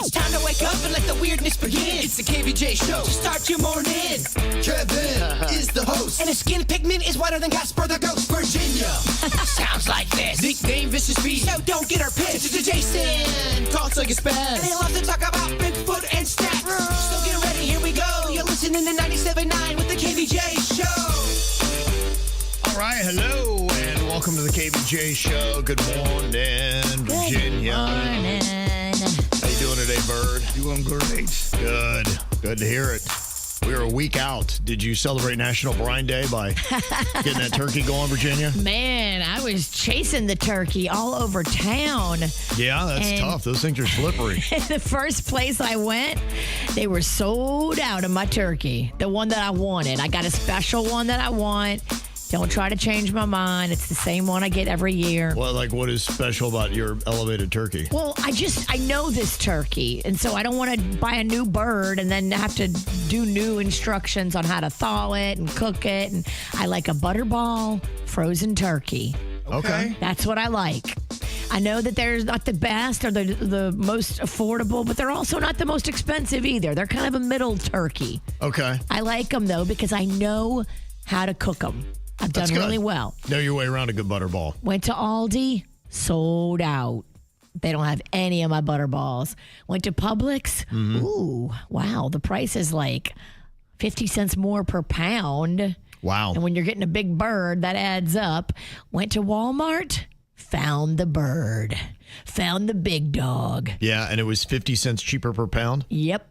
It's time to wake up and let the weirdness begin. It's the KVJ Show to start your morning. Kevin is the host. And his skin pigment is whiter than Casper the Ghost. Virginia sounds like this. Nickname Vicious Beast. So don't get her pissed. It's Jason. Talks like a spaz. And they love to talk about Bigfoot and stats. So get ready, here we go. You're listening to 97.9 with the KVJ Show. All right, hello, and welcome to the KVJ Show. Good morning, Virginia. Good morning. How you doing today, Bird? Doing great. Good. Good to hear it. We are a week out. Did you celebrate National Brine Day by getting that turkey going, Virginia? Man, I was chasing the turkey all over town. Yeah, that's tough. Those things are slippery. The first place I went, they were sold out of my turkey. The one that I wanted. I got a special one that I want. Don't try to change my mind. It's the same one I get every year. Well, what is special about your elevated turkey? Well, I know this turkey, and so I don't want to buy a new bird and then have to do new instructions on how to thaw it and cook it. And I like a butterball frozen turkey. Okay. That's what I like. I know that they're not the best or the most affordable, but they're also not the most expensive either. They're kind of a middle turkey. Okay. I like them, though, because I know how to cook them. I've done really well. Know your way around a good butterball. Went to Aldi, sold out. They don't have any of my butterballs. Went to Publix. Mm-hmm. Ooh, wow. The price is like 50 cents more per pound. Wow. And when you're getting a big bird, that adds up. Went to Walmart, found the bird. Found the big dog. Yeah, and it was 50 cents cheaper per pound? Yep.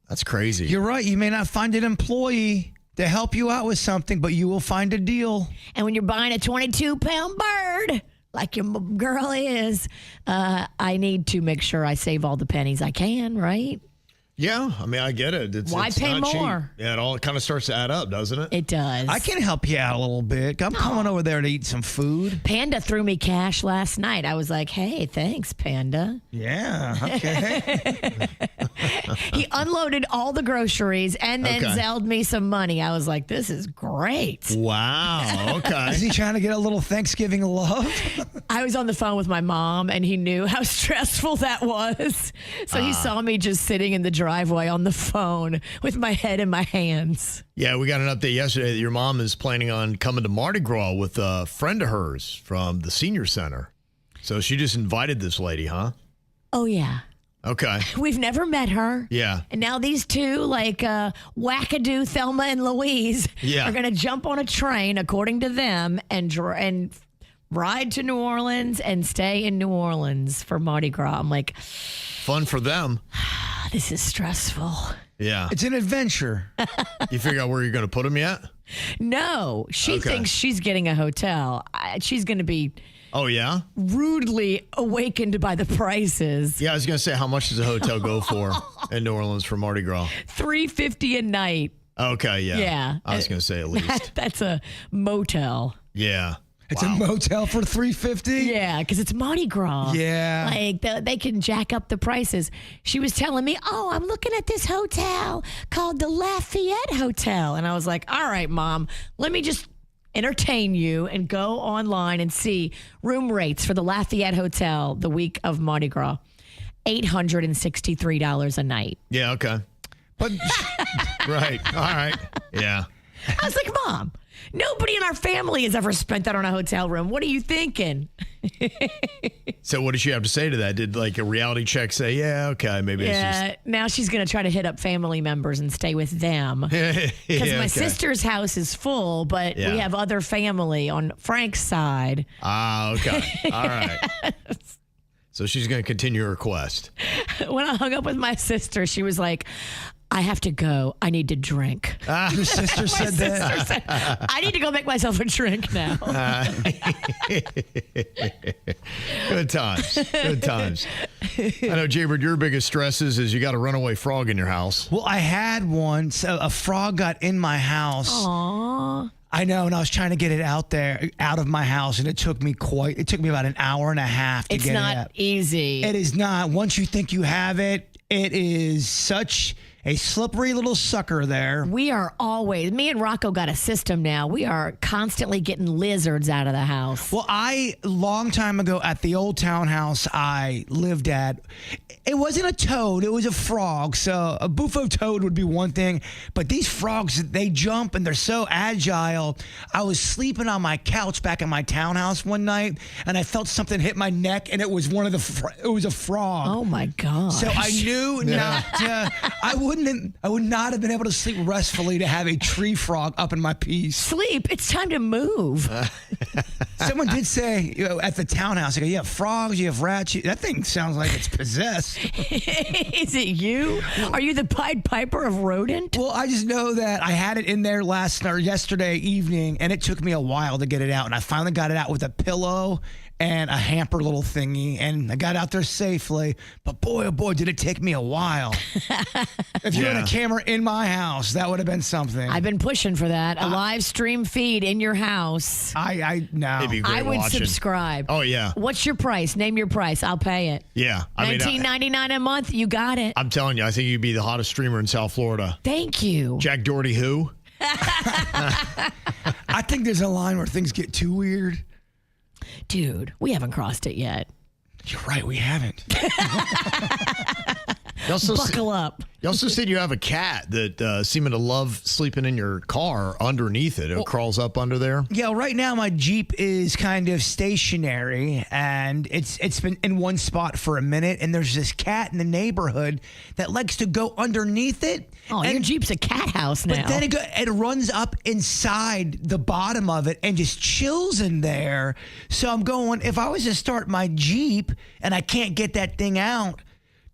That's crazy. You're right. You may not find an employee to help you out with something, but you will find a deal. And when you're buying a 22-pound bird, like your girl is, I need to make sure I save all the pennies I can, right? Yeah, I mean, I get it. Why pay not more? Cheap. Yeah, it all kind of starts to add up, doesn't it? It does. I can help you out a little bit. I'm coming over there to eat some food. Panda threw me cash last night. I was like, hey, thanks, Panda. Yeah, okay. He unloaded all the groceries and then Zelled me some money. I was like, this is great. Wow, okay. Is he trying to get a little Thanksgiving love? I was on the phone with my mom, and he knew how stressful that was. So he saw me just sitting in the driveway on the phone with my head in my hands. Yeah, we got an update yesterday that your mom is planning on coming to Mardi Gras with a friend of hers from the senior center. So she just invited this lady, huh? Oh, yeah. Okay. We've never met her. Yeah. And now these two, wackadoo Thelma and Louise, are going to jump on a train, according to them, and ride to New Orleans and stay in New Orleans for Mardi Gras. I'm like, fun for them. This is stressful. Yeah. It's an adventure. You figure out where you're going to put them yet? No. She thinks she's getting a hotel. She's going to be... Oh, yeah? Rudely awakened by the prices. Yeah, I was going to say, how much does a hotel go for in New Orleans for Mardi Gras? $350 a night. Okay, yeah. Yeah. I was going to say at least. That's a motel. Yeah. It's a motel for $350? Yeah, because it's Mardi Gras. Yeah. They can jack up the prices. She was telling me, I'm looking at this hotel called the Lafayette Hotel. And I was like, all right, Mom, let me just entertain you and go online and see room rates for the Lafayette Hotel the week of Mardi Gras. $863 a night. Yeah, okay. But right. All right. Yeah. I was like, Mom, nobody in our family has ever spent that on a hotel room. What are you thinking? So what did she have to say to that? Did a reality check say, yeah, okay, maybe it's just... Now she's going to try to hit up family members and stay with them. Because my sister's house is full, but we have other family on Frank's side. Ah, okay. All right. So she's going to continue her quest. When I hung up with my sister, she was like, I have to go. I need to drink. Your sister said that? Said, I need to go make myself a drink now. Good times. Good times. I know, Jbird, your biggest stress is you got a runaway frog in your house. Well, I had one. So a frog got in my house. Aww. I know, and I was trying to get it out of my house, and it took me about an hour and a half to get it out. It's not easy. It is not. Once you think you have it, it is such a slippery little sucker there. We are always, me and Rocco got a system now. We are constantly getting lizards out of the house. Well, long time ago at the old townhouse I lived at, it wasn't a toad, it was a frog. So a bufo toad would be one thing, but these frogs, they jump and they're so agile. I was sleeping on my couch back in my townhouse one night, and I felt something hit my neck, and it was it was a frog. Oh my God. So I knew not to, I would not have been able to sleep restfully to have a tree frog up in my piece. Sleep, it's time to move. Someone did say, at the townhouse, they go, you have frogs, you have rats. That thing sounds like it's possessed. Is it you? Are you the Pied Piper of rodent? Well, I just know that I had it in there yesterday evening, and it took me a while to get it out. And I finally got it out with a pillow and a hamper little thingy, and I got out there safely. But boy, oh boy, did it take me a while. If you had a camera in my house, that would have been something. I've been pushing for that. A live stream feed in your house. No. It'd be great I would watching. subscribe. Oh, yeah. What's your price? Name your price. I'll pay it. Yeah. $19.99 a month. You got it. I'm telling you, I think you'd be the hottest streamer in South Florida. Thank you. Jack Doherty, who? I think there's a line where things get too weird. Dude, we haven't crossed it yet. You're right, we haven't. Buckle up. You also said you have a cat that seeming to love sleeping in your car underneath it. It crawls up under there. Yeah, right now my Jeep is kind of stationary, and it's been in one spot for a minute, and there's this cat in the neighborhood that likes to go underneath it. Oh, your Jeep's a cat house now. But then it runs up inside the bottom of it and just chills in there. So I'm going, if I was to start my Jeep and I can't get that thing out,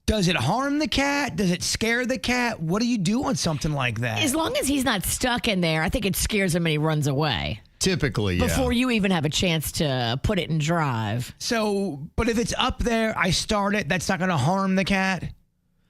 does it harm the cat? Does it scare the cat? What do you do on something like that? As long as he's not stuck in there, I think it scares him and he runs away. Typically, yeah. Before you even have a chance to put it in drive. So, but if it's up there, I start it, that's not going to harm the cat?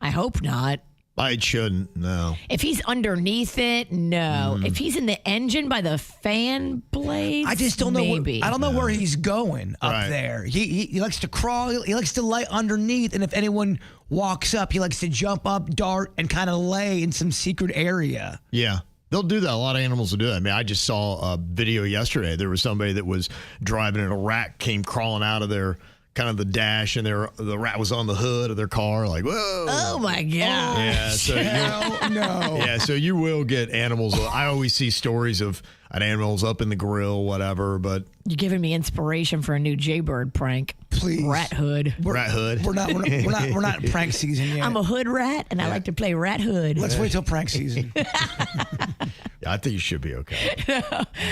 I hope not. It shouldn't, no. If he's underneath it, no. If he's in the engine by the fan blades, I just don't know. maybe. I don't know where he's going up Right. there. He likes to crawl. He likes to lay underneath, and if anyone walks up, he likes to jump up, dart, and kind of lay in some secret area. Yeah. They'll do that. A lot of animals will do that. I mean, I just saw a video yesterday. There was somebody that was driving and a rat came crawling out of their kind of the dash, and the rat was on the hood of their car, like, whoa. Oh, my God. Yeah, so No. yeah, so you will get animals. I always see stories of an animal's up in the grill, whatever, but You're giving me inspiration for a new Jbird prank. Please. Rat hood. rat hood. We're not prank season yet. I'm a hood rat, and I like to play rat hood. Let's wait till prank season. I think you should be okay.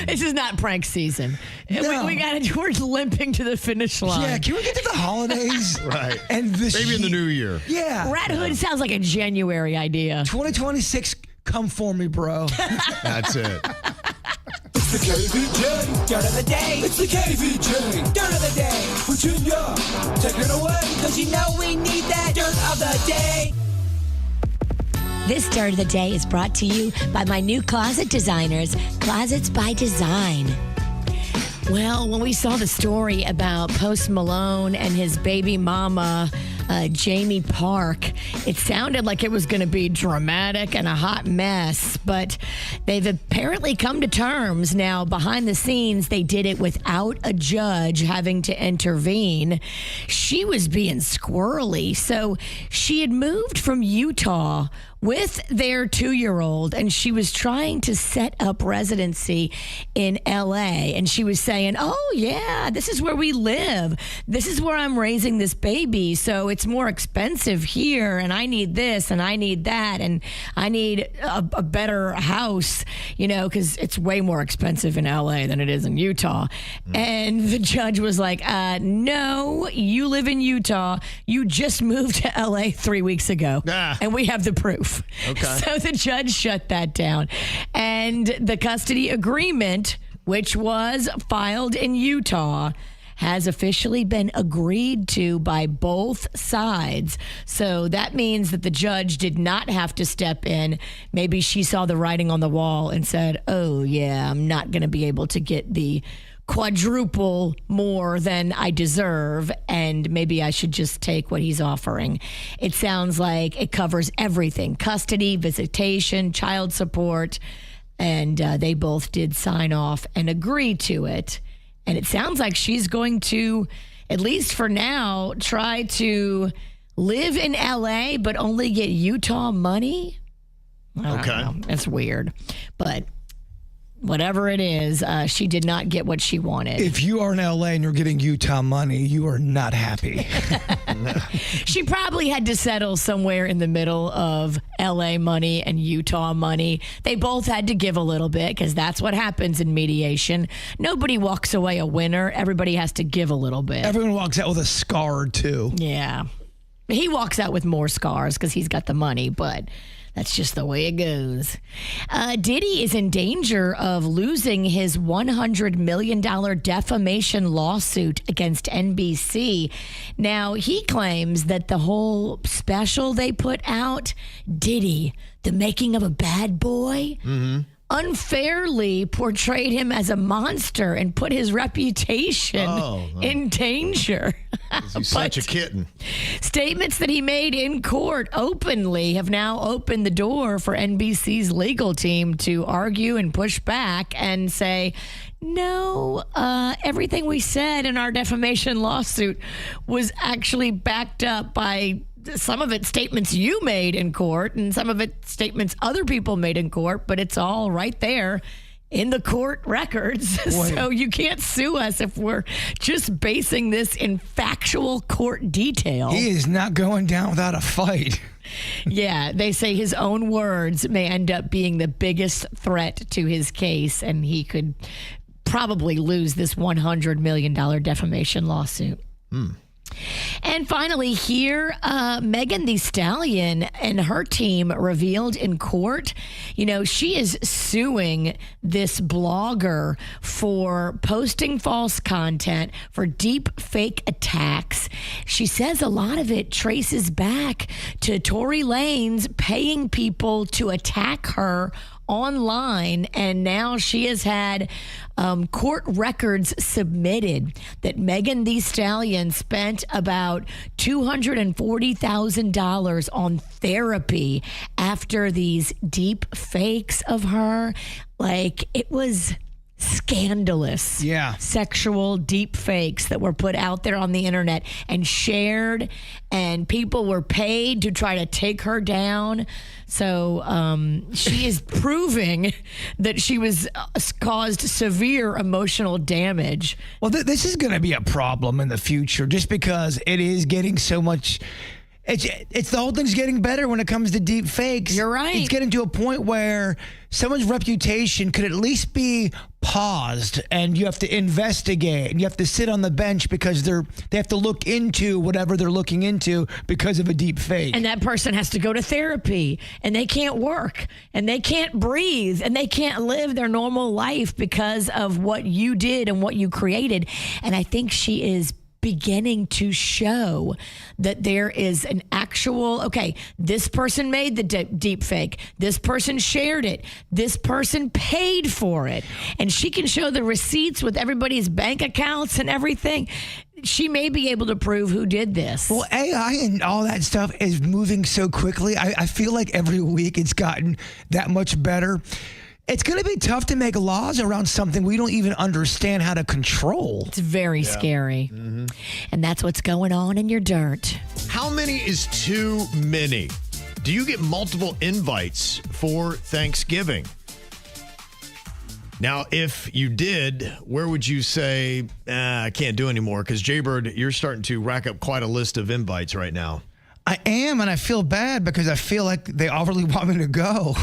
This is not prank season. No. We're limping to the finish line. Yeah, can we get to the holidays? Right. And this Maybe in the new year. Yeah. Rat hood sounds like a January idea. 2026, come for me, bro. That's it. It's the KVJ Dirt of the Day. It's the KVJ Dirt of the Day. Virginia, take it away. Cause you know we need that Dirt of the Day. This Dirt of the Day is brought to you by my new closet designers, Closets by Design. Well, when we saw the story about Post Malone and his baby mama, Jamie Park, it sounded like it was going to be dramatic and a hot mess, but they've apparently come to terms. Now, behind the scenes, they did it without a judge having to intervene. She was being squirrely, so she had moved from Utah with their 2-year-old, and she was trying to set up residency in LA. And she was saying, oh, yeah, this is where we live. This is where I'm raising this baby. So it's more expensive here, and I need this, and I need that, and I need a better house, because it's way more expensive in LA than it is in Utah. And the judge was like, no, you live in Utah. You just moved to LA 3 weeks ago, and we have the proof. Okay. So the judge shut that down. And the custody agreement, which was filed in Utah, has officially been agreed to by both sides. So that means that the judge did not have to step in. Maybe she saw the writing on the wall and said, oh, yeah, I'm not going to be able to get the quadruple more than I deserve, and maybe I should just take what he's offering. It sounds like it covers everything: custody, visitation, child support, and they both did sign off and agree to it. And it sounds like she's going to, at least for now, try to live in LA but only get Utah money. I don't know. It's weird, but whatever it is, she did not get what she wanted. If you are in LA and you're getting Utah money, you are not happy. She probably had to settle somewhere in the middle of LA money and Utah money. They both had to give a little bit, because that's what happens in mediation. Nobody walks away a winner. Everybody has to give a little bit. Everyone walks out with a scar, too. Yeah. He walks out with more scars because he's got the money, but that's just the way it goes. Diddy is in danger of losing his $100 million defamation lawsuit against NBC. Now, he claims that the whole special they put out, Diddy, The Making of a Bad Boy, unfairly portrayed him as a monster and put his reputation in danger. He's such a kitten. Statements that he made in court openly have now opened the door for NBC's legal team to argue and push back and say, no, everything we said in our defamation lawsuit was actually backed up by some of it statements you made in court and some of it statements other people made in court, but it's all right there in the court records. So you can't sue us if we're just basing this in factual court detail. He is not going down without a fight. Yeah, they say his own words may end up being the biggest threat to his case, and he could probably lose this $100 million defamation lawsuit. And finally here, Megan Thee Stallion and her team revealed in court, she is suing this blogger for posting false content, for deep fake attacks. She says a lot of it traces back to Tory Lanez paying people to attack her online, and now she has had court records submitted that Megan Thee Stallion spent about $240,000 on therapy after these deep fakes of her. Like, it was scandalous. Yeah. Sexual deep fakes that were put out there on the internet and shared, and people were paid to try to take her down. So she is proving that she was caused severe emotional damage. Well, this is going to be a problem in the future, just because it is getting so much. It's the whole thing's getting better when it comes to deep fakes. You're right. It's getting to a point where someone's reputation could at least be paused, and you have to investigate, and you have to sit on the bench because they have to look into whatever they're looking into because of a deep fake. And that person has to go to therapy, and they can't work, and they can't breathe, and they can't live their normal life because of what you did and what you created. And I think she is beginning to show that there is an actual, okay, this person made the deep fake, this person shared it, this person paid for it, and she can show the receipts with everybody's bank accounts and everything. She may be able to prove who did this. Well, AI and all that stuff is moving so quickly. I feel like every week it's gotten that much better. It's going to be tough to make laws around something we don't even understand how to control. It's very scary. And that's what's going on in your dirt. How many is too many? Do you get multiple invites for Thanksgiving? Now, if you did, where would you say, I can't do anymore? Because Jbird, you're starting to rack up quite a list of invites right now. I am, and I feel bad because I feel like they overly want me to go.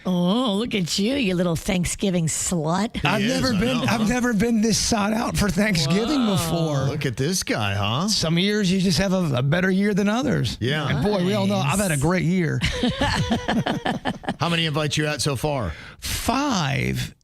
Oh, look at you, you little Thanksgiving slut. I've never been this sought out for Thanksgiving before. Look at this guy, huh? Some years you just have a better year than others. Yeah. And boy, we all know I've had a great year. How many invites you at so far? 5.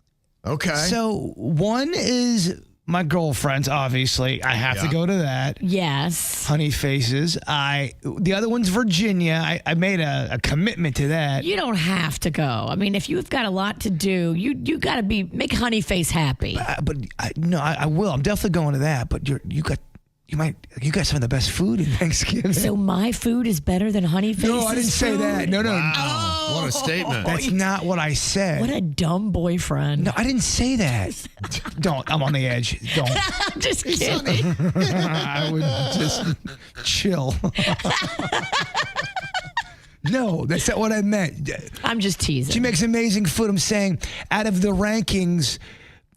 Okay. So one is my girlfriends, obviously. I have to go to that. Yes. Honey Faces. The other one's Virginia. I made a commitment to that. You don't have to go. I mean, if you've got a lot to do, you got to make Honey Face happy. I will. I'm definitely going to that. But you got some of the best food in Thanksgiving. So my food is better than Honey Face's No, I didn't say that. No. Wow. What a statement. That's not what I said. What a dumb boyfriend. No, I didn't say that. Don't. I'm on the edge. Don't. I'm just kidding. I would just chill. No, that's not what I meant. I'm just teasing. She makes amazing food. I'm saying out of the rankings,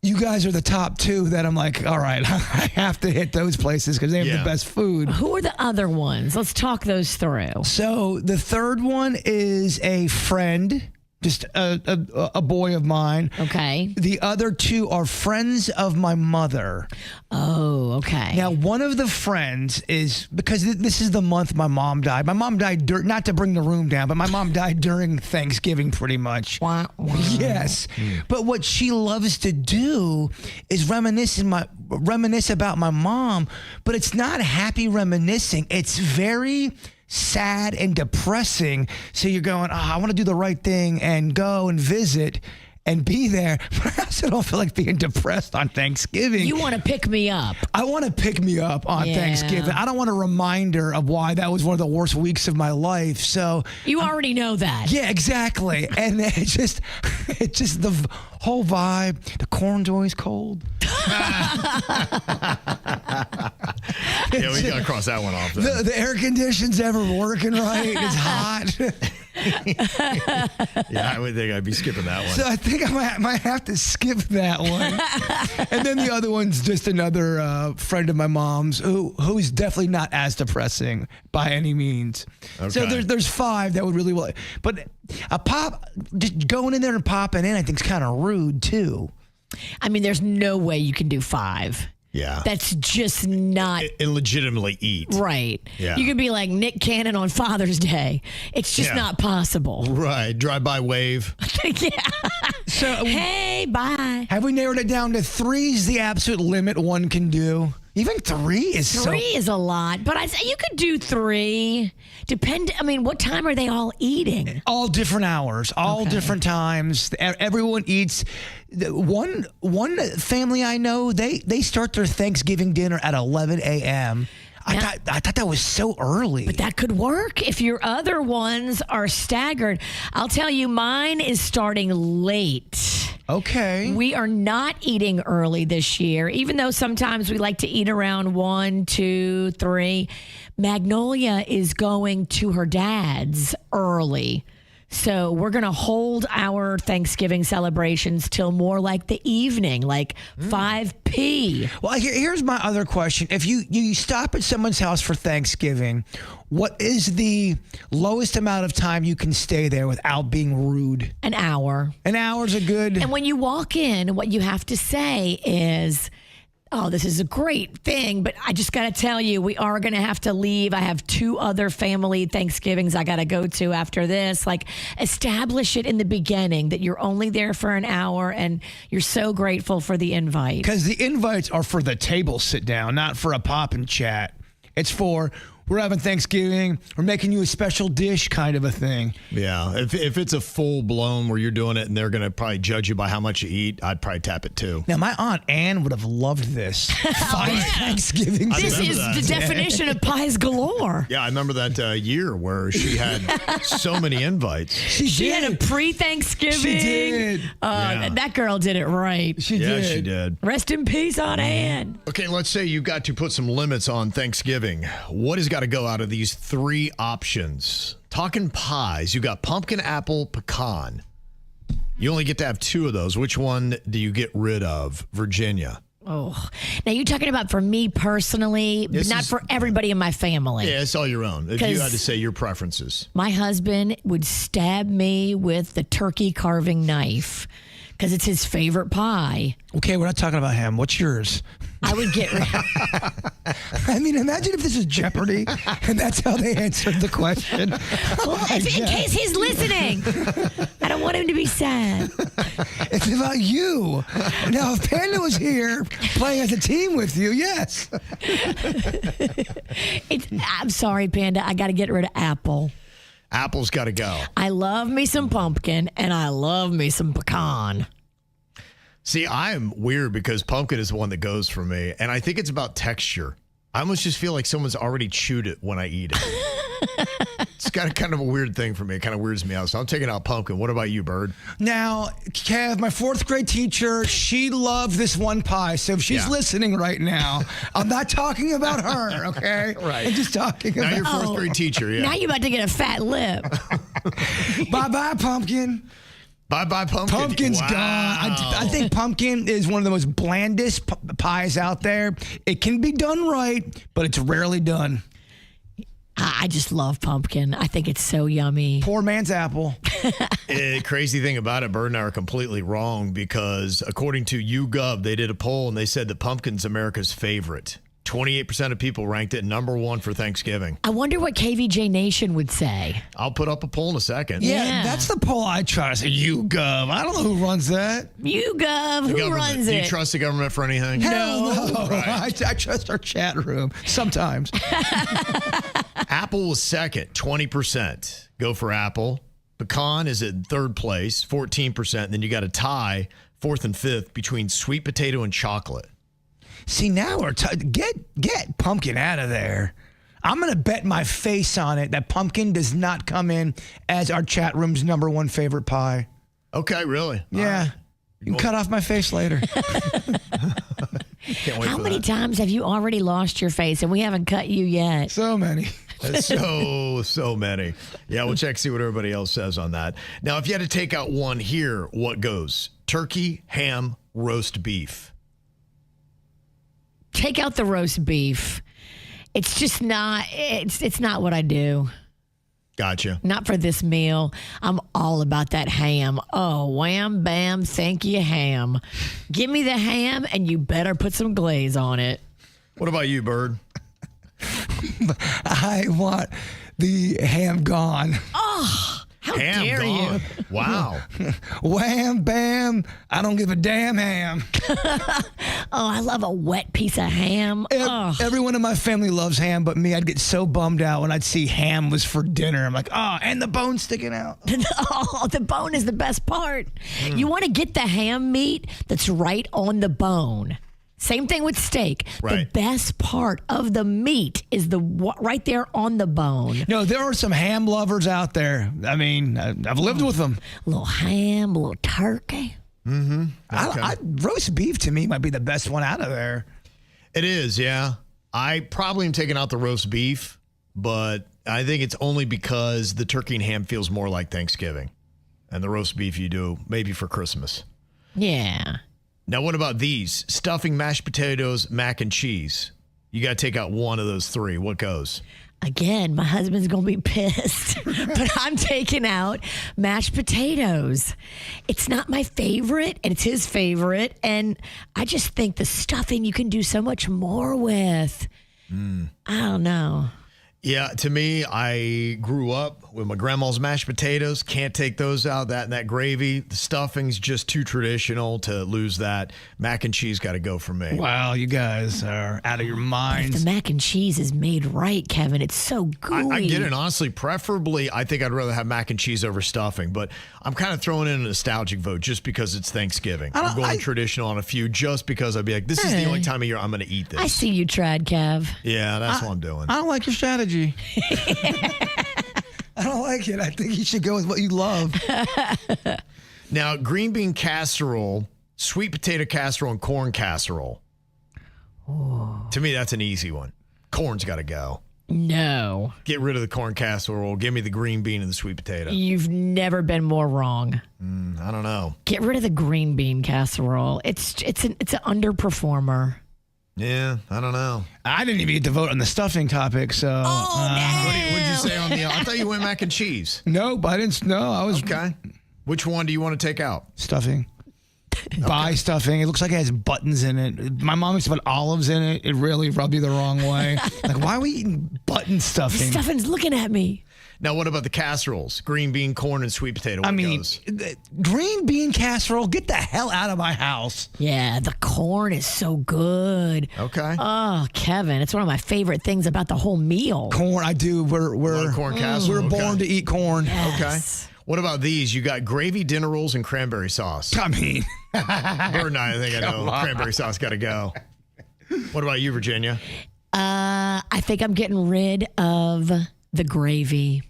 you guys are the top two that I'm like, all right, I have to hit those places because they have the best food. Who are the other ones? Let's talk those through. So the third one is a friend, just a boy of mine. Okay. The other two are friends of my mother. Oh, okay. Now, one of the friends is, because this is the month my mom died. My mom died, not to bring the room down, but my mom died during Thanksgiving pretty much. Wah, wah. Yes. But what she loves to do is reminisce about my mom, but it's not happy reminiscing. It's very sad and depressing. So you're going, I want to do the right thing and go and visit and be there, but I also don't feel like being depressed on Thanksgiving. You want to pick me up. I want to pick me up on Thanksgiving. I don't want a reminder of why that was one of the worst weeks of my life. So you already know that. Yeah, exactly. And it's just the whole vibe. The corn's always cold. Yeah, we got to cross that one off. The air conditioning's ever working right. It's hot. Yeah, I would think I'd be skipping that one. So I think I might have to skip that one. And then the other one's just another friend of my mom's who's definitely not as depressing by any means. Okay. So there's five that would really well. But just going in there and popping in, I think is kind of rude too. I mean, there's no way you can do five. Yeah. That's just not... And legitimately eat. Right. Yeah. You could be like Nick Cannon on Father's Day. It's just not possible. Right. Drive-by wave. Yeah. So, hey, bye. Have we narrowed it down to 3 is the absolute limit one can do? Even 3 is Three is a lot, but you could do 3. What time are they all eating? All different hours, all different times. Everyone eats. One family I know, they start their Thanksgiving dinner at 11 a.m. I thought that was so early. But that could work if your other ones are staggered. I'll tell you, mine is starting late. Okay. We are not eating early this year, even though sometimes we like to eat around 1, 2, 3. Magnolia is going to her dad's early. So we're going to hold our Thanksgiving celebrations till more like the evening, like 5 p.m. Well, here's my other question. If you stop at someone's house for Thanksgiving, what is the lowest amount of time you can stay there without being rude? An hour. An hour's a good... And when you walk in, what you have to say is... Oh, this is a great thing, but I just got to tell you, we are going to have to leave. I have 2 other family Thanksgivings I got to go to after this. Like, establish it in the beginning that you're only there for an hour and you're so grateful for the invite. Because the invites are for the table sit down, not for a pop and chat. It's for... We're having Thanksgiving. We're making you a special dish kind of a thing. Yeah. If it's a full blown where you're doing it and they're going to probably judge you by how much you eat, I'd probably tap it too. Now, my Aunt Ann would have loved this. 5 Thanksgiving. This is the definition of pies galore. Yeah, I remember that year where she had so many invites. She had a pre-Thanksgiving. She did. That girl did it right. She did. She did. Rest in peace, Aunt Ann. Okay, let's say you've got to put some limits on Thanksgiving. What has got to go out of these 3 options? Talking pies, you got pumpkin, apple, pecan. You only get to have 2 of those. Which one do you get rid of? Virginia. Oh, now you're talking about for me personally, but not for everybody in my family. Yeah, it's all your own. If you had to say your preferences. My husband would stab me with the turkey carving knife because it's his favorite pie. Okay, we're not talking about ham. What's yours? I would get rid I mean, imagine if this is Jeopardy and that's how they answered the question. in case he's listening. I don't want him to be sad. It's about you. Now, if Panda was here playing as a team with you, yes. I'm sorry, Panda. I got to get rid of apple. Apple's got to go. I love me some pumpkin, and I love me some pecan. See, I'm weird because pumpkin is the one that goes for me, and I think it's about texture. I almost just feel like someone's already chewed it when I eat it. It's got a kind of a weird thing for me. It kind of weirds me out. So I'm taking out pumpkin. What about you, Bird? Now, Kev, my 4th grade teacher, she loved this one pie. So if she's listening right now, I'm not talking about her, okay? Right. I'm just talking Now about your 4th grade teacher, yeah. Now you're about to get a fat lip. Bye-bye, pumpkin. Bye-bye, pumpkin. Pumpkin's Wow. gone. I think pumpkin is one of the most blandest pies out there. It can be done right, but it's rarely done. I just love pumpkin. I think it's so yummy. Poor man's apple. Crazy thing about it, Bird and I are completely wrong because according to YouGov, they did a poll and they said that pumpkin's America's favorite. 28% of people ranked it number 1 for Thanksgiving. I wonder what KVJ Nation would say. I'll put up a poll in a second. Yeah, that's the poll I trust. YouGov. I don't know who runs that. YouGov, The who government. runs Do you it? trust the government for anything? Hell no. Right. I trust our chat room sometimes. Apple was second, 20%. Go for Apple. Pecan is at 3rd place, 14%. Then you got a tie, 4th and 5th, between sweet potato and chocolate. See, now we're get pumpkin out of there. I'm going to bet my face on it that pumpkin does not come in as our chat room's number 1 favorite pie. Okay, really? Yeah. You can cut off my face later. Can't wait How for many that. times have you already lost your face and we haven't cut you yet? So many. That's so many. Yeah, we'll check, see what everybody else says on that. Now, if you had to take out one here, what goes? Turkey, ham, roast beef. Take out the roast beef. It's just not, it's not what I do. Gotcha. Not for this meal. I'm all about that ham. Oh, wham, bam, thank you, ham. Give me the ham and you better put some glaze on it. What about you, Bird? I want the ham gone. How Ham dare gone. you? Wow. Wham, bam. I don't give a damn ham. Oh, I love a wet piece of ham. Oh. Everyone in my family loves ham, but me, I'd get so bummed out when I'd see ham was for dinner. I'm like, oh, and the bone sticking out. Oh, the bone is the best part. You want to get the ham meat that's right on the bone. Same thing with steak. The Right. best part of the meat is right there on the bone. No, there are some ham lovers out there. I mean, I've lived with them. A little ham, a little turkey. Roast beef to me might be the best one out of there. It is, yeah. I probably am taking out the roast beef, but I think it's only because the turkey and ham feels more like Thanksgiving. And the roast beef you do maybe for Christmas. Yeah. Now, what about these? Stuffing, mashed potatoes, mac and cheese. You got to take out one of those 3. What goes? Again, my husband's going to be pissed, but I'm taking out mashed potatoes. It's not my favorite, and it's his favorite. And I just think the stuffing you can do so much more with. I don't know. Yeah, to me, I grew up with my grandma's mashed potatoes. Can't take those out. That and that gravy. The stuffing's just too traditional to lose that. Mac and cheese got to go for me. Wow, you guys are out of your If minds. the mac and cheese is made right, Kevin, it's so gooey. I get it. Honestly, preferably, I think I'd rather have mac and cheese over stuffing. But I'm kind of throwing in a nostalgic vote just because it's Thanksgiving. I'm going traditional on a few just because I'd be like, this is the only time of year I'm going to eat this. I see you tried, Kev. Yeah, that's what I'm doing. I don't like your strategy. I don't like it. I think you should go with what you love. Now, green bean casserole, sweet potato casserole, and corn casserole. To me, that's an easy one. Corn's got to go. No. Get rid of the corn casserole. Give me the green bean and the sweet potato. You've never been more wrong. I don't know. Get rid of the green bean casserole. It's an underperformer. Yeah, I don't know. I didn't even get to vote on the stuffing topic, so. What did you say on the? I thought you went mac and cheese. Nope, I didn't. No, I was Okay. Which one do you want to take out? stuffing. buy stuffing. It looks like it has buttons in it. My mom used to put olives in it. It really rubbed me the wrong way. Like, why are we eating button stuffing? Stuffing's looking at me. Now, what about the casseroles? Green bean, corn, and sweet potato. Green bean casserole, get the hell out of my house. Yeah, the corn is so good. Okay. Oh, Kevin, it's one of my favorite things about the whole meal. Corn, I do. We're corn casserole. We're born to eat corn. Yes. Okay. What about these? You got gravy, dinner rolls, and cranberry sauce. I mean, Bird and I think I know. Cranberry sauce got to go. What about you, Virginia? I think I'm getting rid of the gravy.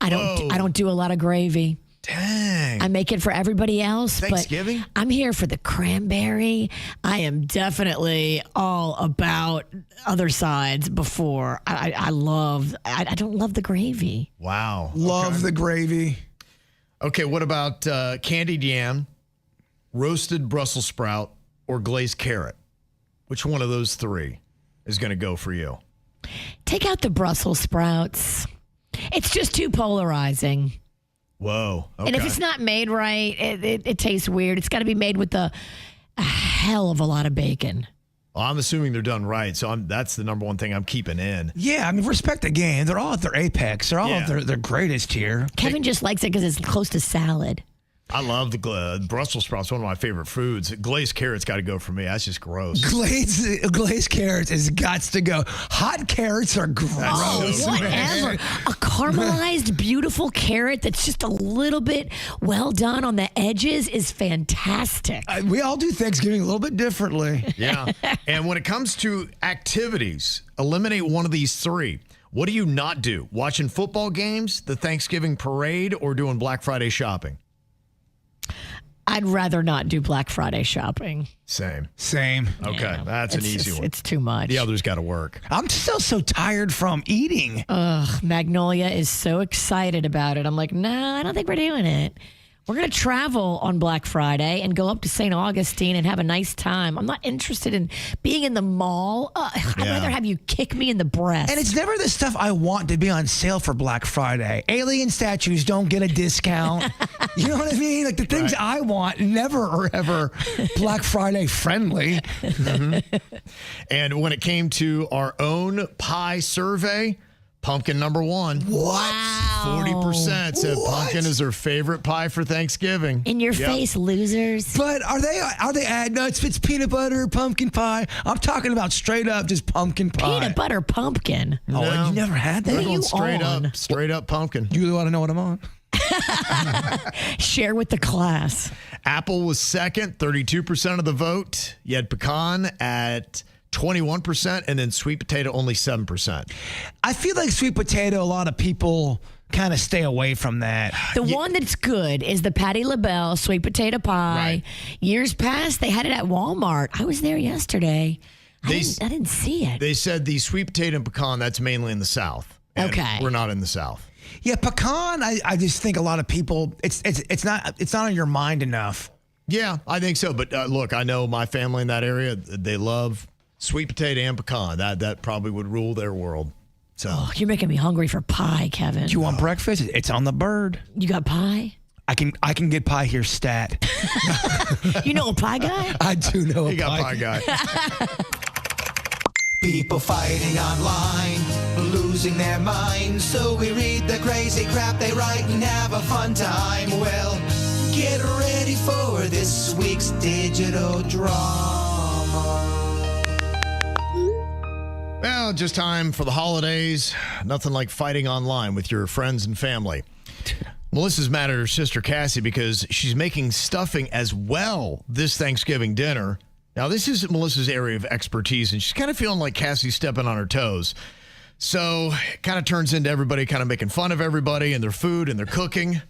I don't do a lot of gravy. Dang. I make it for everybody else. Thanksgiving? But I'm here for the cranberry. I am definitely all about other sides before. I don't love the gravy. Wow. love the gravy. Okay, what about candied yam, roasted Brussels sprout, or glazed carrot? Which one of those three is going to go for you? Take out the Brussels sprouts. It's just too polarizing. Whoa. Okay. And if it's not made right, it tastes weird. It's got to be made with a hell of a lot of bacon. Well, I'm assuming they're done right, so that's the number one thing I'm keeping in. Yeah, I mean, respect the game. They're all at their apex. They're all at their greatest here. Kevin just likes it because it's close to salad. I love the Brussels sprouts, one of my favorite foods. Glazed carrots got to go for me. That's just gross. Glazed carrots has got to go. Hot carrots are gross. so Whatever. A caramelized, beautiful carrot that's just a little bit well done on the edges is fantastic. We all do Thanksgiving a little bit differently. Yeah. And when it comes to activities, eliminate one of these three. What do you not do? Watching football games, the Thanksgiving parade, or doing Black Friday shopping? I'd rather not do Black Friday shopping. Same. Okay, Yeah. That's an easy one. It's too much. The others got to work. I'm still so tired from eating. Magnolia is so excited about it. I'm like, no, I don't think we're doing it. We're going to travel on Black Friday and go up to St. Augustine and have a nice time. I'm not interested in being in the mall. I'd rather have you kick me in the breast. And it's never the stuff I want to be on sale for Black Friday. Alien statues don't get a discount. You know what I mean? Like the things I want never are ever Black Friday friendly. And when it came to our own pie survey, pumpkin number one. Wow. 40% said What? pumpkin is their favorite pie for Thanksgiving. In your face, losers. But are they add nuts? It's peanut butter, pumpkin pie. I'm talking about straight up just pumpkin pie. Peanut butter pumpkin. Oh, No. you never had What that? are you on? Straight up pumpkin. You really want to know what I'm on? Share with the class. Apple was second, 32% of the vote. You had pecan at 21%, and then sweet potato only 7%. I feel like sweet potato, a lot of people kind of stay away from that. The one that's good is the Patti LaBelle sweet potato pie. Right. Years past, they had it at Walmart. I was there yesterday. I didn't see it. They said the sweet potato and pecan, that's mainly in the South. And Okay. We're not in the South. Yeah, pecan. I just think a lot of people. It's not on your mind enough. Yeah, I think so. But look, I know my family in that area, they love sweet potato and pecan. That probably would rule their world. So Oh, you're making me hungry for pie, Kevin. Do you want breakfast? It's on the bird. You got pie? I can get pie here stat. You know a pie guy? I do know he a got pie. pie guy. People fighting online, losing their minds. So we read the crazy crap they write and have a fun time. Well, get ready for this week's digital drama. Well, just time for the holidays. Nothing like fighting online with your friends and family. Melissa's mad at her sister Cassie because she's making stuffing as well this Thanksgiving dinner. Now, this is Melissa's area of expertise, and she's kind of feeling like Cassie's stepping on her toes. So it kind of turns into everybody kind of making fun of everybody and their food and their cooking.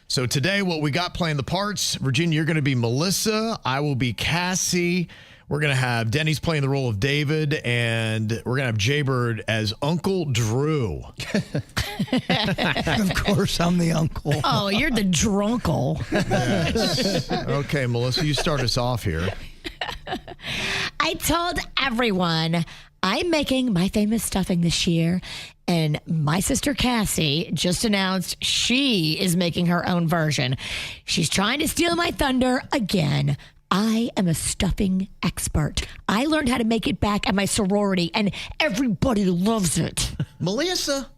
So today, what we got playing the parts, Virginia, you're going to be Melissa. I will be Cassie. We're going to have Denny's playing the role of David, and we're going to have Jbird as Uncle Drew. Of course, I'm the uncle. Oh, you're the drunkle. Okay, Melissa, you start us off here. I told everyone I'm making my famous stuffing this year, and my sister Cassie just announced she is making her own version. She's trying to steal my thunder again. I am a stuffing expert. I learned how to make it back at my sorority, and everybody loves it. Melissa,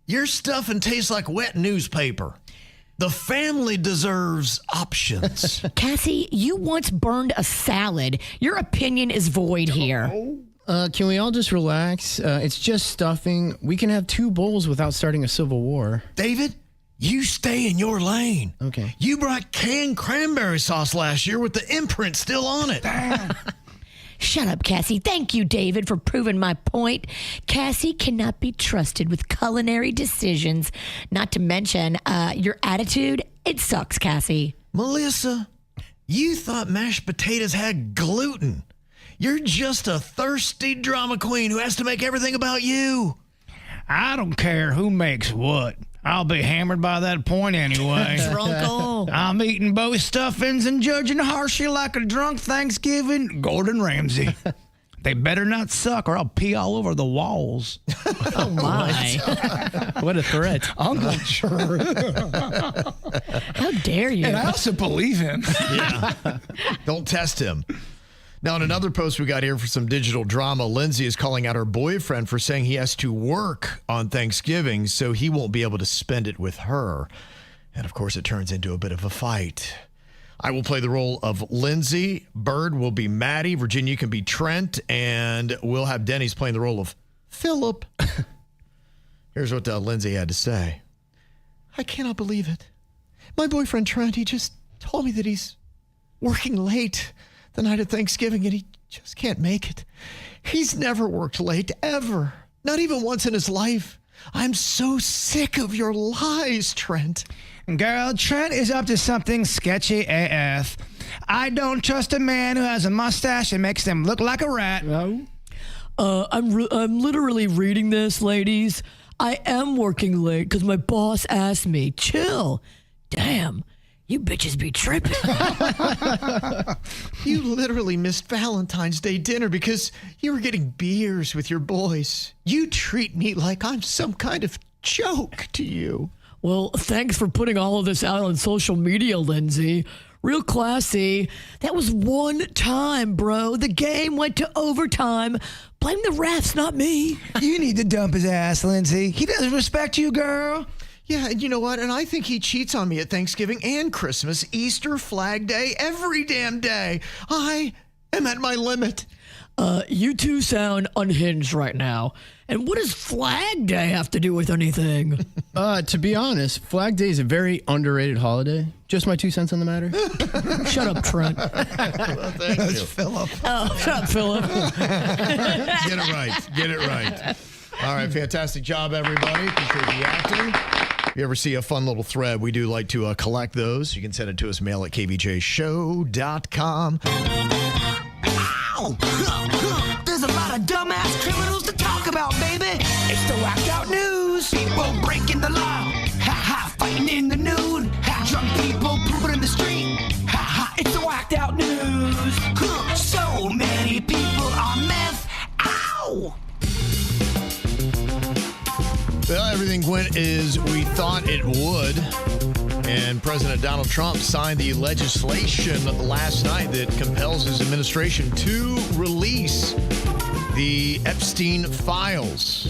your stuffing tastes like wet newspaper. The family deserves options. Cassie, you once burned a salad. Your opinion is void here. Can we all just relax? It's just stuffing. We can have 2 bowls without starting a civil war. David, you stay in your lane. Okay. You brought canned cranberry sauce last year with the imprint still on it. Shut up, Cassie. Thank you, David, for proving my point. Cassie cannot be trusted with culinary decisions. Not to mention your attitude. It sucks, Cassie. Melissa, you thought mashed potatoes had gluten. You're just a thirsty drama queen who has to make everything about you. I don't care who makes what. I'll be hammered by that point anyway. Drunkle. I'm eating both stuffings and judging harshly like a drunk Thanksgiving. Gordon Ramsay. They better not suck or I'll pee all over the walls. Oh, my. What a threat. Uncle Sure. How dare you? And I also believe him. Yeah. Don't test him. Now, in another post we got here for some digital drama, Lindsay is calling out her boyfriend for saying he has to work on Thanksgiving, so he won't be able to spend it with her. And, of course, it turns into a bit of a fight. I will play the role of Lindsay. Bird will be Maddie. Virginia can be Trent. And we'll have Denny's playing the role of Philip. Here's what Lindsay had to say. I cannot believe it. My boyfriend, Trent, he just told me that he's working late the night of Thanksgiving, and he just can't make it. He's never worked late, ever. Not even once in his life. I'm so sick of your lies, Trent. Girl, Trent is up to something sketchy AF. I don't trust a man who has a mustache and makes them look like a rat. No. I'm literally reading this, ladies. I am working late because my boss asked me. Chill. Damn. You bitches be tripping. You literally missed Valentine's Day dinner because you were getting beers with your boys. You treat me like I'm some kind of joke to you. Well, thanks for putting all of this out on social media, Lindsay. Real classy. That was one time, bro. The game went to overtime. Blame the refs, not me. You need to dump his ass, Lindsay. He doesn't respect you, girl. Yeah, and you know what? And I think he cheats on me at Thanksgiving and Christmas, Easter, Flag Day, every damn day. I am at my limit. You two sound unhinged right now. And what does Flag Day have to do with anything? To be honest, Flag Day is a very underrated holiday. Just my 2 cents on the matter. Shut up, Trent. Well, thank you. Philip. Oh, shut up, Philip. Get it right. Get it right. All right, fantastic job, everybody. Appreciate the acting. If you ever see a fun little thread, we do like to collect those. You can send it to us, mail at kvjshow.com. Ow! There's a lot of dumbass criminals to talk about, baby. It's the whacked out news. People breaking the law. Ha ha, fighting in the nude. Ha, drunk people pooping in the street. Ha ha, it's the whacked out news. So many people on meth. Ow! Well, everything went as we thought it would. And President Donald Trump signed the legislation last night that compels his administration to release the Epstein files.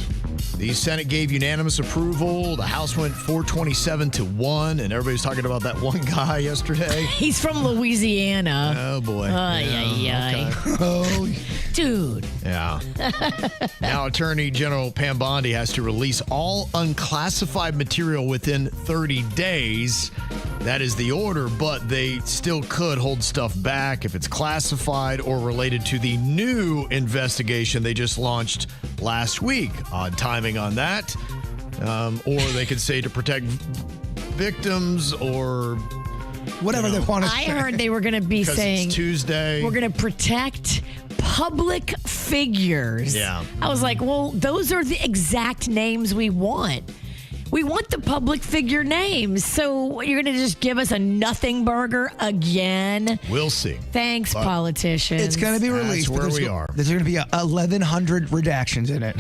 The Senate gave unanimous approval. The House went 427-1, and everybody's talking about that one guy yesterday. He's from Louisiana. Oh, boy. Ay. Oh, Dude. yeah. Now, Attorney General Pam Bondi has to release all unclassified material within 30 days. That is the order, but they still could hold stuff back if it's classified or related to the new investigation they just launched last week. Odd timing on that. Or they could say to protect victims or Whatever they want to say. I heard they were going to be saying it's Tuesday. we're going to protect public figures. Yeah. I was like, well, those are the exact names we want. We want the public figure names. So you're going to just give us a nothing burger again? We'll see. Thanks, politicians. It's going to be released. That's where we are. There's going to be 1,100 redactions in it.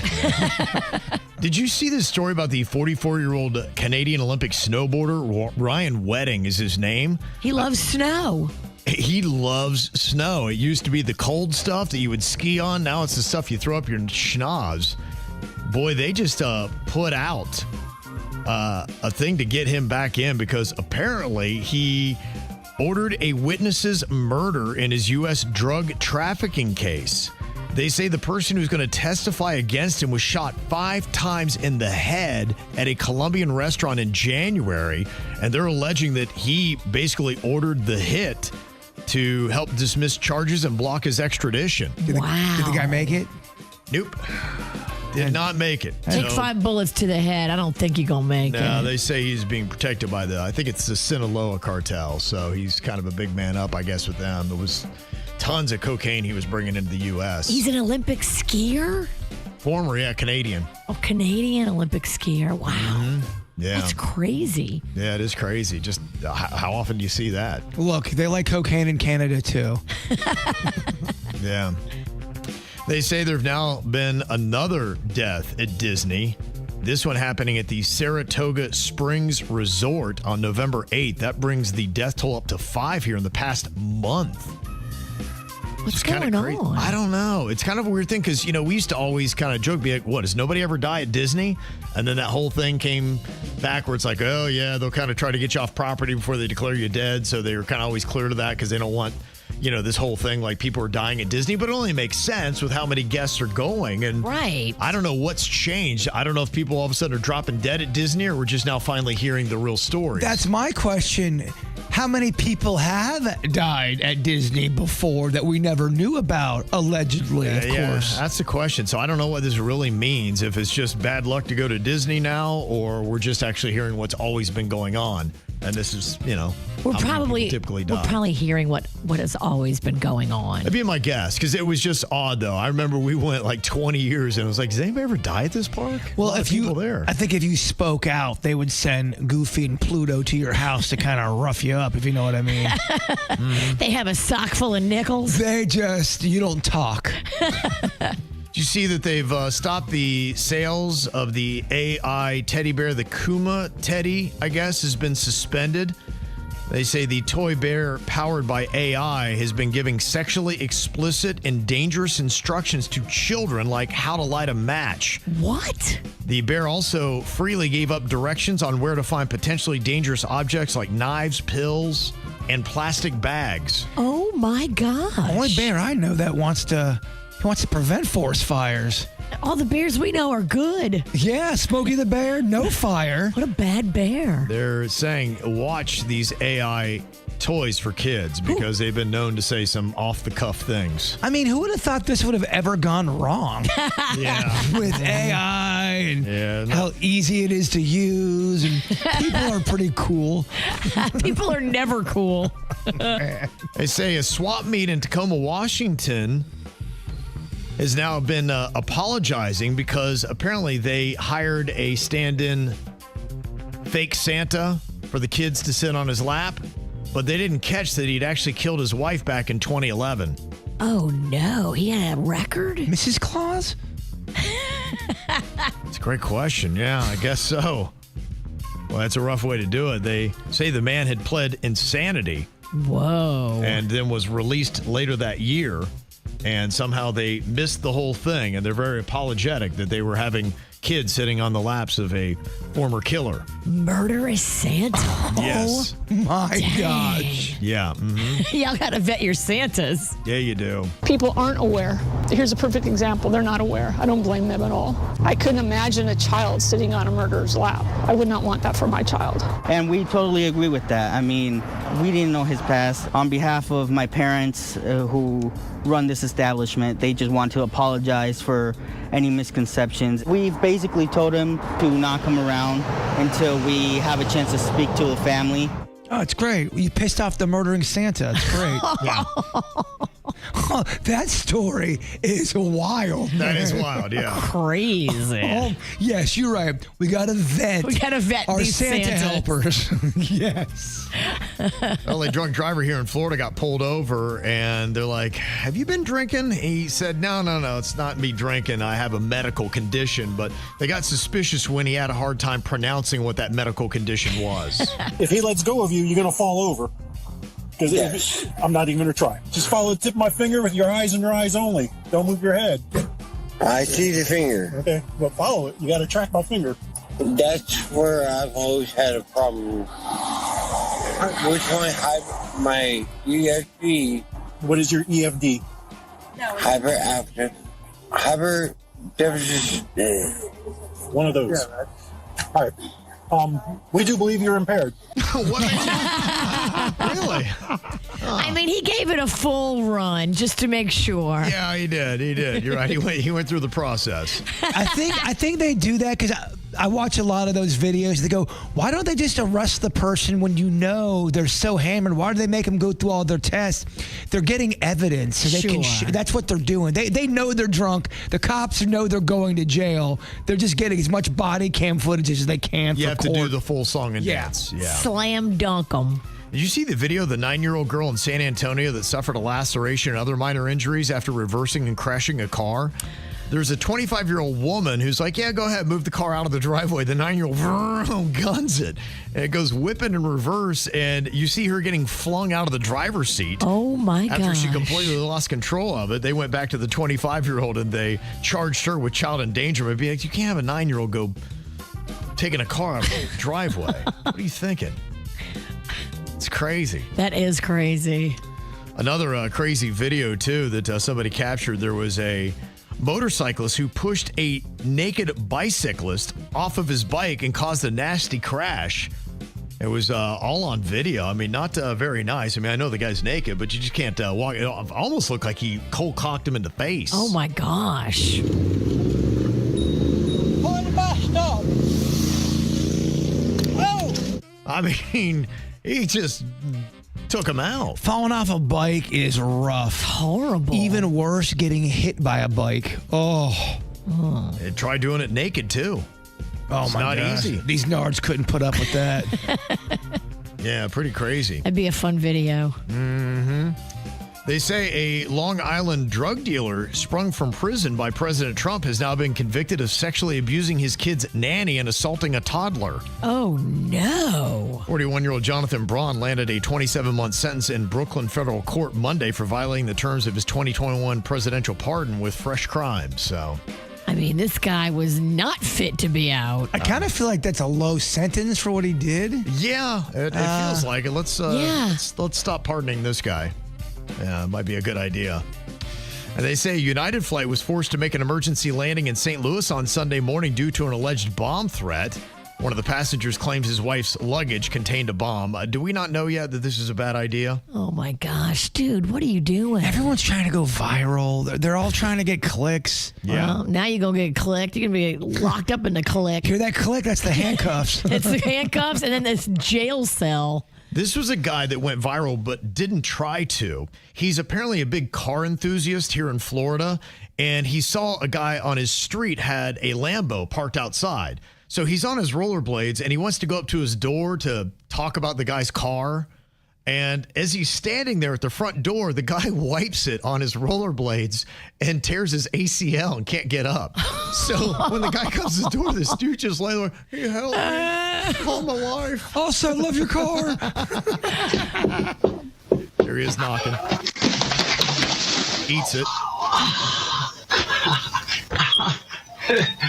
Did you see this story about the 44-year-old Canadian Olympic snowboarder? Ryan Wedding is his name. He loves snow. he loves snow. It used to be the cold stuff that you would ski on. Now it's the stuff you throw up your schnoz. Boy, they just put out a thing to get him back in because apparently he ordered a witness's murder in his U.S. drug trafficking case. They say the person who's going to testify against him was shot 5 times in the head at a Colombian restaurant in January, and they're alleging that he basically ordered the hit to help dismiss charges and block his extradition. Did the guy make it? Nope. Did not make it. Take 5 bullets to the head. I don't think you're going to make it. No, they say he's being protected by I think it's the Sinaloa cartel, so he's kind of a big man up, I guess, with them. It was tons of cocaine he was bringing into the U.S. He's an Olympic skier? Former, Canadian. Oh, Canadian Olympic skier. Wow. Mm-hmm. Yeah. That's crazy. Yeah, it is crazy. Just how often do you see that? Look, they like cocaine in Canada, too. Yeah. They say there have now been another death at Disney. This one happening at the Saratoga Springs Resort on November 8th. That brings the death toll up to 5 here in the past month. What's going on? I don't know. It's kind of a weird thing because, we used to always kind of joke, be like, what, does nobody ever die at Disney? And then that whole thing came back where it's like, oh, yeah, they'll kind of try to get you off property before they declare you dead. So they were kind of always clear to that because they don't want, this whole thing like people are dying at Disney. But it only makes sense with how many guests are going. And right. I don't know what's changed. I don't know if people all of a sudden are dropping dead at Disney or we're just now finally hearing the real stories. That's my question. How many people have died at Disney before that we never knew about, allegedly, of course? That's the question. So I don't know what this really means, if it's just bad luck to go to Disney now or we're just actually hearing what's always been going on. And this is, we're probably typically die. We're probably hearing what has always been going on. That'd be my guess, because it was just odd, though. I remember we went like 20 years, and it was like, does anybody ever die at this park? Well, I think if you spoke out, they would send Goofy and Pluto to your house to kind of rough you up, if you know what I mean. They have a sock full of nickels. You don't talk. Did you see that they've stopped the sales of the AI teddy bear? The Kuma Teddy, I guess, has been suspended. They say the toy bear powered by AI has been giving sexually explicit and dangerous instructions to children, like how to light a match. What? The bear also freely gave up directions on where to find potentially dangerous objects like knives, pills, and plastic bags. Oh, my gosh. Only bear I know that wants to prevent forest fires. All the bears we know are good. Yeah, Smokey the Bear, no fire. What a bad bear. They're saying watch these AI toys for kids because they've been known to say some off-the-cuff things. I mean, who would have thought this would have ever gone wrong? Yeah. With AI and how easy it is to use. And people are pretty cool. People are never cool. They say a swap meet in Tacoma, Washington has now been apologizing because apparently they hired a stand-in fake Santa for the kids to sit on his lap, but they didn't catch that he'd actually killed his wife back in 2011. Oh, no. He had a record? Mrs. Claus? It's a great question. Yeah, I guess so. Well, that's a rough way to do it. They say the man had pled insanity. Whoa. And then was released later that year. And somehow they missed the whole thing, and they're very apologetic that they were having kids sitting on the laps of a former killer. Murderous Santa? Yes. Oh, my Dang. gosh. Yeah. Mm-hmm. Y'all got to vet your Santas. Yeah, you do. People aren't aware. Here's a perfect example. They're not aware. I don't blame them at all. I couldn't imagine a child sitting on a murderer's lap. I would not want that for my child. And we totally agree with that. I mean, we didn't know his past. On behalf of my parents who run this establishment, they just want to apologize for any misconceptions. We've basically told him to not come around until we have a chance to speak to the family. Oh, it's great. You pissed off the murdering Santa. It's great. Yeah. That story is wild. That is wild, yeah. Crazy. Oh, yes, you're right. We got to vet. We got to vet our these Santa Santas. helpers. Yes. Well, a drunk driver here in Florida got pulled over, and they're like, have you been drinking? He said, no, it's not me drinking. I have a medical condition. But they got suspicious when he had a hard time pronouncing what that medical condition was. If he lets go of you, you're going to fall over. Because I'm not even going to try. Just follow the tip of my finger with your eyes and your eyes only. Don't move your head. I see the finger. Okay, well, follow it. You got to track my finger. That's where I've always had a problem. Which one? My ESP. What is your EFD? Hyper deficit. One of those. All right. We do believe you're impaired. Really? I mean, he gave it a full run just to make sure. Yeah, he did. You're right. He went through the process. I think they do that because I watch a lot of those videos. They go, why don't they just arrest the person when you know they're so hammered? Why do they make them go through all their tests? They're getting evidence so they can. That's what they're doing. They know they're drunk. The cops know they're going to jail. They're just getting as much body cam footage as they can. You for have court. to do the full song and dance. Yeah. Slam dunk them. Did you see the video of the 9-year-old girl in San Antonio that suffered a laceration and other minor injuries after reversing and crashing a car? There's a 25-year-old woman who's like, yeah, go ahead, move the car out of the driveway. The 9-year-old guns it. And it goes whipping in reverse, and you see her getting flung out of the driver's seat. Oh, my God. After she completely lost control of it, they went back to the 25-year-old, and they charged her with child endangerment. Be like, you can't have a 9-year-old go taking a car out of the driveway. What are you thinking? It's crazy. That is crazy. Another crazy video, too, that somebody captured. There was a motorcyclist who pushed a naked bicyclist off of his bike and caused a nasty crash. It was all on video. I mean, not very nice. I mean, I know the guy's naked, but you just can't walk. It almost looked like he cold cocked him in the face. Oh, my gosh. I mean, he just took him out. Falling off a bike is rough. Horrible. Even worse, getting hit by a bike. Oh. And try doing it naked, too. Oh, my not gosh. easy. These nards couldn't put up with that. Yeah, pretty crazy. That'd be a fun video. Mm-hmm. They say a Long Island drug dealer sprung from prison by President Trump has now been convicted of sexually abusing his kid's nanny and assaulting a toddler. Oh, no. 41-year-old Jonathan Braun landed a 27-month sentence in Brooklyn federal court Monday for violating the terms of his 2021 presidential pardon with fresh crimes. So, I mean, this guy was not fit to be out. I kind of feel like that's a low sentence for what he did. yeah, it feels like it. Let's stop pardoning this guy. Yeah, it might be a good idea. And they say a United flight was forced to make an emergency landing in St. Louis on Sunday morning due to an alleged bomb threat. One of the passengers claims his wife's luggage contained a bomb. Do we not know yet that this is a bad idea? Oh, my gosh, dude, what are you doing? Everyone's trying to go viral. They're all trying to get clicks. Yeah. Well, now you're going to get clicked. You're going to be locked up in the click. Hear that click? That's the handcuffs. It's the handcuffs and then this jail cell. This was a guy that went viral but didn't try to. He's apparently a big car enthusiast here in Florida, and he saw a guy on his street had a Lambo parked outside. So he's on his rollerblades, and he wants to go up to his door to talk about the guy's car. And as he's standing there at the front door, the guy wipes it on his rollerblades and tears his ACL and can't get up. So when the guy comes to the door, this dude just lay there, hey, help me, call my wife. Also, love your car. There he is knocking. Eats it.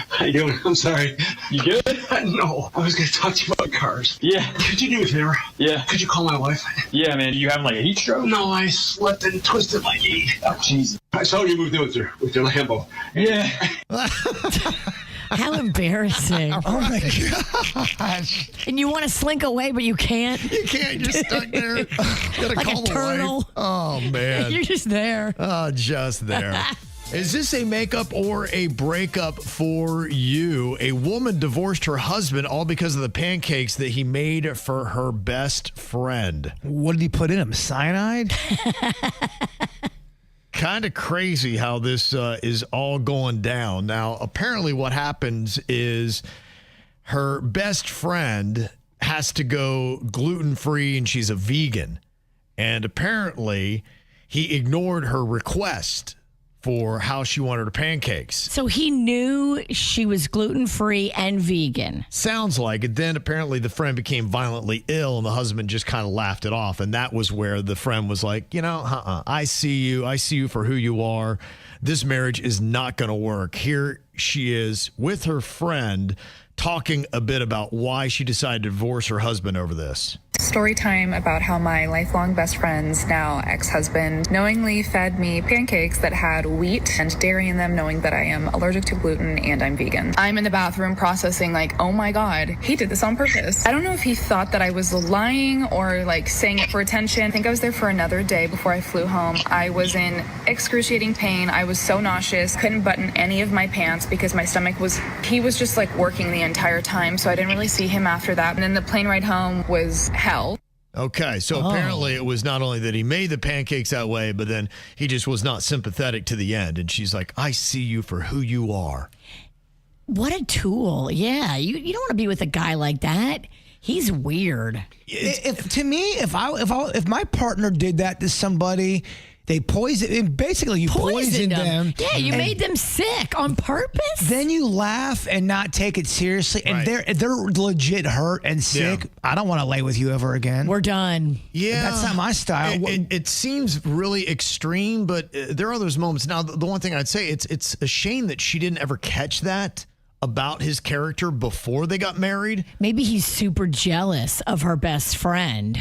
How you doing? I'm sorry. You good? No. I was going to talk to you about cars. Yeah. Could you do me a favor? Yeah. Could you call my wife? Yeah, man. You having like a heat stroke? No, I slipped and twisted my knee. Oh, Jesus. I saw you moved in with your Lambo. Yeah. How embarrassing. Oh, my gosh. And you want to slink away, but you can't. You can't. You're stuck there. You gotta Like call a turtle. the wife. Oh, man. You're just there. Oh, just there. Is this a makeup or a breakup for you? A woman divorced her husband all because of the pancakes that he made for her best friend. What did he put in them? Cyanide? Kind of crazy how this is all going down. Now, apparently what happens is her best friend has to go gluten-free and she's a vegan. And apparently he ignored her request for how she wanted her pancakes. So he knew she was gluten-free and vegan. Sounds like it. Then apparently the friend became violently ill and the husband just kind of laughed it off. And that was where the friend was like, I see you. I see you for who you are. This marriage is not going to work. Here she is with her friend talking a bit about why she decided to divorce her husband over this. Story time about how my lifelong best friend's now ex-husband knowingly fed me pancakes that had wheat and dairy in them, knowing that I am allergic to gluten and I'm vegan. I'm in the bathroom processing like, oh my God, he did this on purpose. I don't know if he thought that I was lying or like saying it for attention. I think I was there for another day before I flew home. I was in excruciating pain. I was so nauseous, couldn't button any of my pants because my stomach he was just like working the entire time. So I didn't really see him after that. And then the plane ride home was hell. Okay, so apparently it was not only that he made the pancakes that way, but then he just was not sympathetic to the end. And she's like, I see you for who you are. What a tool. Yeah, you don't want to be with a guy like that. He's weird. If my partner did that to somebody, they poisoned them. Yeah, you made them sick on purpose. Then you laugh and not take it seriously, and they're legit hurt and sick. Yeah. I don't want to lay with you ever again. We're done. Yeah, that's not my style. It seems really extreme, but there are those moments. Now, the one thing I'd say, it's a shame that she didn't ever catch that about his character before they got married. Maybe he's super jealous of her best friend.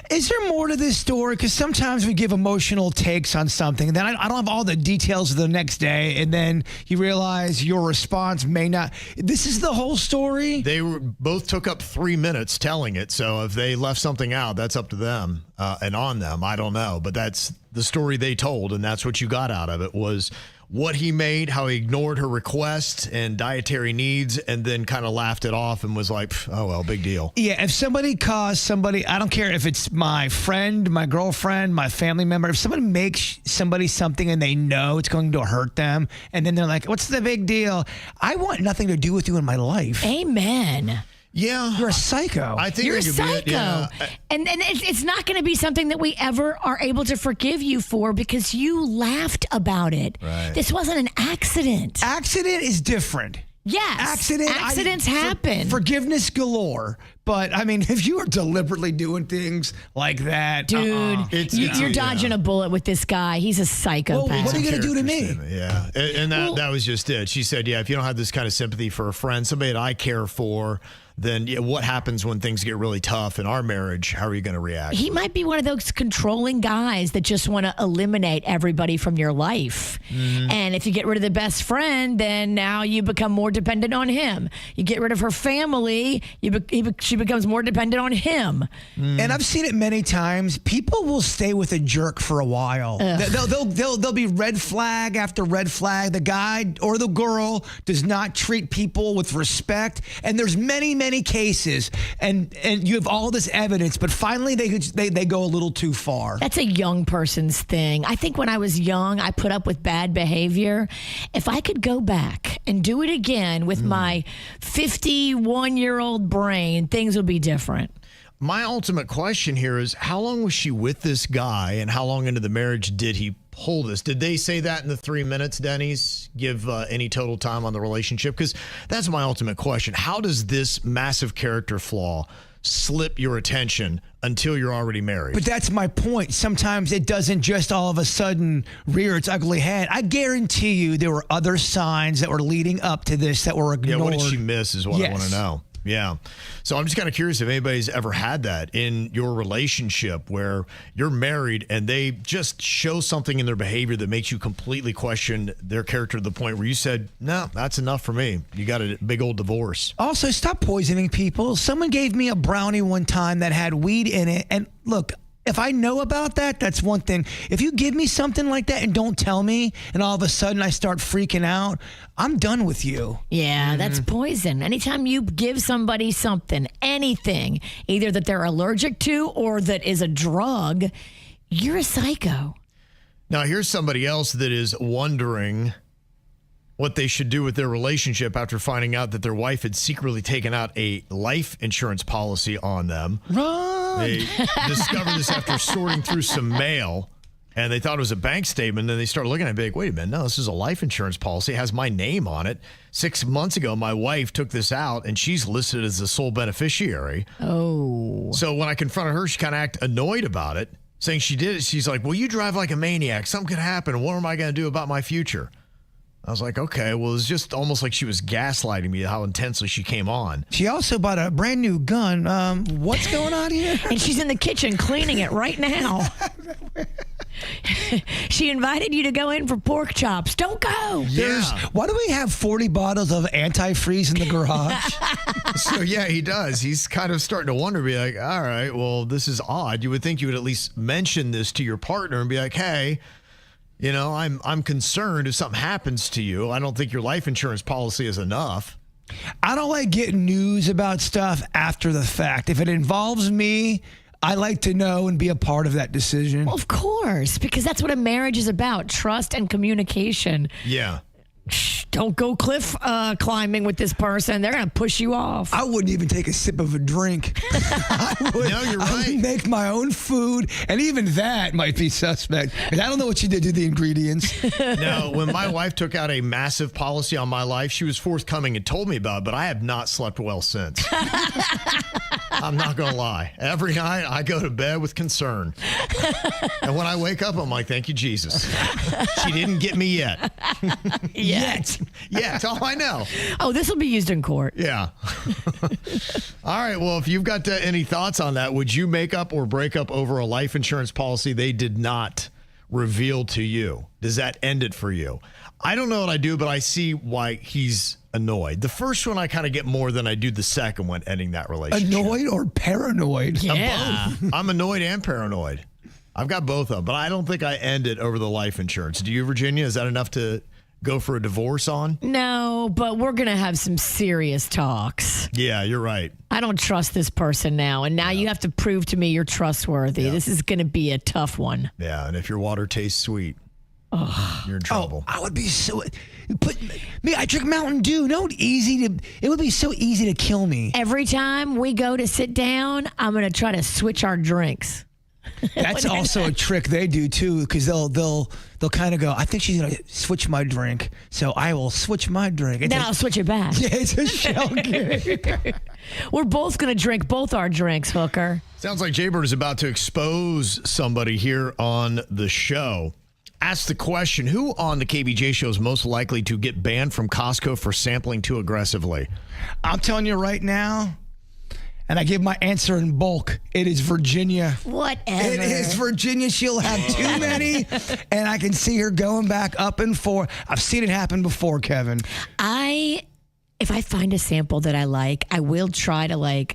Is there more to this story? Because sometimes we give emotional takes on something, and then I don't have all the details the next day, and then you realize your response may not. This is the whole story? They both took up 3 minutes telling it, so if they left something out, that's up to them and on them. I don't know, but that's the story they told, and that's what you got out of it was what he made, how he ignored her request and dietary needs, and then kind of laughed it off and was like, oh, well, big deal. Yeah, if somebody caused somebody, I don't care if it's my friend, my girlfriend, my family member, if someone makes somebody something and they know it's going to hurt them, and then they're like, what's the big deal? I want nothing to do with you in my life. Amen. Yeah. You're a psycho. I think you're a psycho. And it's not going to be something that we ever are able to forgive you for because you laughed about it. Right. This wasn't an accident. Accident is different. Yes. Accidents happen. Forgiveness galore. But, I mean, if you are deliberately doing things like that. Dude, you're dodging a bullet with this guy. He's a psychopath. Well, what are you going to do to me? Yeah. And that was just it. She said, if you don't have this kind of sympathy for a friend, somebody that I care for, then what happens when things get really tough in our marriage? How are you going to react? He might be one of those controlling guys that just want to eliminate everybody from your life. Mm-hmm. And if you get rid of the best friend, then now you become more dependent on him. You get rid of her family, she becomes more dependent on him. Mm. And I've seen it many times. People will stay with a jerk for a while. They'll be red flag after red flag. The guy or the girl does not treat people with respect. And there's many cases, and you have all this evidence, but finally they go a little too far. That's a young person's thing. I think when I was young, I put up with bad behavior. If I could go back and do it again with my 51-year-old brain, things would be different. My ultimate question here is, how long was she with this guy, and how long into the marriage did he pull this? Did they say that in the 3 minutes, Denny's? Give any total time on the relationship? Because that's my ultimate question. How does this massive character flaw slip your attention until you're already married? But that's my point. Sometimes it doesn't just all of a sudden rear its ugly head. I guarantee you there were other signs that were leading up to this that were ignored. Yeah, what did she miss is what I want to know. Yeah. So I'm just kind of curious if anybody's ever had that in your relationship where you're married and they just show something in their behavior that makes you completely question their character to the point where you said, no, that's enough for me. You got a big old divorce. Also, stop poisoning people. Someone gave me a brownie one time that had weed in it. And look, if I know about that, that's one thing. If you give me something like that and don't tell me, and all of a sudden I start freaking out, I'm done with you. Yeah, that's poison. Anytime you give somebody something, anything, either that they're allergic to or that is a drug, you're a psycho. Now, here's somebody else that is wondering what they should do with their relationship after finding out that their wife had secretly taken out a life insurance policy on them. Run! They discovered this after sorting through some mail. And they thought it was a bank statement. Then they started looking at it like, wait a minute, no, this is a life insurance policy. It has my name on it. 6 months ago, my wife took this out, and she's listed as the sole beneficiary. Oh. So when I confronted her, she kind of acted annoyed about it, saying she did it. She's like, well, you drive like a maniac. Something could happen. What am I going to do about my future? I was like, okay, well, it's just almost like she was gaslighting me how intensely she came on. She also bought a brand new gun. What's going on here? And she's in the kitchen cleaning it right now. She invited you to go in for pork chops. Don't go. Why do we have 40 bottles of antifreeze in the garage? So, yeah, he does. He's kind of starting to wonder, be like, all right, well, this is odd. You would think you would at least mention this to your partner and be like, hey, you know, I'm concerned if something happens to you. I don't think your life insurance policy is enough. I don't like getting news about stuff after the fact. If it involves me, I like to know and be a part of that decision. Well, of course, because that's what a marriage is about, trust and communication. Yeah. Don't go cliff climbing with this person. They're going to push you off. I wouldn't even take a sip of a drink. No, you're right. I would make my own food, and even that might be suspect. And I don't know what you did to the ingredients. No, when my wife took out a massive policy on my life, she was forthcoming and told me about it, but I have not slept well since. I'm not going to lie. Every night I go to bed with concern. And when I wake up, I'm like, thank you, Jesus. She didn't get me yet. Yet. That's all I know. Oh, this will be used in court. Yeah. All right. Well, if you've got any thoughts on that, would you make up or break up over a life insurance policy they did not reveal to you? Does that end it for you? I don't know what I do, but I see why he's annoyed. The first one I kind of get more than I do the second one, ending that relationship. Annoyed or paranoid? Yeah. I'm annoyed and paranoid. I've got both of them, but I don't think I end it over the life insurance. Do you, Virginia? Is that enough to go for a divorce on? No, but we're going to have some serious talks. Yeah, you're right. I don't trust this person now, and now you have to prove to me you're trustworthy. This is going to be a tough one. Yeah, and if your water tastes sweet, you're in trouble. I would be so... I drink Mountain Dew. It would be so easy to kill me. Every time we go to sit down, I'm going to try to switch our drinks. That's also a trick they do too, because they'll kind of go, I think she's gonna switch my drink, so I will switch my drink. Then I'll switch it back. Yeah, it's a shell game. We're both gonna drink both our drinks, hooker. Sounds like Jbird is about to expose somebody here on the show. Ask the question, who on the KVJ show is most likely to get banned from Costco for sampling too aggressively? I'm telling you right now, and I give my answer in bulk. It is Virginia. Whatever. It is Virginia. She'll have too many, and I can see her going back up and forth. I've seen it happen before, Kevin. If I find a sample that I like, I will try to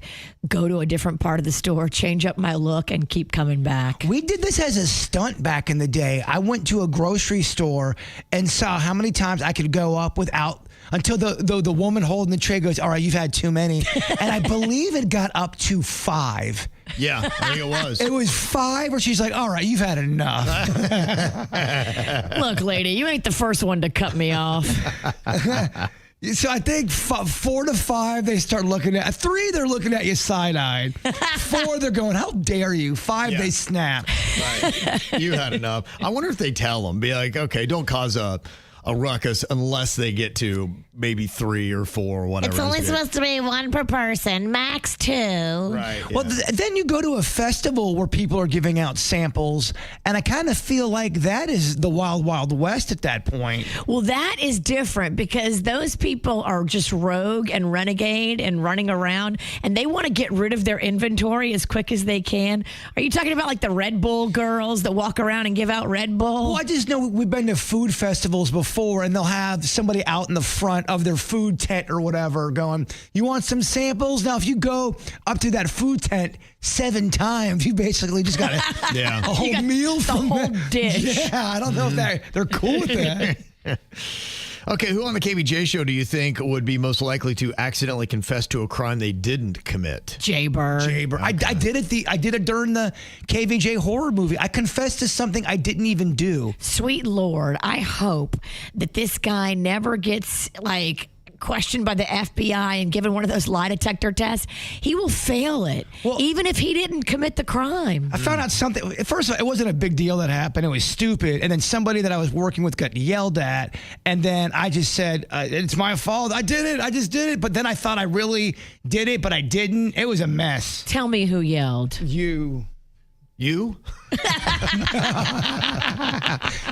go to a different part of the store, change up my look, and keep coming back. We did this as a stunt back in the day. I went to a grocery store and saw how many times I could go up without, until the woman holding the tray goes, all right, you've had too many. And I believe it got up to 5. Yeah, I think it was. It was 5 where she's like, all right, you've had enough. Look, lady, you ain't the first one to cut me off. So I think 4 to 5, they start looking at. 3, they're looking at you side-eyed. 4, they're going, how dare you? 5, they snap. Right. You had enough. I wonder if they tell them, be like, okay, don't cause a ruckus unless they get to maybe 3 or 4 or whatever. It's only supposed to be 1 per person, max 2. Right. Well, then you go to a festival where people are giving out samples, and I kind of feel like that is the wild, wild west at that point. Well, that is different because those people are just rogue and renegade and running around, and they want to get rid of their inventory as quick as they can. Are you talking about the Red Bull girls that walk around and give out Red Bull? Well, I just know we've been to food festivals before, and they'll have somebody out in the front of their food tent or whatever going, you want some samples? Now, if you go up to that food tent 7 times, you basically just got a whole meal from the whole dish. Yeah, I don't know if they're cool with that. Okay, who on the KVJ show do you think would be most likely to accidentally confess to a crime they didn't commit? Jbird. I did it during the KVJ horror movie. I confessed to something I didn't even do. Sweet Lord, I hope that this guy never gets questioned by the FBI and given one of those lie detector tests, he will fail it, even if he didn't commit the crime. I found out something. First of all, it wasn't a big deal that happened. It was stupid. And then somebody that I was working with got yelled at. And then I just said, it's my fault. I did it. I just did it. But then I thought I really did it, but I didn't. It was a mess. Tell me who yelled. You?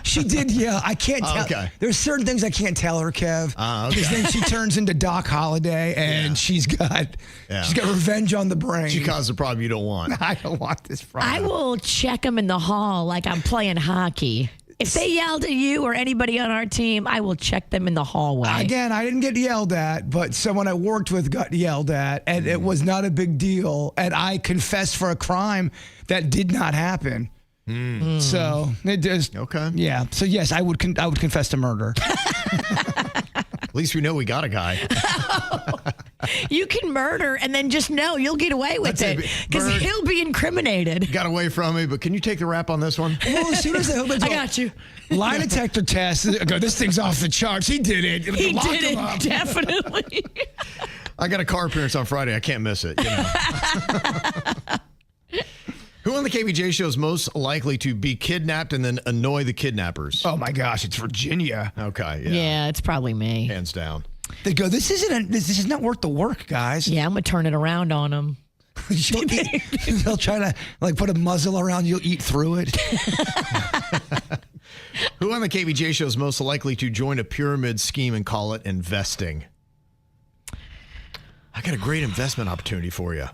She did yell. I can't tell. Okay. There's certain things I can't tell her, Kev. Okay. Because then she turns into Doc Holliday, and she's got revenge on the brain. She caused a problem you don't want. I don't want this problem. I will check them in the hall like I'm playing hockey. If they yelled at you or anybody on our team, I will check them in the hallway. Again, I didn't get yelled at, but someone I worked with got yelled at, and it was not a big deal. And I confessed for a crime that did not happen. So it just yeah. So yes, I would confess to murder. At least we know we got a guy. You can murder and then just know you'll get away with it because he'll be incriminated. Got away from me, but can you take the rap on this one? Well, as soon as I got you. Lie detector test. I go, this thing's off the charts. He did it. He did it, definitely. I got a car appearance on Friday. I can't miss it. You know. Who on the KVJ show is most likely to be kidnapped and then annoy the kidnappers? Oh my gosh, it's Virginia. Okay, yeah, it's probably me. Hands down. They go, this is not worth the work, guys. Yeah, I'm gonna turn it around on them. They'll try to put a muzzle around you. You'll eat through it. Who on the KVJ show is most likely to join a pyramid scheme and call it investing? I got a great investment opportunity for you.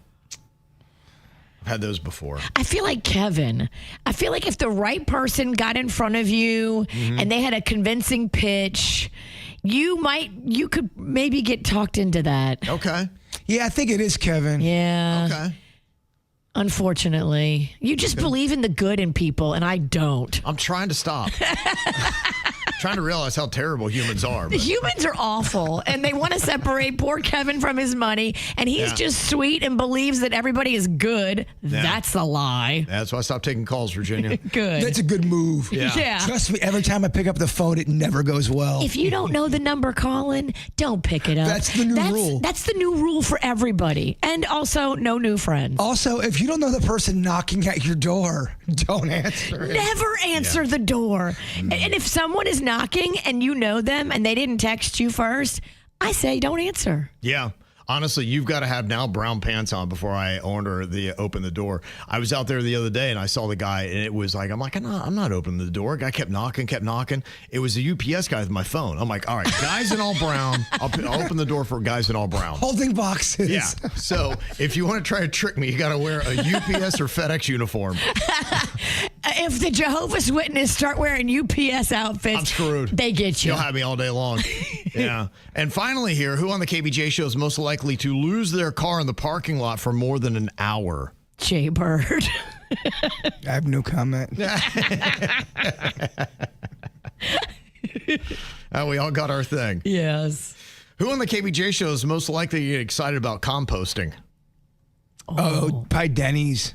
I've had those before. I feel like Kevin. I feel like if the right person got in front of you and they had a convincing pitch, you could maybe get talked into that. Okay. Yeah, I think it is Kevin. Yeah. Okay. Unfortunately, you just believe in the good in people, and I don't. I'm trying to stop. Trying to realize how terrible humans are. But. Humans are awful, and they want to separate poor Kevin from his money, and he's just sweet and believes that everybody is good. Yeah. That's a lie. That's why I stopped taking calls, Virginia. Good. That's a good move. Yeah. Trust me, every time I pick up the phone, it never goes well. If you don't know the number calling, don't pick it up. That's the new rule. That's the new rule for everybody. And also, no new friends. Also, if you don't know the person knocking at your door, don't answer it. Never answer the door. And if someone is knocking and you know them and they didn't text you first, I say don't answer. Yeah. Honestly, you've got to have now brown pants on before I open the door. I was out there the other day and I saw the guy and it was like, I'm not opening the door. Guy kept knocking. It was the UPS guy with my phone. I'm like, all right, guys in all brown. I'll open the door for guys in all brown. Holding boxes. Yeah. So if you want to try to trick me, you got to wear a UPS or FedEx uniform. If the Jehovah's Witness start wearing UPS outfits, I'm screwed. They get you. You'll have me all day long. Yeah. And finally here, who on the KVJ show is most likely to lose their car in the parking lot for more than an hour? Jbird. I have no comment. We all got our thing. Yes. Who on the KVJ show is most likely to get excited about composting? Oh, probably Denny's.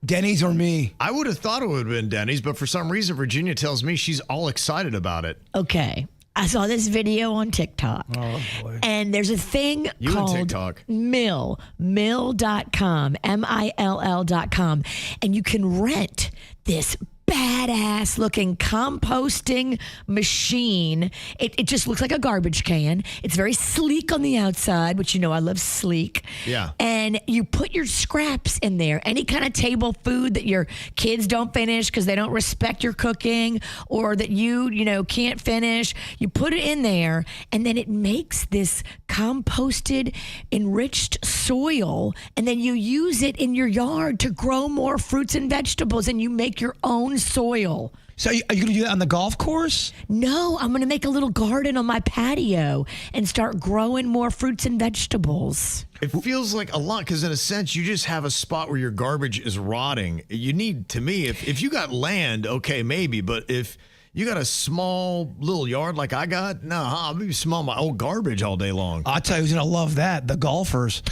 Denny's or me. I would have thought it would have been Denny's, but for some reason, Virginia tells me she's all excited about it. Okay. I saw this video on TikTok. Oh, boy. And there's a thing called Mill.com, MILL.com. And you can rent this badass looking composting machine. It just looks like a garbage can. It's very sleek on the outside, which I love sleek. Yeah. And you put your scraps in there, any kind of table food that your kids don't finish because they don't respect your cooking or that you can't finish. You put it in there and then it makes this composted, enriched soil, and then you use it in your yard to grow more fruits and vegetables, and you make your own soil. So are you going to do that on the golf course? No, I'm going to make a little garden on my patio and start growing more fruits and vegetables. It feels like a lot because in a sense, you just have a spot where your garbage is rotting. You need, to me, if you got land, okay, maybe, but if you got a small little yard like I got, I'll be smelling my old garbage all day long. I'll tell you who's going to love that, the golfers.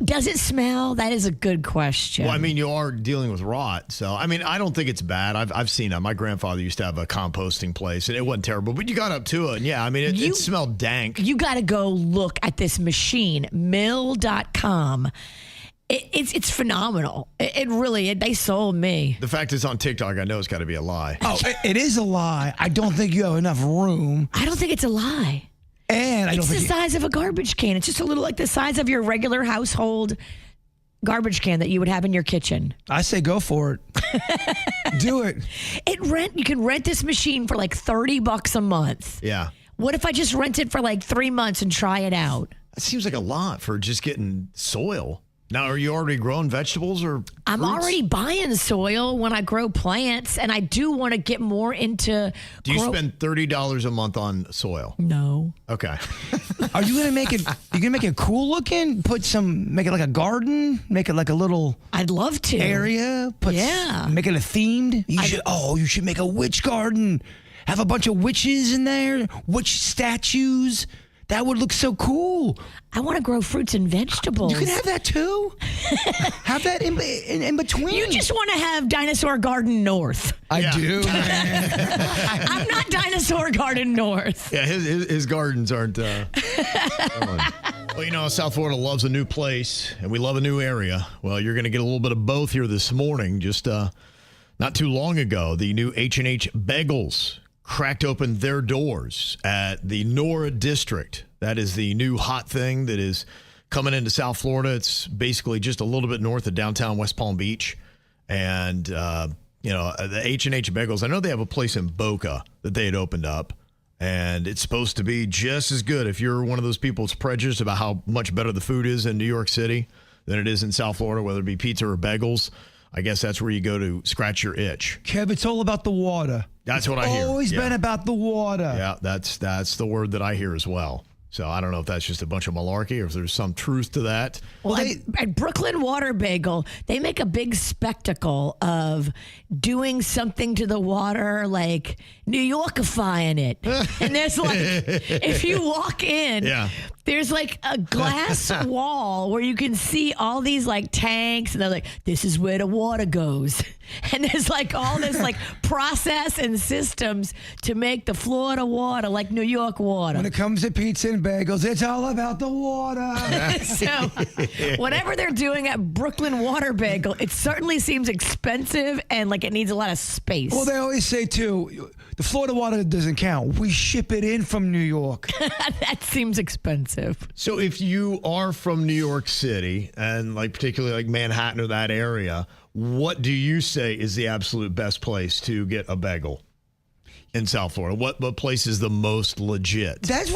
Does it smell? That is a good question. Well, I mean, you are dealing with rot. So, I mean, I don't think it's bad. I've seen it. My grandfather used to have a composting place, and it wasn't terrible. But you got up to it, and yeah, I mean, it smelled dank. You got to go look at this machine, mill.com. It's phenomenal. It really, they sold me. The fact it's on TikTok, I know it's got to be a lie. Oh, it is a lie. I don't think you have enough room. I don't think it's a lie. And it's the size of a garbage can. It's just a little like the size of your regular household garbage can that you would have in your kitchen. I say go for it. Do it. You can rent this machine for like $30 a month. Yeah. What if I just rent it for like 3 months and try it out? That seems like a lot for just getting soil. Now, are you already growing vegetables or fruits? I'm already buying soil when I grow plants, and I do want to get more into. Do you spend $30 a month on soil? No. Okay. Are you gonna make it? You gonna make it cool looking? Make it like a garden. Make it like a little. I'd love to area. Make it a themed. You should make a witch garden. Have a bunch of witches in there. Witch statues. That would look so cool. I want to grow fruits and vegetables. You can have that too. Have that in between. You just want to have Dinosaur Garden North. I do. I'm not Dinosaur Garden North. Yeah, his gardens aren't. Well, you know, South Florida loves a new place, and we love a new area. Well, you're going to get a little bit of both here this morning. Just not too long ago, the new H&H Bagels cracked open their doors at the Nora District. That is the new hot thing that is coming into South Florida. It's basically just a little bit north of downtown West Palm Beach. And, the H&H Bagels, I know they have a place in Boca that they had opened up. And it's supposed to be just as good if you're one of those people that's prejudiced about how much better the food is in New York City than it is in South Florida, whether it be pizza or bagels. I guess that's where you go to scratch your itch. Kev, it's all about the water. That's what I hear. Always been about the water. Yeah, that's the word that I hear as well. So I don't know if that's just a bunch of malarkey or if there's some truth to that. Well, at Brooklyn Water Bagel, they make a big spectacle of doing something to the water, like New Yorkifying it. And there's like, if you walk in, there's like a glass wall where you can see all these like tanks, and they're like, this is where the water goes. And there's like all this like process and systems to make the Florida water like New York water. When it comes to pizza and bagels, it's all about the water. So whatever they're doing at Brooklyn Water Bagel, it certainly seems expensive and like it needs a lot of space. Well, they always say too, the Florida water doesn't count. We ship it in from New York. That seems expensive. So if you are from New York City and like particularly like Manhattan or that area, what do you say is the absolute best place to get a bagel in South Florida? What place is the most legit? That's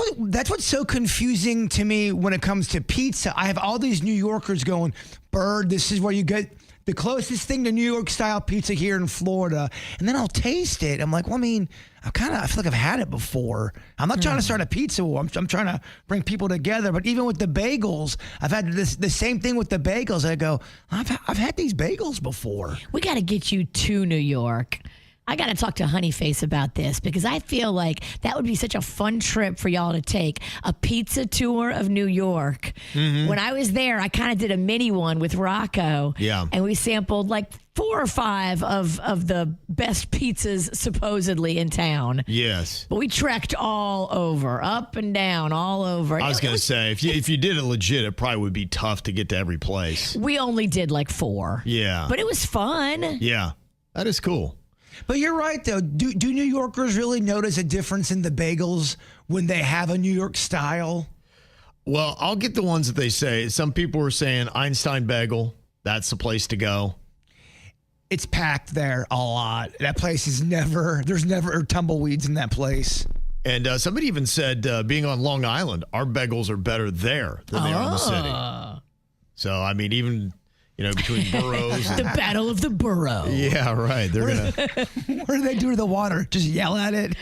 what's so confusing to me when it comes to pizza. I have all these New Yorkers going, Bird, this is where you get the closest thing to New York style pizza here in Florida. And then I'll taste it. I'm like, well, I mean, I feel like I've had it before. I'm not trying to start a pizza war. I'm trying to bring people together. But even with the bagels, I've had the same thing with the bagels. I go, I've had these bagels before. We got to get you to New York. I got to talk to Honeyface about this because I feel like that would be such a fun trip for y'all to take, a pizza tour of New York. Mm-hmm. When I was there, I kind of did a mini one with Rocco. Yeah. And we sampled like 4 or 5 of the best pizzas supposedly in town. Yes. But we trekked all over, up and down, all over. I was going to say, if you did it legit, it probably would be tough to get to every place. We only did like 4. Yeah. But it was fun. Yeah. That is cool. But you're right, though. Do New Yorkers really notice a difference in the bagels when they have a New York style? Well, I'll get the ones that they say. Some people are saying Einstein Bagel, that's the place to go. It's packed there a lot. That place is there's never tumbleweeds in that place. And somebody even said, being on Long Island, our bagels are better there than they are in the city. So, I mean, even... between boroughs. The battle of the borough. Yeah, right. They're going to... What do they do to the water? Just yell at it?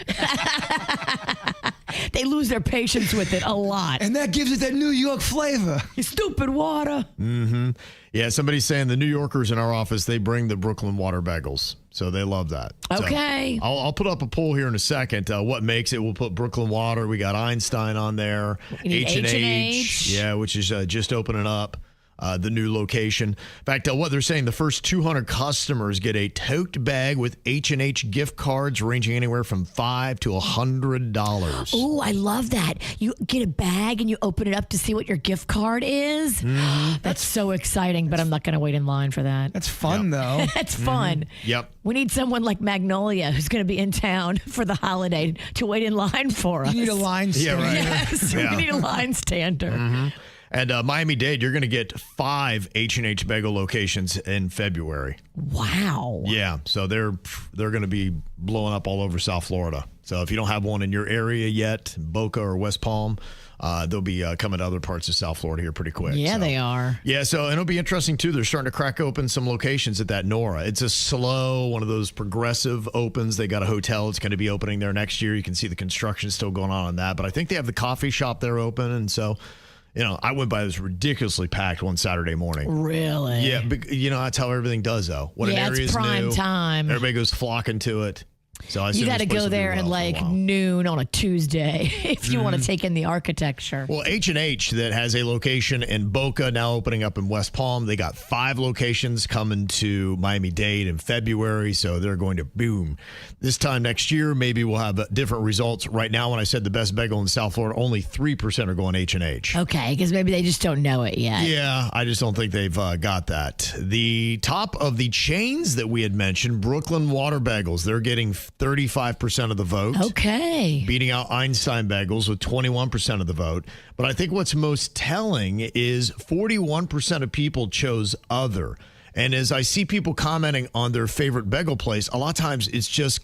They lose their patience with it a lot. And that gives it that New York flavor. You stupid water. Mm-hmm. Yeah, somebody's saying the New Yorkers in our office, they bring the Brooklyn Water Bagels. So they love that. Okay. So I'll put up a poll here in a second. What makes it? We'll put Brooklyn Water. We got Einstein on there. H&H. Yeah, which is just opening up. the new location. In fact, what they're saying, the first 200 customers get a tote bag with H&H gift cards ranging anywhere from $5 to $100. Oh, I love that. You get a bag and you open it up to see what your gift card is. That's so exciting, but I'm not going to wait in line for that. That's fun, though. That's fun. Yep. We need someone like Magnolia who's going to be in town for the holiday to wait in line for us. You need a line stander. right. Yes, we need a line stander. And Miami-Dade, you're going to get 5 H&H Bagel locations in February. Wow. Yeah, so they're going to be blowing up all over South Florida. So if you don't have one in your area yet, Boca or West Palm, they'll be coming to other parts of South Florida here pretty quick. Yeah, so. they are. Yeah, so and it'll be interesting, too. They're starting to crack open some locations at that Nora. It's a slow, one of those progressive opens. They got a hotel. It's going to be opening there next year. You can see the construction still going on that. But I think they have the coffee shop there open. And so, I went by this ridiculously packed one Saturday morning. Really? Yeah, but, that's how everything does, though. When an area it's is prime new, time. Everybody goes flocking to it. So I You got to go there at like noon on a Tuesday if you want to take in the architecture. Well, H&H that has a location in Boca, now opening up in West Palm. They got 5 locations coming to Miami-Dade in February, so they're going to boom. This time next year, maybe we'll have different results. Right now, when I said the best bagel in South Florida, only 3% are going H&H. Okay, because maybe they just don't know it yet. Yeah, I just don't think they've got that. The top of the chains that we had mentioned, Brooklyn Water Bagels, they're getting 35% of the vote. Okay. Beating out Einstein Bagels with 21% of the vote. But I think what's most telling is 41% of people chose other. And as I see people commenting on their favorite bagel place, a lot of times it's just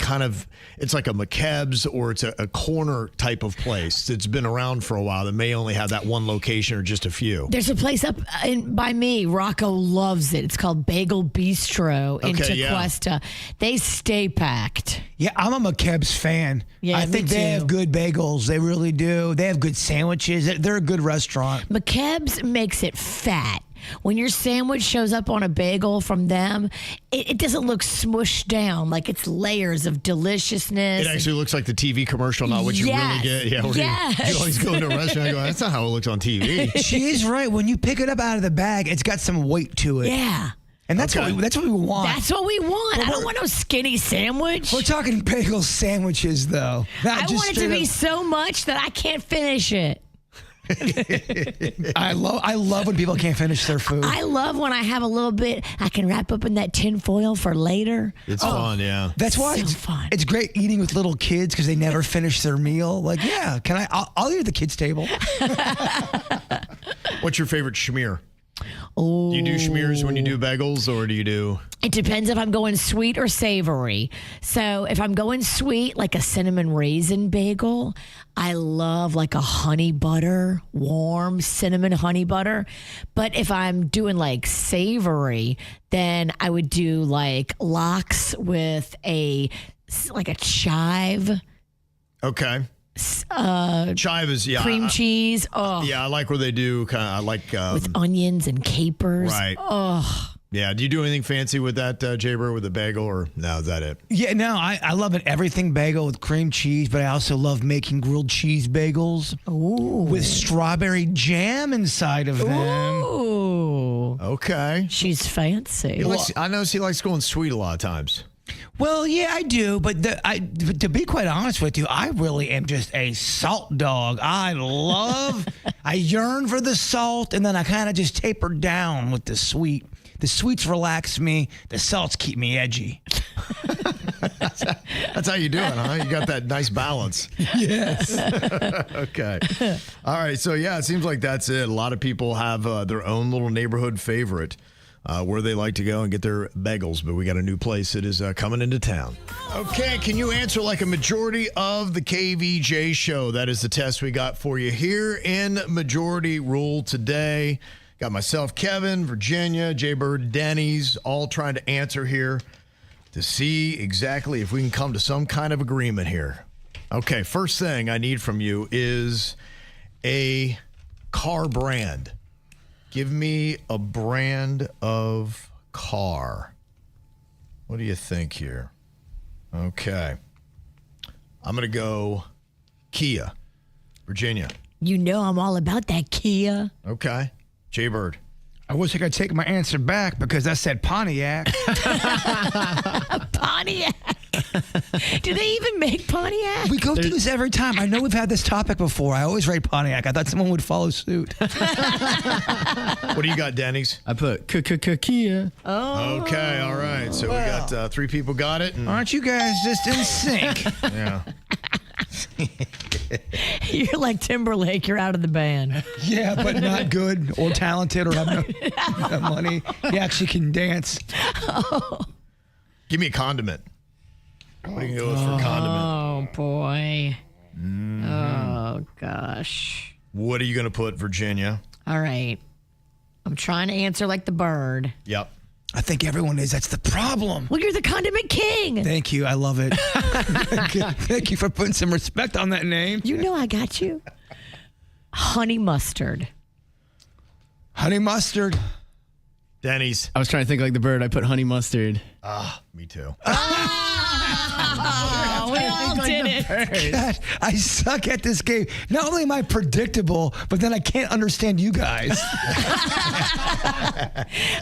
it's like a McKeb's or it's a corner type of place that's been around for a while that may only have that one location or just a few. There's a place up by me. Rocco loves it. It's called Bagel Bistro in Tequesta. Yeah. They stay packed. Yeah, I'm a McKeb's fan. Yeah, I think they have good bagels. They really do. They have good sandwiches. They're a good restaurant. McKeb's makes it fat. When your sandwich shows up on a bagel from them, it doesn't look smushed down like it's layers of deliciousness. It actually looks like the TV commercial, not what you really get. Yeah, you always go into a restaurant and go, that's not how it looks on TV. She is right. When you pick it up out of the bag, it's got some weight to it. Yeah. And that's what we want. That's what we want. I don't want no skinny sandwich. We're talking bagel sandwiches, though. I want it to be so much that I can't finish it. I love when people can't finish their food. I love when I have a little bit I can wrap up in that tin foil for later. It's fun, yeah. That's why it's fun. It's great eating with little kids because they never finish their meal. Like, yeah, I'll eat at the kids' table. What's your favorite schmear? Oh. Do you do schmears when you do bagels, or do you do? It depends if I'm going sweet or savory. So if I'm going sweet, like a cinnamon raisin bagel, I love like a honey butter, warm cinnamon honey butter. But if I'm doing like savory, then I would do like lox with a chive. Okay. Chive is cream cheese. Oh yeah, I like where they do with onions and capers. Right. Oh yeah. Do you do anything fancy with that, Jbird, with the bagel, or no? Is that it? Yeah, no. I love an everything bagel with cream cheese, but I also love making grilled cheese bagels with strawberry jam inside of them. Ooh. Okay. She's fancy. I know she likes going sweet a lot of times. Well, yeah, I do, but to be quite honest with you, I really am just a salt dog. I yearn for the salt, and then I kind of just taper down with the sweet. The sweets relax me. The salts keep me edgy. That's how you do it, huh? You got that nice balance. Yes. Okay. All right. So, yeah, it seems like that's it. A lot of people have their own little neighborhood favorite. Where they like to go and get their bagels, but we got a new place that is coming into town. Okay, can you answer like a majority of the KVJ show? That is the test we got for you here in Majority Rule today. Got myself, Kevin, Virginia, Jbird, Denny's, all trying to answer here to see exactly if we can come to some kind of agreement here. Okay, first thing I need from you is a car brand. Give me a brand of car. What do you think here? Okay. I'm going to go Kia, Virginia. You know I'm all about that Kia. Okay. Jbird. I wish I could take my answer back because I said Pontiac. Pontiac. Do they even make Pontiac? We go through this every time. I know we've had this topic before. I always write Pontiac. I thought someone would follow suit. What do you got, Denny's? I put Kia. Oh. Okay, all right. So we got 3 people got it. And, Aren't you guys just in sync? yeah. You're like Timberlake. You're out of the band. Yeah, but not good or talented or have no money. He actually can dance. Give me a condiment. What do you go with for condiment? Oh, boy. Oh, gosh. What are you going to put, Virginia? All right. I'm trying to answer like the bird. Yep. I think everyone is. That's the problem. Well, you're the condiment king. Thank you. I love it. Thank you for putting some respect on that name. You know I got you. Honey mustard. Honey mustard. Denny's. I was trying to think like the bird. I put honey mustard. Me too. Oh, we all did it. God, I suck at this game. Not only am I predictable, but then I can't understand you guys.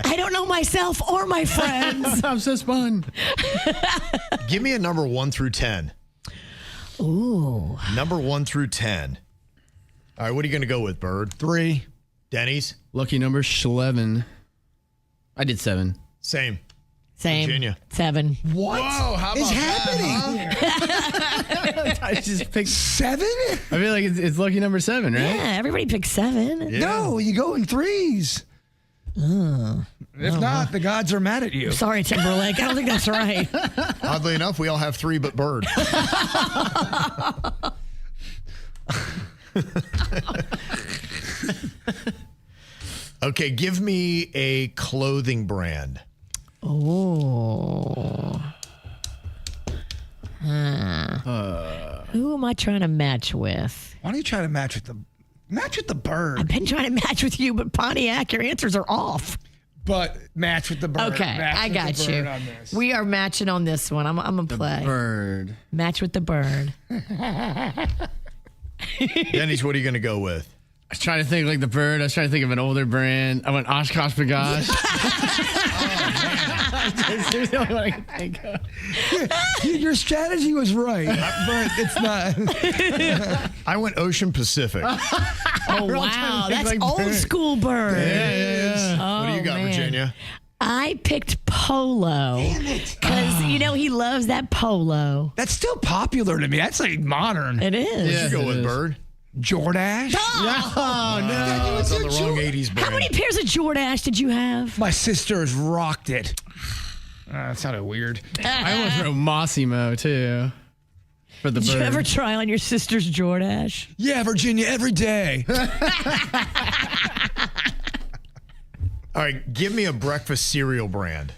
I don't know myself or my friends. I'm so spun. Give me a number 1 through 10. Ooh. Number 1 through 10. All right, what are you going to go with, Bird? 3. Denny's? Lucky number 11. I did 7. Same. Virginia. 7. What is happening? I just picked 7? I feel like it's lucky number 7, right? Yeah, everybody picked 7. Yeah. No, you go in 3s. If not, the gods are mad at you. Sorry, Timberlake. I don't think that's right. Oddly enough, we all have 3 but Bird. Okay, give me a clothing brand. Oh. Who am I trying to match with? Why don't you try to match with the bird? I've been trying to match with you, but Pontiac, your answers are off. But match with the bird. Okay, Match I with got the you. bird on this. We are matching on this one. I'm going to play. Bird. Match with the bird. Denny's, what are you going to go with? I was trying to think like the bird. I was trying to think of an older brand. I went Oshkosh Bagosh. That's the only one I can think of. Your strategy was right, but it's not. I went Ocean Pacific. Oh, wow. That's like old bird. school bird. Yeah. What do you got, man. Virginia? I picked Polo. Damn it. Because, he loves that polo. That's still popular to me. That's like modern. It is. Yeah. You go it with is. Bird. Jordache? Oh, no. It's on the wrong 80s brand. How many pairs of Jordache did you have? My sisters rocked it. That sounded weird. I went for a Mossimo, too. For the Did bird. you ever try on your sister's Jordache? Yeah, Virginia, every day. All right, give me a breakfast cereal brand.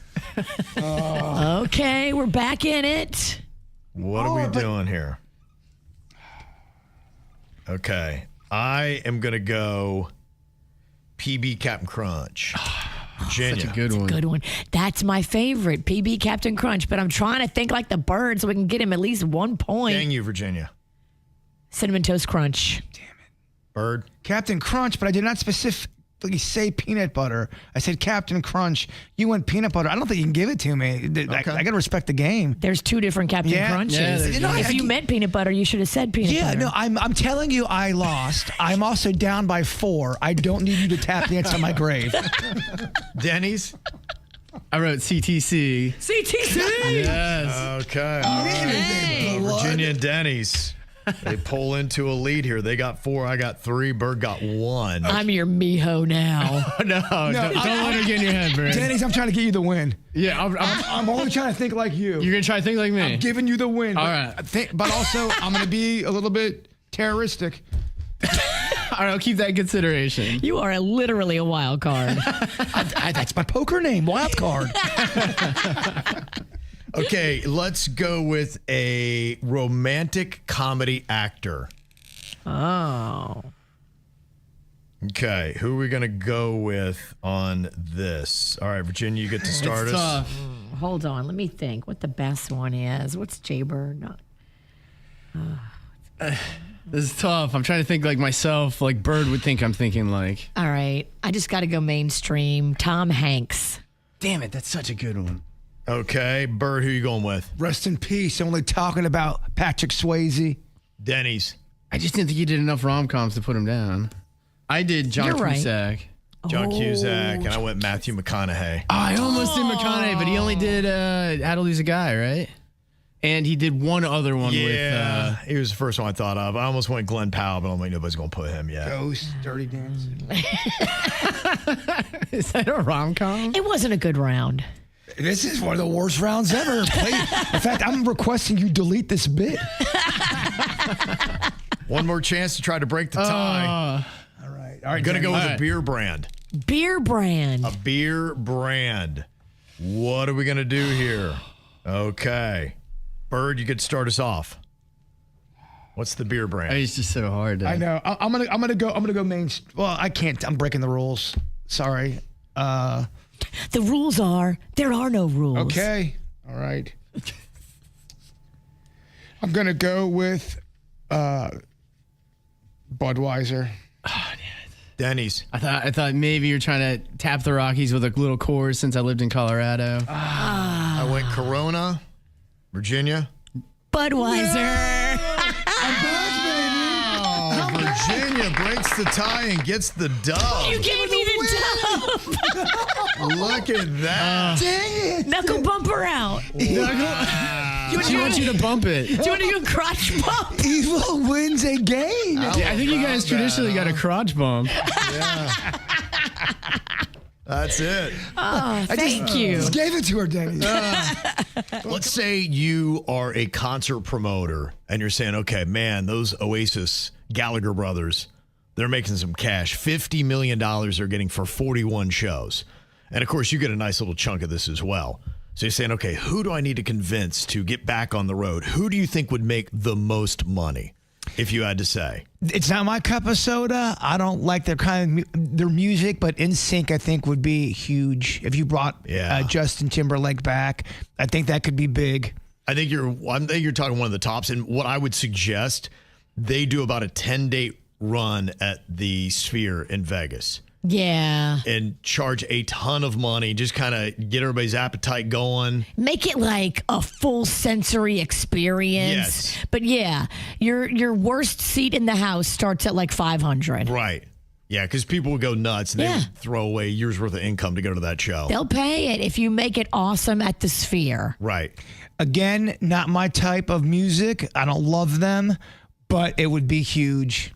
Okay, we're back in it. What are we doing here? Okay, I am going to go PB Captain Crunch. Virginia. Such a good one. Good one. That's my favorite, PB Captain Crunch. But I'm trying to think like the bird so we can get him at least 1 point. Dang you, Virginia. Cinnamon Toast Crunch. Bird. Captain Crunch, but I did not specifically say peanut butter. I said Captain Crunch. You went peanut butter. I don't think you can give it to me. I got to respect the game. There's 2 different Captain Yeah. Crunches. Yeah, there's- If you meant peanut butter, you should have said peanut butter. No, I'm telling you I lost. I'm also down by 4. I don't need you to tap dance on my grave. Denny's. I wrote CTC. CTC. Yes. Okay. Hey. Virginia and Denny's. They pull into a lead here. They got 4. I got 3. Bird got 1. I'm your mijo now. No, don't let her get in your head, Bird. Denny's, I'm trying to get you the win. Yeah, I'm only trying to think like you. you're going to try to think like me. I'm giving you the win. All but right. But also, I'm going to be a little bit terroristic. All right, I'll keep that in consideration. You are literally a wild card. That's my poker name, Wild Card. Okay, let's go with a romantic comedy actor. Oh. Okay, who are we going to go with on this? All right, Virginia, you get to start It's us. tough. Hold on. Let me think what the best one is. What's Jbird? This is tough. I'm trying to think like myself, like Bird would think I'm thinking like. All right. I just got to go mainstream. Tom Hanks. Damn it, that's such a good one. Okay, Bird, who you going with? Rest in peace. Only talking about Patrick Swayze. Denny's. I just didn't think you did enough rom-coms to put him down. I did John You're right. Cusack. John Cusack, and I went Matthew McConaughey. I almost did McConaughey, but he only did How to Lose a Guy, right? And he did one other one with... he was the first one I thought of. I almost went Glenn Powell, but I don't think nobody's going to put him yet. Ghost, Dirty Dancing. Is that a rom-com? It wasn't a good round. This is one of the worst rounds ever played. In fact, I'm requesting you delete this bit. One more chance to try to break the tie. All right. I'm going to go with a beer brand. Beer brand. A beer brand. What are we going to do here? Okay. Bird, you could start us off. What's the beer brand? It's just so hard. I know. I'm gonna go main. Well, I can't. I'm breaking the rules. Sorry. The rules are there are no rules. Okay. All right. I'm gonna go with Budweiser. Oh, Denny's. I thought maybe you're trying to tap the Rockies with a little Coors since I lived in Colorado. I went Corona, Virginia. Budweiser. Oh, Virginia breaks the tie and gets the dub. You gave me the dub. Look at that. Dang it. Knuckle bumper out. She wants you to bump it. Do you want to do a crotch bump? Evil wins a game. I think you guys traditionally got a crotch bump. That's it. Oh, thank you. Just gave it to her, Denny. Let's say you are a concert promoter and you're saying, okay, man, those Oasis Gallagher brothers, they're making some cash. $50 million they're getting for 41 shows. And of course, you get a nice little chunk of this as well. So you're saying, okay, who do I need to convince to get back on the road? Who do you think would make the most money, if you had to say? It's not my cup of soda. I don't like their kind of their music, but NSYNC I think would be huge if you brought Justin Timberlake back. I think that could be big. I think you're talking one of the tops, and what I would suggest, they do about a 10-day run at the Sphere in Vegas. Yeah. And charge a ton of money, just kind of get everybody's appetite going. Make it like a full sensory experience. Yes. But yeah, your worst seat in the house starts at like $500. Right. Yeah, because people would go nuts and they would throw away a year's worth of income to go to that show. They'll pay it if you make it awesome at the Sphere. Right. Again, not my type of music. I don't love them, but it would be huge.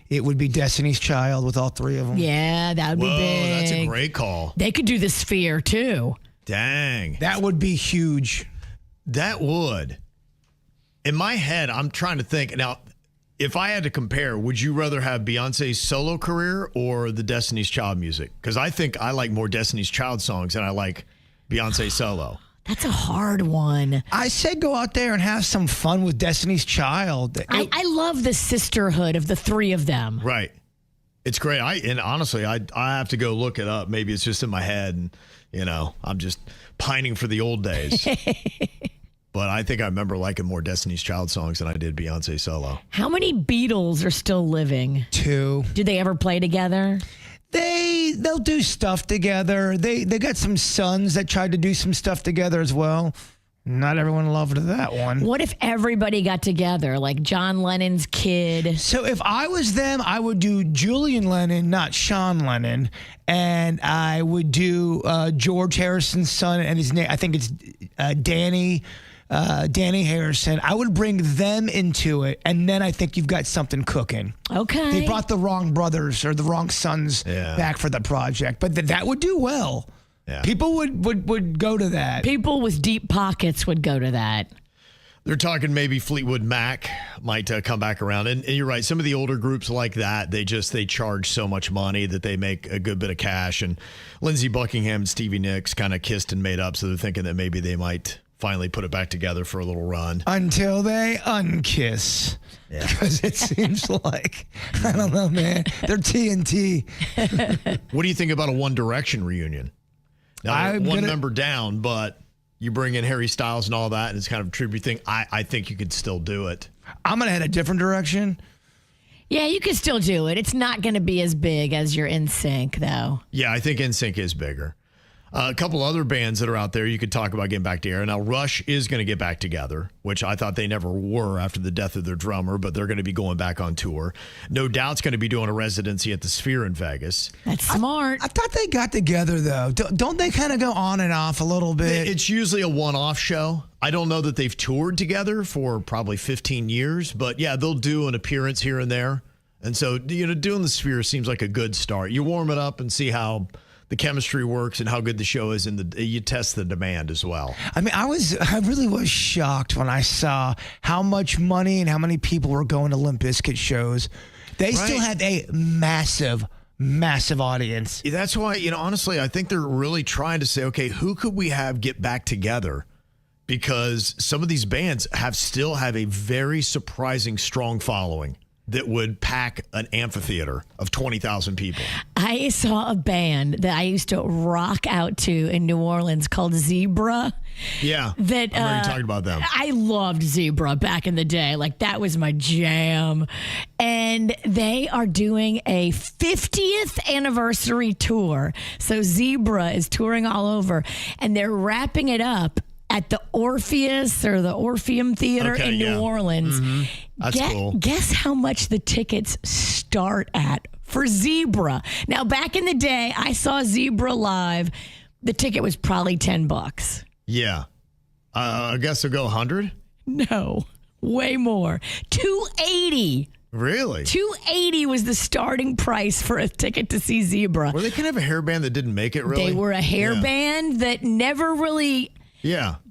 It would be Destiny's Child with all three of them. Yeah, that would be big. That's a great call. They could do the Sphere too. Dang. That would be huge. That would. In my head, I'm trying to think. Now, if I had to compare, would you rather have Beyonce's solo career or the Destiny's Child music? Because I think I like more Destiny's Child songs than I like Beyonce solo. That's a hard one. I said go out there and have some fun with Destiny's Child. I love the sisterhood of the three of them. Right. It's great. And honestly, I have to go look it up. Maybe it's just in my head and, I'm just pining for the old days. But I think I remember liking more Destiny's Child songs than I did Beyonce solo. How many Beatles are still living? 2. Did they ever play together? They'll do stuff together. They got some sons that tried to do some stuff together as well. Not everyone loved that one. What if everybody got together, like John Lennon's kid? So if I was them, I would do Julian Lennon, not Sean Lennon, and I would do George Harrison's son and his name. I think it's Danny Harrison. I would bring them into it, and then I think you've got something cooking. Okay. They brought the wrong brothers or the wrong sons back for the project, but that would do well. Yeah. People would go to that. People with deep pockets would go to that. They're talking maybe Fleetwood Mac might come back around. And you're right. Some of the older groups like that, they charge so much money that they make a good bit of cash. And Lindsey Buckingham and Stevie Nicks kind of kissed and made up. So they're thinking that maybe they might finally put it back together for a little run. Until they unkiss. Yeah. Because it seems like, I don't know, man, they're TNT. What do you think about a One Direction reunion? Now, one member down, but you bring in Harry Styles and all that, and it's kind of a tribute thing. I think you could still do it. I'm going to head a different direction. Yeah, you can still do it. It's not going to be as big as your NSYNC, though. Yeah, I think NSYNC is bigger. A couple other bands that are out there you could talk about getting back together. Now, Rush is going to get back together, which I thought they never were after the death of their drummer, but they're going to be going back on tour. No Doubt's going to be doing a residency at the Sphere in Vegas. That's smart. I thought they got together, though. Don't they kind of go on and off a little bit? It's usually a one-off show. I don't know that they've toured together for probably 15 years, but yeah, they'll do an appearance here and there. And so, doing the Sphere seems like a good start. You warm it up and see how the chemistry works and how good the show is, and you test the demand as well. I mean, I really was shocked when I saw how much money and how many people were going to Limp Bizkit shows. They still had a massive audience. That's why, honestly, I think they're really trying to say, okay, who could we have get back together? Because some of these bands still have a very surprising strong following that would pack an amphitheater of 20,000 people. I saw a band that I used to rock out to in New Orleans called Zebra. Yeah, I remember you talking about them. I loved Zebra back in the day. Like, that was my jam. And they are doing a 50th anniversary tour. So Zebra is touring all over, and they're wrapping it up at the Orpheus or the Orpheum Theater in New Orleans. Mm-hmm. That's cool. Guess how much the tickets start at for Zebra. Now, back in the day, I saw Zebra live. The ticket was probably $10. Yeah. I guess they'll go 100? No, way more. $280. Really? $280 was the starting price for a ticket to see Zebra. Were they kind of a hair band that didn't make it, really? They were a hair band that never really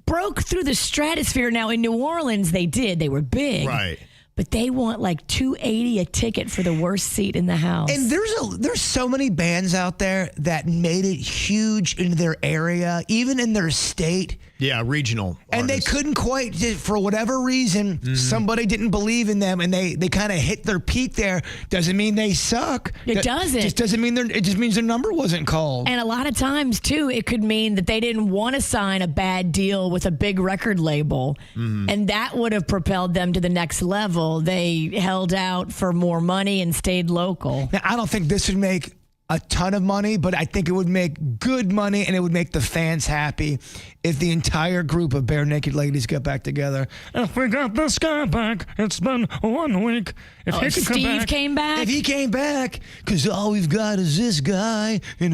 broke through the stratosphere. Now, in New Orleans, they did. They were big. Right. But they want like $280 a ticket for the worst seat in the house. And there's so many bands out there that made it huge in their area, even in their state. Yeah, regional and artists. They couldn't quite, for whatever reason, somebody didn't believe in them, and they kind of hit their peak there. Doesn't mean they suck. It doesn't. Just doesn't mean it just means their number wasn't called. And a lot of times, too, it could mean that they didn't want to sign a bad deal with a big record label, and that would have propelled them to the next level. They held out for more money and stayed local. Now, I don't think this would make a ton of money, but I think it would make good money, and it would make the fans happy if the entire group of Bare Naked Ladies got back together. If we got this guy back, it's been 1 week. If he could Steve came back? If he came back, because all we've got is this guy, and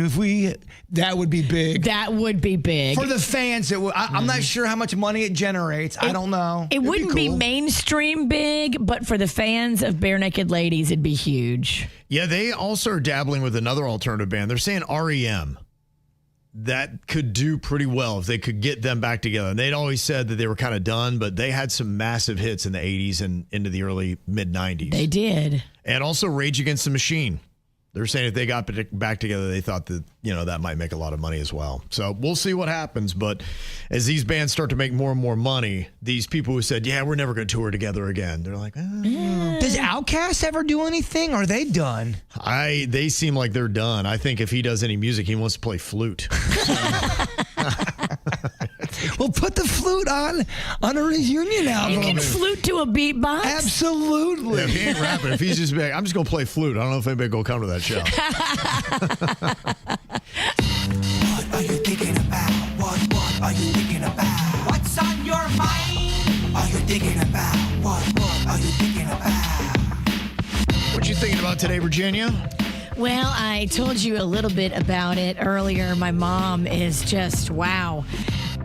that would be big. That would be big. For the fans, I'm not sure how much money it generates. I don't know. It wouldn't be mainstream big, but for the fans of Bare Naked Ladies, it'd be huge. Yeah, they also are dabbling with another alternative band. They're saying REM. That could do pretty well if they could get them back together. And they'd always said that they were kind of done, but they had some massive hits in the 80s and into the early mid-90s. They did. And also Rage Against the Machine. They're saying if they got back together, they thought that, that might make a lot of money as well. So we'll see what happens. But as these bands start to make more and more money, these people who said, yeah, we're never going to tour together again, they're like, Does Outkast ever do anything, or are they done? They seem like they're done. I think if he does any music, he wants to play flute. Well, put the flute on a reunion album. You can flute to a beatbox. Absolutely. Yeah, if he ain't rapping, if he's just like, I'm just going to play flute. I don't know if anybody will come to that show. What are you thinking about? What are you thinking about? What's on your mind? Are you thinking about? What are you thinking about? What you thinking about today, Virginia? Well, I told you a little bit about it earlier. My mom is just, wow.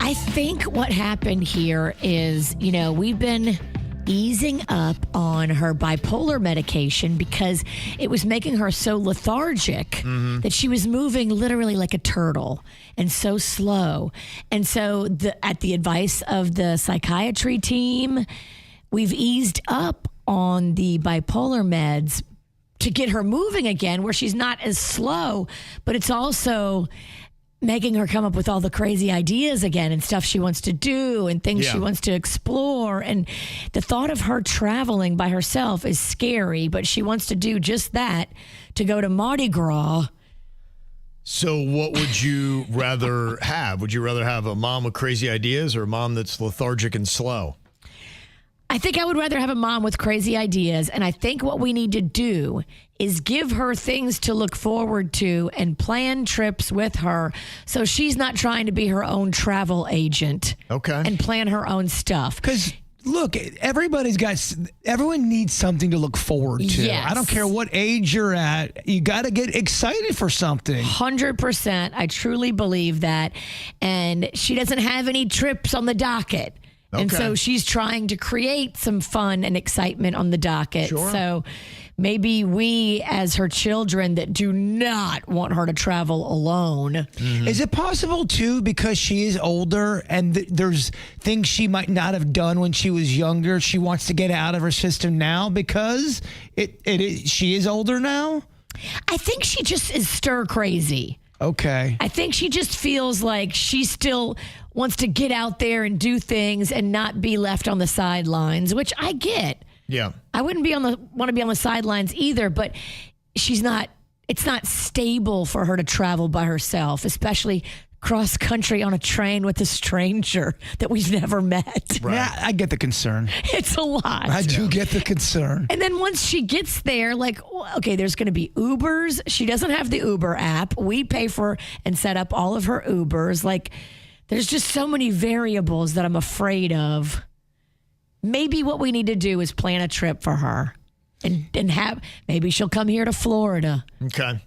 I think what happened here is, we've been easing up on her bipolar medication because it was making her so lethargic that she was moving literally like a turtle and so slow. And so at the advice of the psychiatry team, we've eased up on the bipolar meds to get her moving again, where she's not as slow, but it's also making her come up with all the crazy ideas again and stuff she wants to do and things she wants to explore. And the thought of her traveling by herself is scary, but she wants to do just that, to go to Mardi Gras. So what would you rather have? Would you rather have a mom with crazy ideas or a mom that's lethargic and slow? I think I would rather have a mom with crazy ideas. And I think what we need to do is give her things to look forward to and plan trips with her so she's not trying to be her own travel agent. Okay. And plan her own stuff. Because look, everyone needs something to look forward to. Yes. I don't care what age you're at. You got to get excited for something. 100%. I truly believe that. And she doesn't have any trips on the docket. And Okay. so she's trying to create some fun and excitement on the docket. Sure. So maybe we, as her children that do not want her to travel alone. Is it possible, too, because she is older and there's things she might not have done when she was younger, she wants to get out of her system now because she is older now? I think she just is stir crazy. Okay. I think she just feels like she still wants to get out there and do things and not be left on the sidelines, which I get. Yeah. I wouldn't want to be on the sidelines either, but it's not stable for her to travel by herself, especially cross country on a train with a stranger that we've never met. Right. Yeah, I get the concern. It's a lot. I do get the concern. And then once she gets there, like, okay, there's going to be Ubers. She doesn't have the Uber app. We pay for and set up all of her Ubers. Like, there's just so many variables that I'm afraid of. Maybe what we need to do is plan a trip for her and maybe she'll come here to Florida. Okay.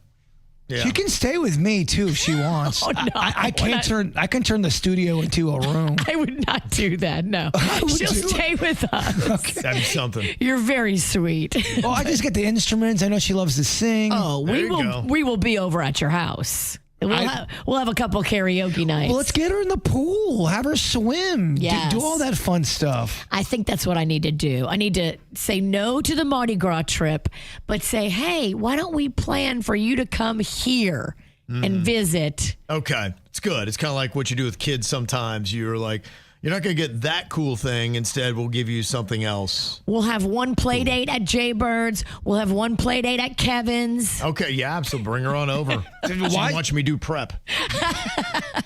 Yeah. She can stay with me too if she wants. Oh, no. I can turn the studio into a room. I would not do that. No, would she'll do stay with us. That'd be something. You're very sweet. Well, I just get the instruments. I know she loves to sing. Oh, There you go. we will be over at your house. We'll have a couple karaoke nights. Well, let's get her in the pool. Have her swim. Yes. Do all that fun stuff. I think that's what I need to do. I need to say no to the Mardi Gras trip, but say, hey, why don't we plan for you to come here and visit? Okay. It's good. It's kind of like what you do with kids sometimes. You're like, you're not going to get that cool thing. Instead, we'll give you something else. We'll have one play date at Jbird's. We'll have one play date at Kevin's. Okay, yeah, so bring her on over. Why- Watch me do prep.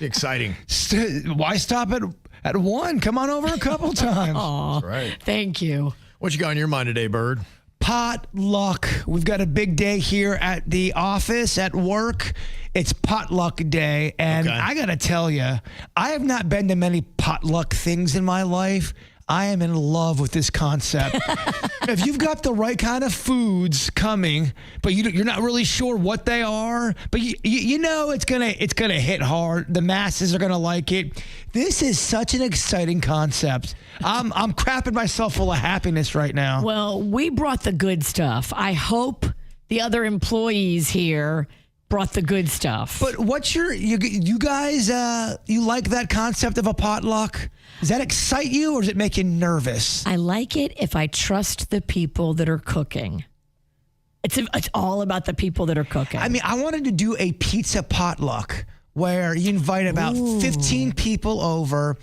Exciting. Why stop at one? Come on over a couple times. Aw, Right. thank you. What you got on your mind today, Bird? Potluck. We've got a big day here at the office, at work. It's potluck day. And Okay. I got to tell you, I have not been to many potluck things in my life. I am in love with this concept. If you've got the right kind of foods coming, but you're not really sure what they are, but you know it's gonna hit hard. The masses are gonna like it. This is such an exciting concept. I'm crapping myself full of happiness right now. Well, we brought the good stuff. I hope the other employees here brought the good stuff. But what's you guys? You like that concept of a potluck? Does that excite you, or does it make you nervous? I like it if I trust the people that are cooking. It's all about the people that are cooking. I mean, I wanted to do a pizza potluck where you invite about 15 people over,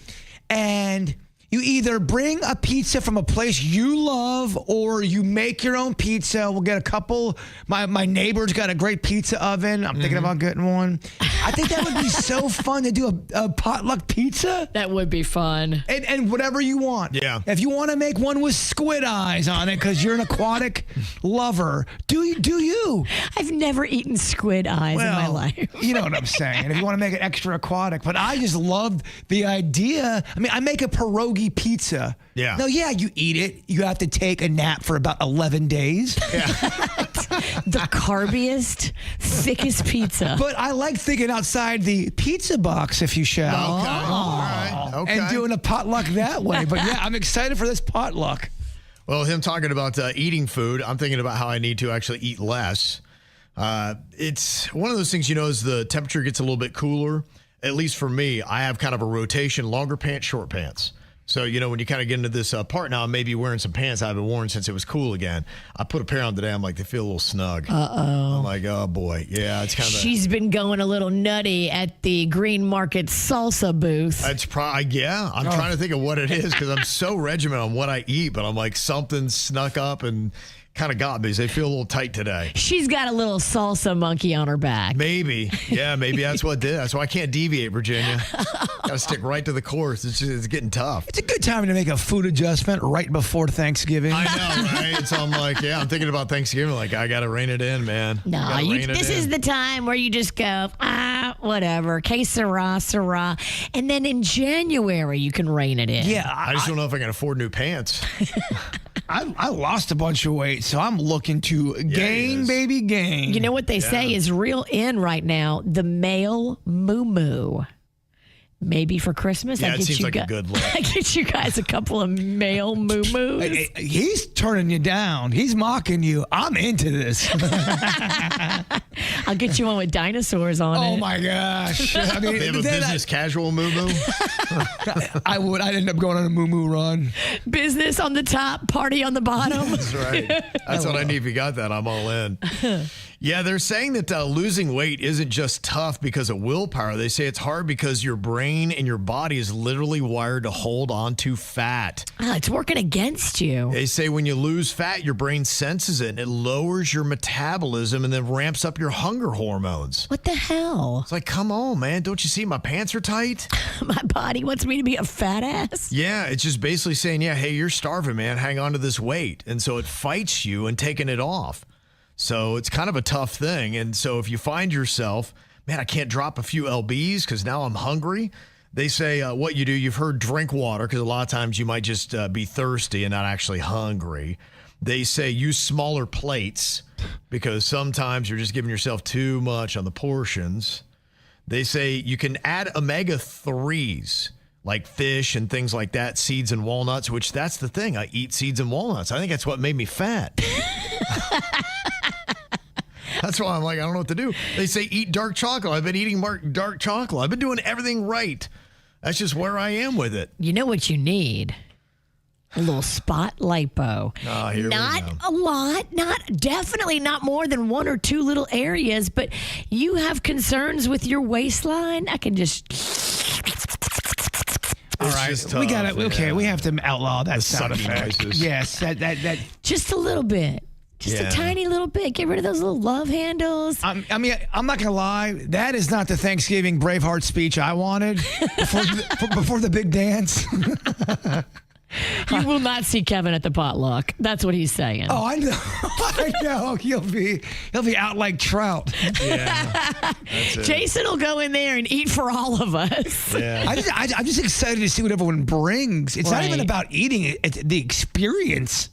and you either bring a pizza from a place you love or you make your own pizza. We'll get a couple. My neighbor's got a great pizza oven. I'm thinking about getting one. I think that would be so fun to do a potluck pizza. that would be fun. And whatever you want. Yeah. If you want to make one with squid eyes on it because you're an aquatic lover, do you? I've never eaten squid eyes in my life. You know what I'm saying. If you want to make it extra aquatic. But I just love the idea. I mean, I make a pierogi pizza. Yeah. Now, yeah, you eat it. You have to take a nap for about 11 days. The carbiest, thickest pizza. But I like thinking outside the pizza box, if you shall. Okay. All right. Okay. And doing a potluck that way. But yeah, I'm excited for this potluck. Well, him talking about eating food, I'm thinking about how I need to actually eat less. It's one of those things, as the temperature gets a little bit cooler, at least for me, I have kind of a rotation, longer pants, short pants. So, when you kind of get into this part now, maybe wearing some pants I haven't worn since it was cool again. I put a pair on today. I'm like, they feel a little snug. I'm like, oh, boy. Yeah, it's kind of. She's been going a little nutty at the Green Market salsa booth. It's probably, yeah. I'm trying to think of what it is because I'm so regimented on what I eat, but I'm like, something snuck up and kind of got me. They feel a little tight today. She's got a little salsa monkey on her back. Maybe. Yeah, maybe that's what did. That's why I can't deviate, Virginia. Got to stick right to the course. It's getting tough. It's a good time to make a food adjustment right before Thanksgiving. I know, right? So I'm like, I'm thinking about Thanksgiving. Like, I got to rein it in, man. No, this is the time where you just go, whatever. Que sera, sera. And then in January, you can rein it in. Yeah. I just don't know if I can afford new pants. I lost a bunch of weight, so I'm looking to gain, baby, gain. You know what they say is real in right now? The male moo-moo. Maybe for Christmas, it seems like a good look. I get you guys a couple of male moo-moos. Hey, he's turning you down. He's mocking you. I'm into this. I'll get you one with dinosaurs on it. Oh, my gosh. I mean, they have a business casual moo-moo? I'd end up going on a moo-moo run. Business on the top, party on the bottom. That's right. That's what I need. If you got that, I'm all in. Yeah, they're saying that losing weight isn't just tough because of willpower. They say it's hard because your brain and your body is literally wired to hold on to fat. It's working against you. They say when you lose fat, your brain senses it and it lowers your metabolism and then ramps up your hunger hormones. What the hell? It's like, come on, man. Don't you see my pants are tight? My body wants me to be a fat ass. Yeah, it's just basically saying, hey, you're starving, man. Hang on to this weight. And so it fights you and taking it off. So it's kind of a tough thing. And so if you find yourself, man, I can't drop a few lbs because now I'm hungry. They say what you do, you've heard drink water because a lot of times you might just be thirsty and not actually hungry. They say use smaller plates because sometimes you're just giving yourself too much on the portions. They say you can add omega-3s like fish and things like that, seeds and walnuts, which that's the thing. I eat seeds and walnuts. I think that's what made me fat. That's why I'm like, I don't know what to do. They say eat dark chocolate. I've been eating dark chocolate. I've been doing everything right. That's just where I am with it. You know what you need? A little spot lipo. Oh, here not we go. a lot, definitely not more than one or two little areas, but you have concerns with your waistline, I can just... All right, we got it. Okay, we have to outlaw that sound effect. Noises. Yes, that. Just a little bit. Just a tiny little bit. Get rid of those little love handles. I mean, I'm not going to lie. That is not the Thanksgiving Braveheart speech I wanted before the big dance. You will not see Kevin at the potluck. That's what he's saying. Oh, I know. I know. He'll be out like trout. Yeah. That's it. Jason will go in there and eat for all of us. Yeah. I'm just excited to see what everyone brings. It's not even about eating. It's the experience.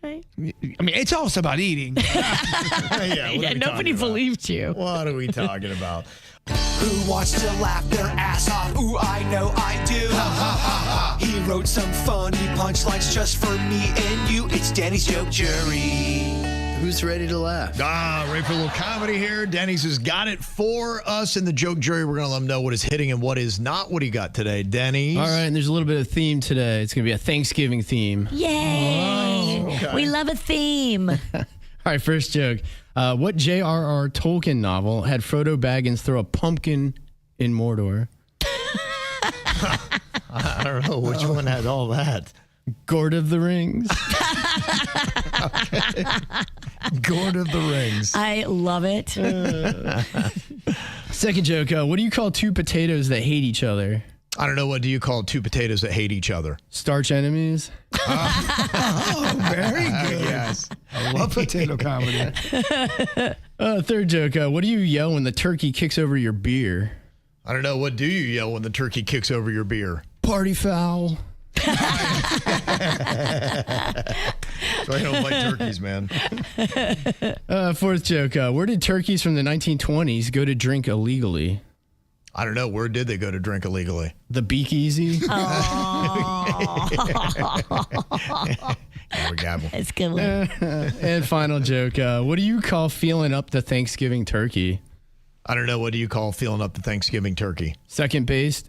Okay. I mean, it's also about eating. Yeah, nobody believed you. What are we talking about? Who wants to laugh their ass off? Ooh, I know I do. Ha ha ha ha. He wrote some funny punchlines just for me and you. It's Denny's Joke Jury. Who's ready to laugh? Ready for a little comedy here. Denny's has got it for us in the joke jury. We're going to let him know what is hitting and what is not. What do you got today, Denny's? All right, and there's a little bit of theme today. It's going to be a Thanksgiving theme. Yay! okay. We love a theme. All right, first joke. What J.R.R. Tolkien novel had Frodo Baggins throw a pumpkin in Mordor? I don't know which one had all that. Gord of the Rings. Okay. Gord of the Rings. I love it. Second joke. What do you call two potatoes that hate each other? I don't know. What do you call two potatoes that hate each other? Starch enemies. Oh, very good. Yes. I love potato comedy. Third joke. What do you yell when the turkey kicks over your beer? I don't know. What do you yell when the turkey kicks over your beer? Party foul. So I don't like turkeys, man. Fourth joke. Where did turkeys from the 1920s go to drink illegally? I don't know. Where did they go to drink illegally? The Beak Easy. Gabble. It's a good one. And final joke. What do you call feeling up the Thanksgiving turkey? I don't know. What do you call filling up the Thanksgiving turkey? Second base.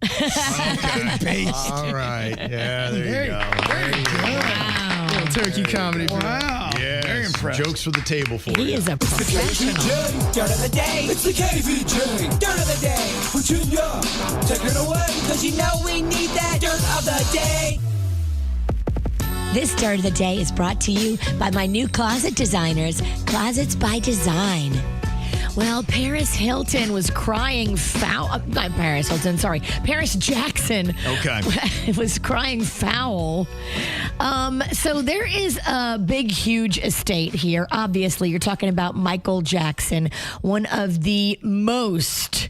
Okay. All right. Yeah, there you go. There you go. Wow. Little turkey comedy. Wow. Yes. Very impressed. Jokes for the table for He you. is a professional. KVJ, dirt of the day. It's the KVJ, dirt of the day. Virginia, take it away. Cause you know we need that dirt of the day. This start of the day is brought to you by my new closet designers, Closets by Design. Well, Paris Hilton was crying foul. Not Paris Hilton, sorry. Paris Jackson. Okay. Was crying foul. So there is a big, huge estate here. Obviously, you're talking about Michael Jackson, one of the most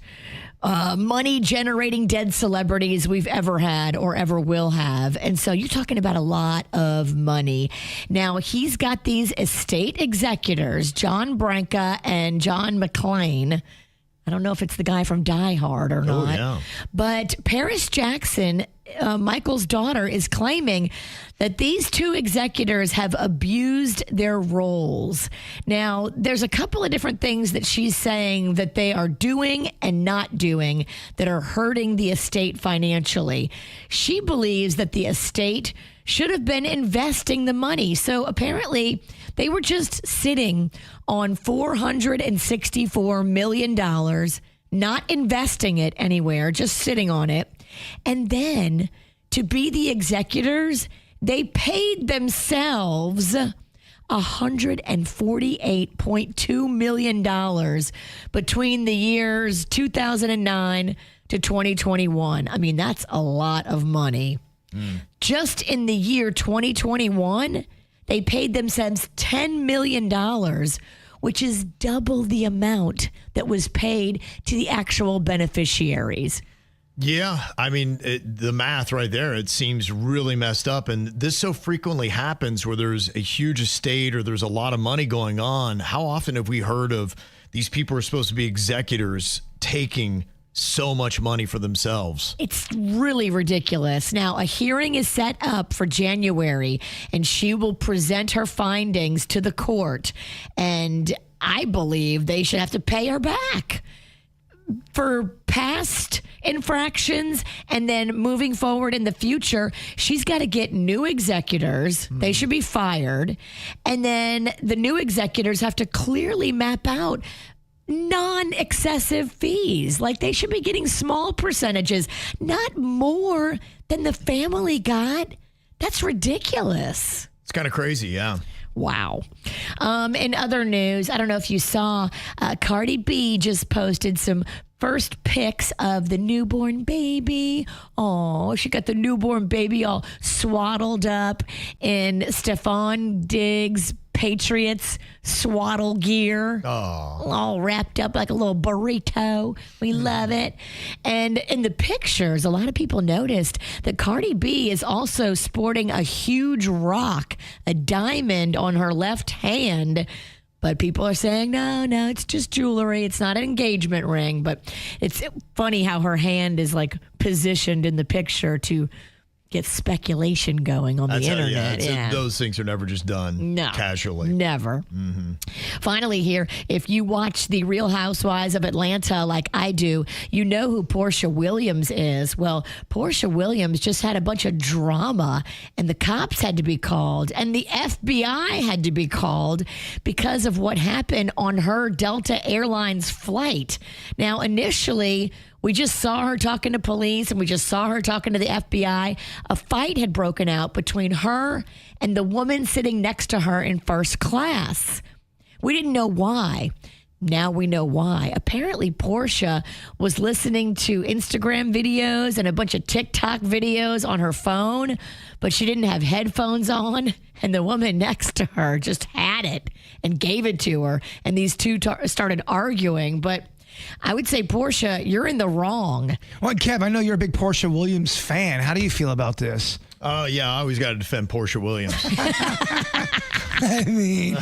money-generating dead celebrities we've ever had or ever will have. And so you're talking about a lot of money. Now, he's got these estate executors, John Branca and John McClane. I don't know if it's the guy from Die Hard or not. Yeah. But Paris Jackson, Michael's daughter, is claiming that these two executors have abused their roles. Now, there's a couple of different things that she's saying that they are doing and not doing that are hurting the estate financially. She believes that the estate should have been investing the money. So apparently they were just sitting on $464 million, not investing it anywhere, just sitting on it. And then to be the executors, they paid themselves $148.2 million between the years 2009 to 2021. I mean, that's a lot of money. Just in the year 2021, they paid themselves $10 million, which is double the amount that was paid to the actual beneficiaries. Yeah, I mean, the math right there, it seems really messed up. And this so frequently happens where there's a huge estate or there's a lot of money going on. How often have we heard of these people who are supposed to be executors taking so much money for themselves? It's really ridiculous. Now, a hearing is set up for January, and she will present her findings to the court. And I believe they should have to pay her back for past infractions, and then moving forward in the future, she's got to get new executors. They should be fired. And then the new executors have to clearly map out non-excessive fees. Like, they should be getting small percentages, not more than the family got. That's ridiculous. It's kind of crazy, yeah. Wow. In other news, I don't know if you saw, Cardi B just posted some first pics of the newborn baby. Oh, she got the newborn baby all swaddled up in Stephon Diggs Patriots swaddle gear. Oh. All wrapped up like a little burrito. We love it. And in the pictures, a lot of people noticed that Cardi B is also sporting a huge rock, a diamond on her left hand. But people are saying, no, it's just jewelry. It's not an engagement ring. But it's funny how her hand is like positioned in the picture to get speculation going on the internet. Those things are never just done casually. Never. Mm-hmm. Finally here, if you watch The Real Housewives of Atlanta like I do, you know who Portia Williams is. Well, Portia Williams just had a bunch of drama, and the cops had to be called, and the FBI had to be called because of what happened on her Delta Airlines flight. Now, initially, we just saw her talking to police, and we just saw her talking to the FBI. A fight had broken out between her and the woman sitting next to her in first class. We didn't know why. Now we know why. Apparently, Portia was listening to Instagram videos and a bunch of TikTok videos on her phone, but she didn't have headphones on, and the woman next to her just had it and gave it to her, and these two started arguing. But I would say, Portia, you're in the wrong. Well, Kev, I know you're a big Portia Williams fan. How do you feel about this? Yeah, I always got to defend Portia Williams. I mean,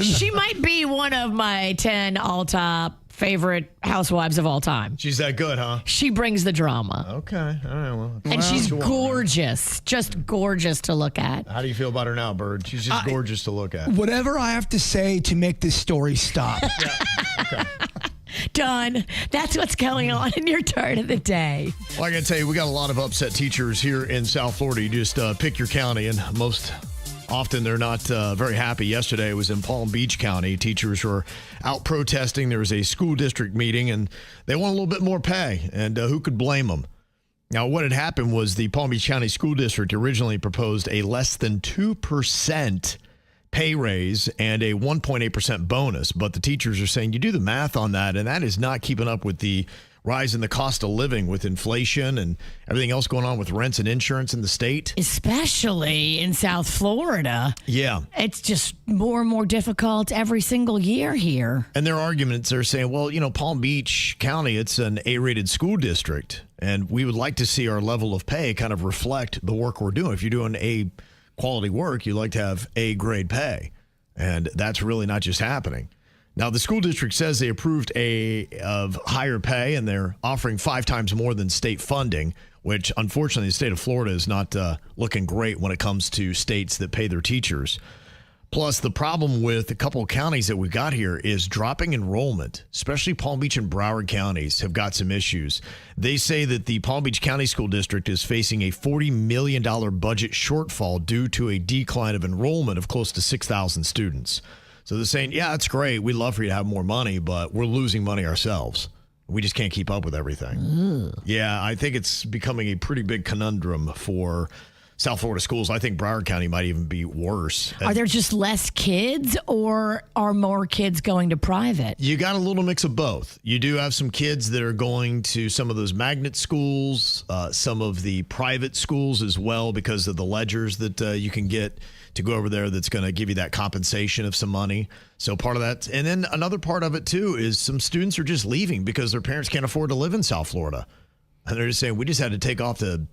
she might be one of my 10 all-time favorite housewives of all time. She's that good, huh? She brings the drama. Okay. All right. Well, and she's gorgeous. Just gorgeous to look at. How do you feel about her now, Bird? She's just gorgeous to look at. Whatever I have to say to make this story stop. Yeah. Okay. Done. That's what's going on in your turn of the day. Well, I got to tell you, we got a lot of upset teachers here in South Florida. You just pick your county, and most often they're not very happy. Yesterday it was in Palm Beach County. Teachers were out protesting. There was a school district meeting, and they want a little bit more pay. And who could blame them? Now, what had happened was the Palm Beach County School District originally proposed a less than 2% pay raise and a 1.8% bonus. But the teachers are saying you do the math on that, and that is not keeping up with the rise in the cost of living with inflation and everything else going on with rents and insurance in the state. Especially in South Florida. Yeah. It's just more and more difficult every single year here. And their arguments are saying, well, Palm Beach County, it's an A-rated school district, and we would like to see our level of pay kind of reflect the work we're doing. If you're doing A quality work, you like to have A grade pay. And that's really not just happening. Now, the school district says they approved of higher pay, and they're offering 5 times more than state funding, which unfortunately the state of Florida is not looking great when it comes to states that pay their teachers. Plus, the problem with a couple of counties that we got here is dropping enrollment, especially Palm Beach and Broward counties have got some issues. They say that the Palm Beach County School District is facing a $40 million budget shortfall due to a decline of enrollment of close to 6,000 students. So they're saying, yeah, that's great. We'd love for you to have more money, but we're losing money ourselves. We just can't keep up with everything. Yeah, I think it's becoming a pretty big conundrum for South Florida schools. I think Broward County might even be worse. Are there just less kids, or are more kids going to private? You got a little mix of both. You do have some kids that are going to some of those magnet schools, some of the private schools as well, because of the ledgers that you can get to go over there that's going to give you that compensation of some money. So part of that. And then another part of it, too, is some students are just leaving because their parents can't afford to live in South Florida. And they're just saying, we just had to take off to,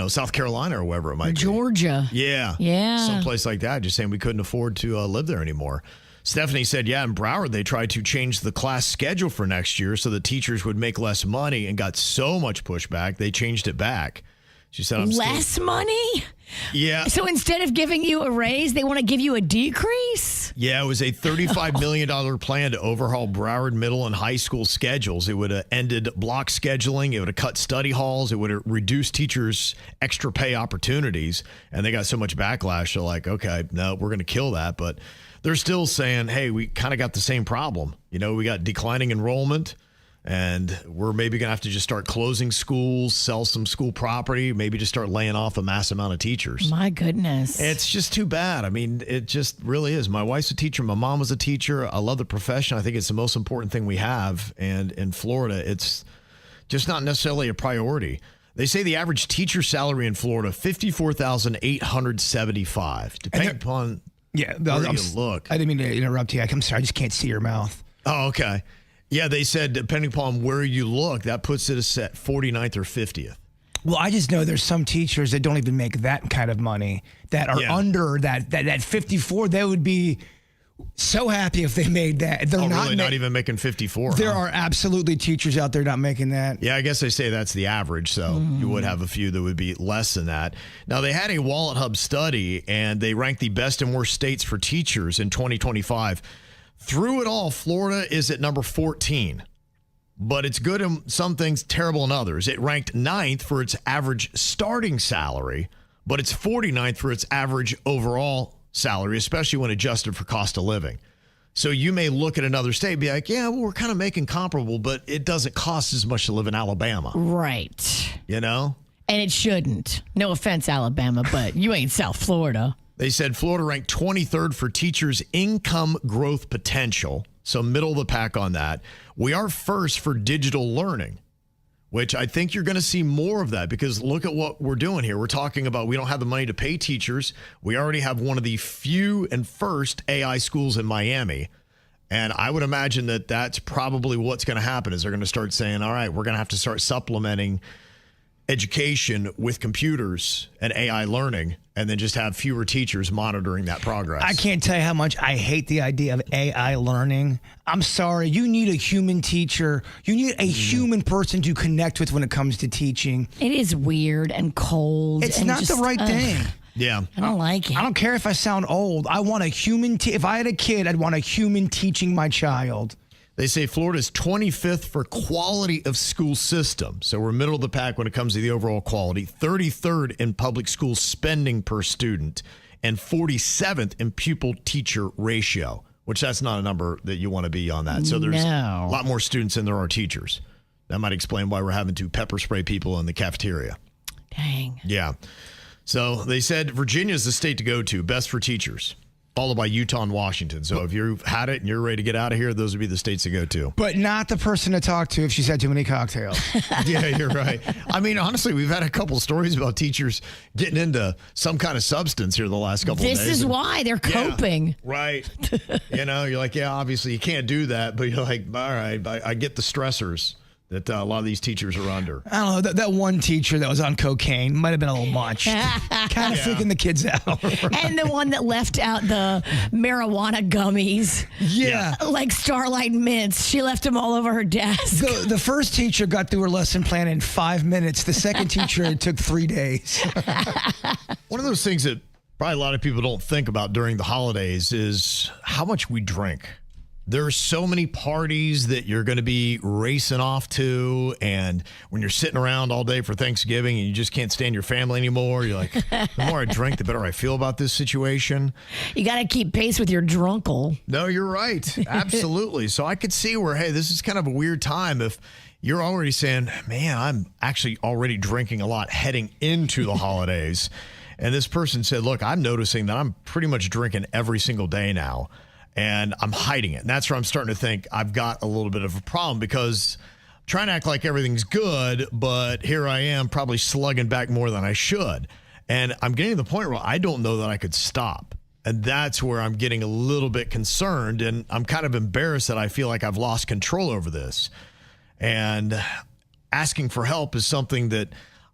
South Carolina or wherever it might be. Georgia. Yeah. Yeah. Someplace like that, just saying we couldn't afford to live there anymore. Stephanie said, yeah, in Broward, they tried to change the class schedule for next year so that teachers would make less money and got so much pushback, they changed it back. She said, less money? Yeah. So instead of giving you a raise, they want to give you a decrease? Yeah, it was a $35 million plan to overhaul Broward middle and high school schedules. It would have ended block scheduling. It would have cut study halls. It would have reduced teachers' extra pay opportunities. And they got so much backlash. They're like, okay, no, we're going to kill that. But they're still saying, hey, we kind of got the same problem. We got declining enrollment. And we're maybe going to have to just start closing schools, sell some school property, maybe just start laying off a mass amount of teachers. My goodness. It's just too bad. I mean, it just really is. My wife's a teacher. My mom was a teacher. I love the profession. I think it's the most important thing we have. And in Florida, it's just not necessarily a priority. They say the average teacher salary in Florida, $54,875, depending upon where you look. I didn't mean to interrupt you. I'm sorry. I just can't see your mouth. Oh, okay. Yeah, they said depending upon where you look, that puts it at 49th or 50th. Well, I just know there's some teachers that don't even make that kind of money that are under that 54. They would be so happy if they made that. They're not even making 54. There are absolutely teachers out there not making that. Yeah, I guess they say that's the average, so you would have a few that would be less than that. Now, they had a Wallet Hub study, and they ranked the best and worst states for teachers in 2025. Through it all, Florida is at number 14, but it's good in some things, terrible in others. It ranked 9th for its average starting salary, but it's 49th for its average overall salary, especially when adjusted for cost of living. So you may look at another state and be like, yeah, well, we're kind of making comparable, but it doesn't cost as much to live in Alabama. Right. And it shouldn't. No offense, Alabama, but you ain't South Florida. They said Florida ranked 23rd for teachers' income growth potential, so middle of the pack on that. We are first for digital learning, which I think you're going to see more of that because look at what we're doing here. We're talking about we don't have the money to pay teachers. We already have one of the few and first AI schools in Miami. And I would imagine that that's probably what's going to happen is they're going to start saying, all right, we're going to have to start supplementing education with computers and AI learning and then just have fewer teachers monitoring that progress. I can't tell you how much I hate the idea of AI learning. I'm sorry. You need a human teacher. You need a human person to connect with when it comes to teaching. It is weird and cold. It's not the right thing. Yeah. I don't like it. I don't care if I sound old. I want a human. If I had a kid, I'd want a human teaching my child. They say Florida's 25th for quality of school system. So we're middle of the pack when it comes to the overall quality, 33rd in public school spending per student, and 47th in pupil-teacher ratio, which that's not a number that you want to be on that. So there's a lot more students than there are teachers. That might explain why we're having to pepper spray people in the cafeteria. Dang. Yeah. So they said Virginia's the state to go to, best for teachers, followed by Utah and Washington. So if you've had it and you're ready to get out of here, those would be the states to go to. But not the person to talk to if she's had too many cocktails. Yeah, you're right. I mean, honestly, we've had a couple stories about teachers getting into some kind of substance here the last couple of days. This is why they're coping. Right. You're like, yeah, obviously you can't do that. But you're like, all right, I get the stressors that a lot of these teachers are under. I don't know. That one teacher that was on cocaine might have been a little much. Kind of freaking the kids out. And the one that left out the marijuana gummies. Yeah. Like Starlight Mints. She left them all over her desk. The first teacher got through her lesson plan in 5 minutes. The second teacher, it took 3 days. One of those things that probably a lot of people don't think about during the holidays is how much we drink. There are so many parties that you're going to be racing off to, and when you're sitting around all day for Thanksgiving and you just can't stand your family anymore, you're like, the more I drink, the better I feel about this situation. You got to keep pace with your drunkle. No, you're right. Absolutely. So I could see where, hey, this is kind of a weird time if you're already saying, man, I'm actually already drinking a lot heading into the holidays. And this person said, look, I'm noticing that I'm pretty much drinking every single day now. And I'm hiding it. And that's where I'm starting to think I've got a little bit of a problem because I'm trying to act like everything's good, but here I am probably slugging back more than I should. And I'm getting to the point where I don't know that I could stop. And that's where I'm getting a little bit concerned. And I'm kind of embarrassed that I feel like I've lost control over this. And asking for help is something that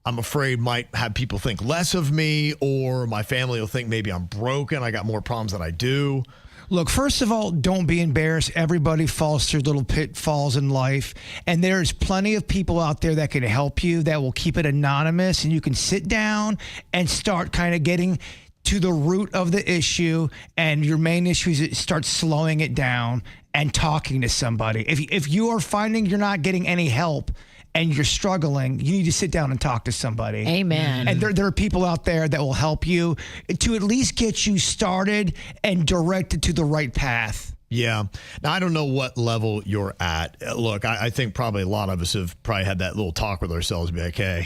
I'm afraid might have people think less of me, or my family will think maybe I'm broken. I got more problems than I do. Look, first of all, don't be embarrassed. Everybody falls through little pitfalls in life, and there's plenty of people out there that can help you, that will keep it anonymous, and you can sit down and start kind of getting to the root of the issue, and your main issue is start slowing it down and talking to somebody. If you are finding you're not getting any help and you're struggling, you need to sit down and talk to somebody. Amen. And there are people out there that will help you to at least get you started and directed to the right path. Yeah. Now, I don't know what level you're at. Look, I think probably a lot of us have probably had that little talk with ourselves, be like, hey,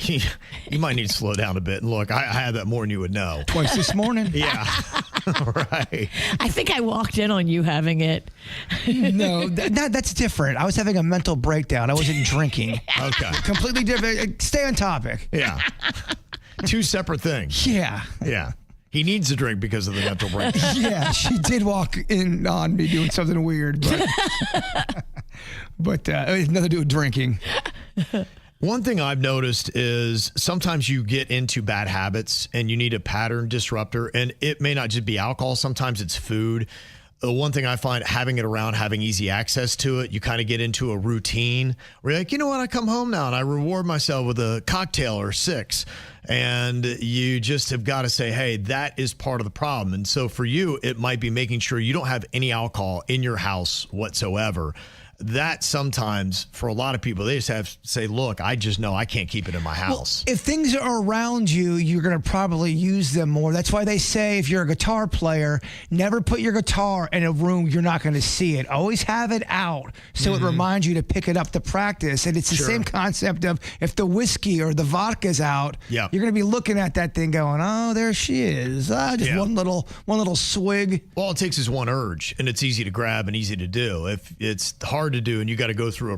you might need to slow down a bit. And look, I had that more than you would know. Twice this morning. Yeah. Right. I think I walked in on you having it. No, that's different. I was having a mental breakdown. I wasn't drinking. Okay. Completely different. Stay on topic. Yeah. Two separate things. Yeah. Yeah. He needs a drink because of the mental breakdown. Yeah, she did walk in on me doing something weird, but it has nothing to do with drinking. One thing I've noticed is sometimes you get into bad habits and you need a pattern disruptor, and it may not just be alcohol. Sometimes it's food. The one thing I find, having it around, having easy access to it, you kind of get into a routine where you're like, you know what, I come home now and I reward myself with a cocktail or 6. And you just have got to say, hey, that is part of the problem. And so for you, it might be making sure you don't have any alcohol in your house whatsoever. That sometimes, for a lot of people, they just have to say, look, I just know I can't keep it in my house. Well, if things are around you, you're going to probably use them more. That's why they say if you're a guitar player, never put your guitar in a room you're not going to see it. Always have it out so it reminds you to pick it up to practice. And it's the same concept of if the whiskey or the vodka's out, you're going to be looking at that thing going, oh, there she is. Just one little swig. All it takes is one urge, and it's easy to grab and easy to do. If it's hard to do and you got to go through a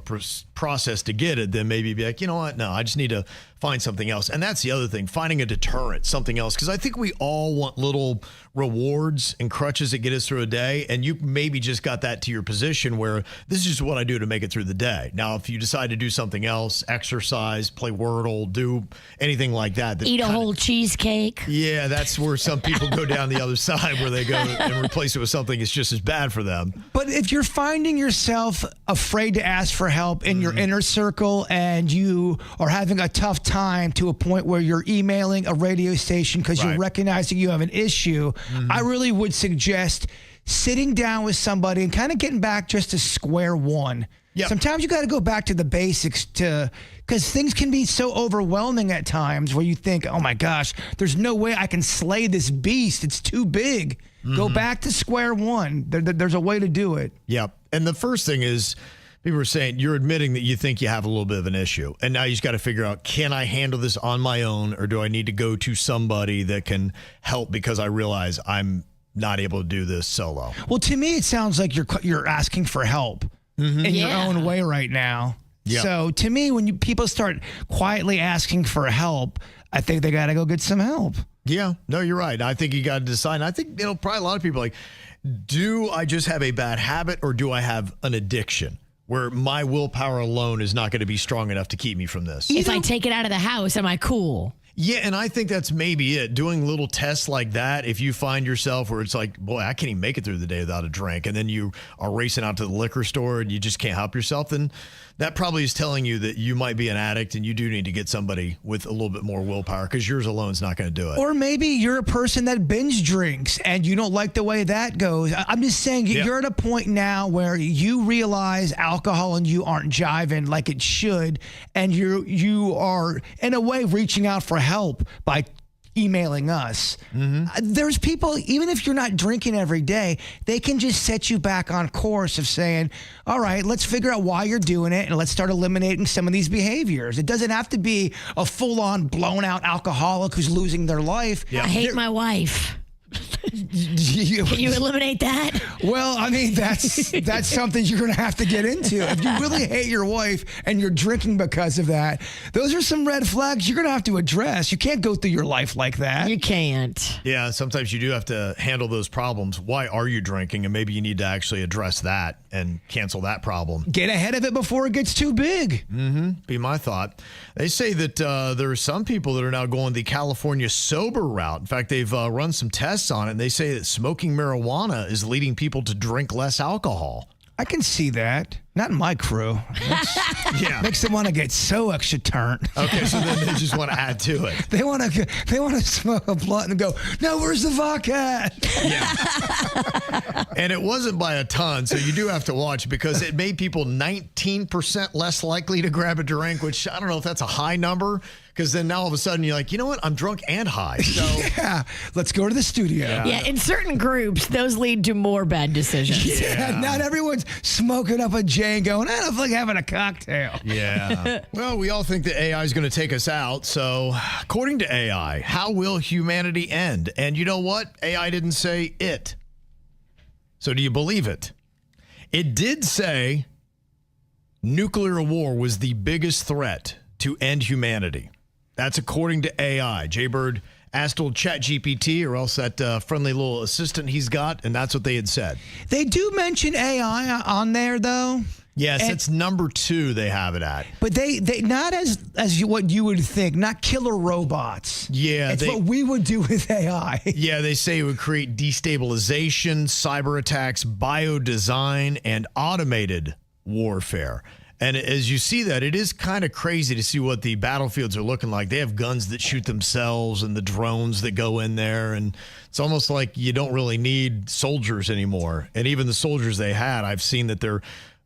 process to get it, then maybe be like, you know what, no, I just need to find something else. And that's the other thing, finding a deterrent, something else, because I think we all want little rewards and crutches that get us through a day, and you maybe just got that to your position where this is just what I do to make it through the day. Now, if you decide to do something else, exercise, play Wordle, do anything like that, eat a whole cheesecake. Yeah, that's where some people go down the other side, where they go and replace it with something that's just as bad for them. But if you're finding yourself afraid to ask for help in your inner circle, and you are having a tough time to a point where you're emailing a radio station because you're recognizing you have an issue, I really would suggest sitting down with somebody and kind of getting back just to square one. Yep. Sometimes you got to go back to the basics because things can be so overwhelming at times where you think, oh my gosh, there's no way I can slay this beast. It's too big. Go back to square one. There's a way to do it. Yep. And the first thing is People are saying you're admitting that you think you have a little bit of an issue. And now you just got to figure out, can I handle this on my own, or do I need to go to somebody that can help because I realize I'm not able to do this solo? Well, to me, it sounds like you're asking for help in your own way right now. Yeah. So to me, when people start quietly asking for help, I think they got to go get some help. Yeah, no, you're right. I think you got to decide. And I think, probably a lot of people are like, do I just have a bad habit, or do I have an addiction where my willpower alone is not going to be strong enough to keep me from this? If I take it out of the house, am I cool? Yeah, and I think that's maybe it. Doing little tests like that, if you find yourself where it's like, boy, I can't even make it through the day without a drink, and then you are racing out to the liquor store and you just can't help yourself, then that probably is telling you that you might be an addict and you do need to get somebody with a little bit more willpower, because yours alone is not going to do it. Or maybe you're a person that binge drinks and you don't like the way that goes. I'm just saying, you're at a point now where you realize alcohol and you aren't jiving like it should, and you are, in a way, reaching out for help by emailing us. There's people, even if you're not drinking every day, they can just set you back on course of saying, all right, let's figure out why you're doing it and let's start eliminating some of these behaviors. It doesn't have to be a full-on blown out alcoholic who's losing their life. I hate my wife. Can you eliminate that? Well, I mean, that's something you're going to have to get into. If you really hate your wife and you're drinking because of that, those are some red flags you're going to have to address. You can't go through your life like that. You can't. Yeah, sometimes you do have to handle those problems. Why are you drinking? And maybe you need to actually address that and cancel that problem. Get ahead of it before it gets too big. Be my thought. They say that there are some people that are now going the California sober route. In fact, they've run some tests on it, and they say that smoking marijuana is leading people to drink less alcohol. I can see that. Not in my crew. Makes them want to get so extra turned. Okay, so then they just want to add to it. They want to smoke a blunt and go, no, where's the vodka at? Yeah. And it wasn't by a ton, so you do have to watch, because it made people 19% less likely to grab a drink, which I don't know if that's a high number, because then now all of a sudden you're like, you know what? I'm drunk and high. So yeah, let's go to the studio. Yeah, in certain groups, those lead to more bad decisions. Yeah, not everyone's smoking up a J and going, I don't feel like having a cocktail. Yeah. Well, we all think that AI is going to take us out. So according to AI, how will humanity end? And you know what? AI didn't say it. So do you believe it? It did say nuclear war was the biggest threat to end humanity. That's according to AI. Jbird asked old ChatGPT, or else that friendly little assistant he's got, and that's what they had said. They do mention AI on there, though. Yes, it's number 2 they have it at. But they not as what you would think, not killer robots. Yeah. It's what we would do with AI. Yeah, they say it would create destabilization, cyber attacks, biodesign, and automated warfare. And as you see that, it is kind of crazy to see what the battlefields are looking like. They have guns that shoot themselves and the drones that go in there. And it's almost like you don't really need soldiers anymore. And even the soldiers they had, I've seen that they're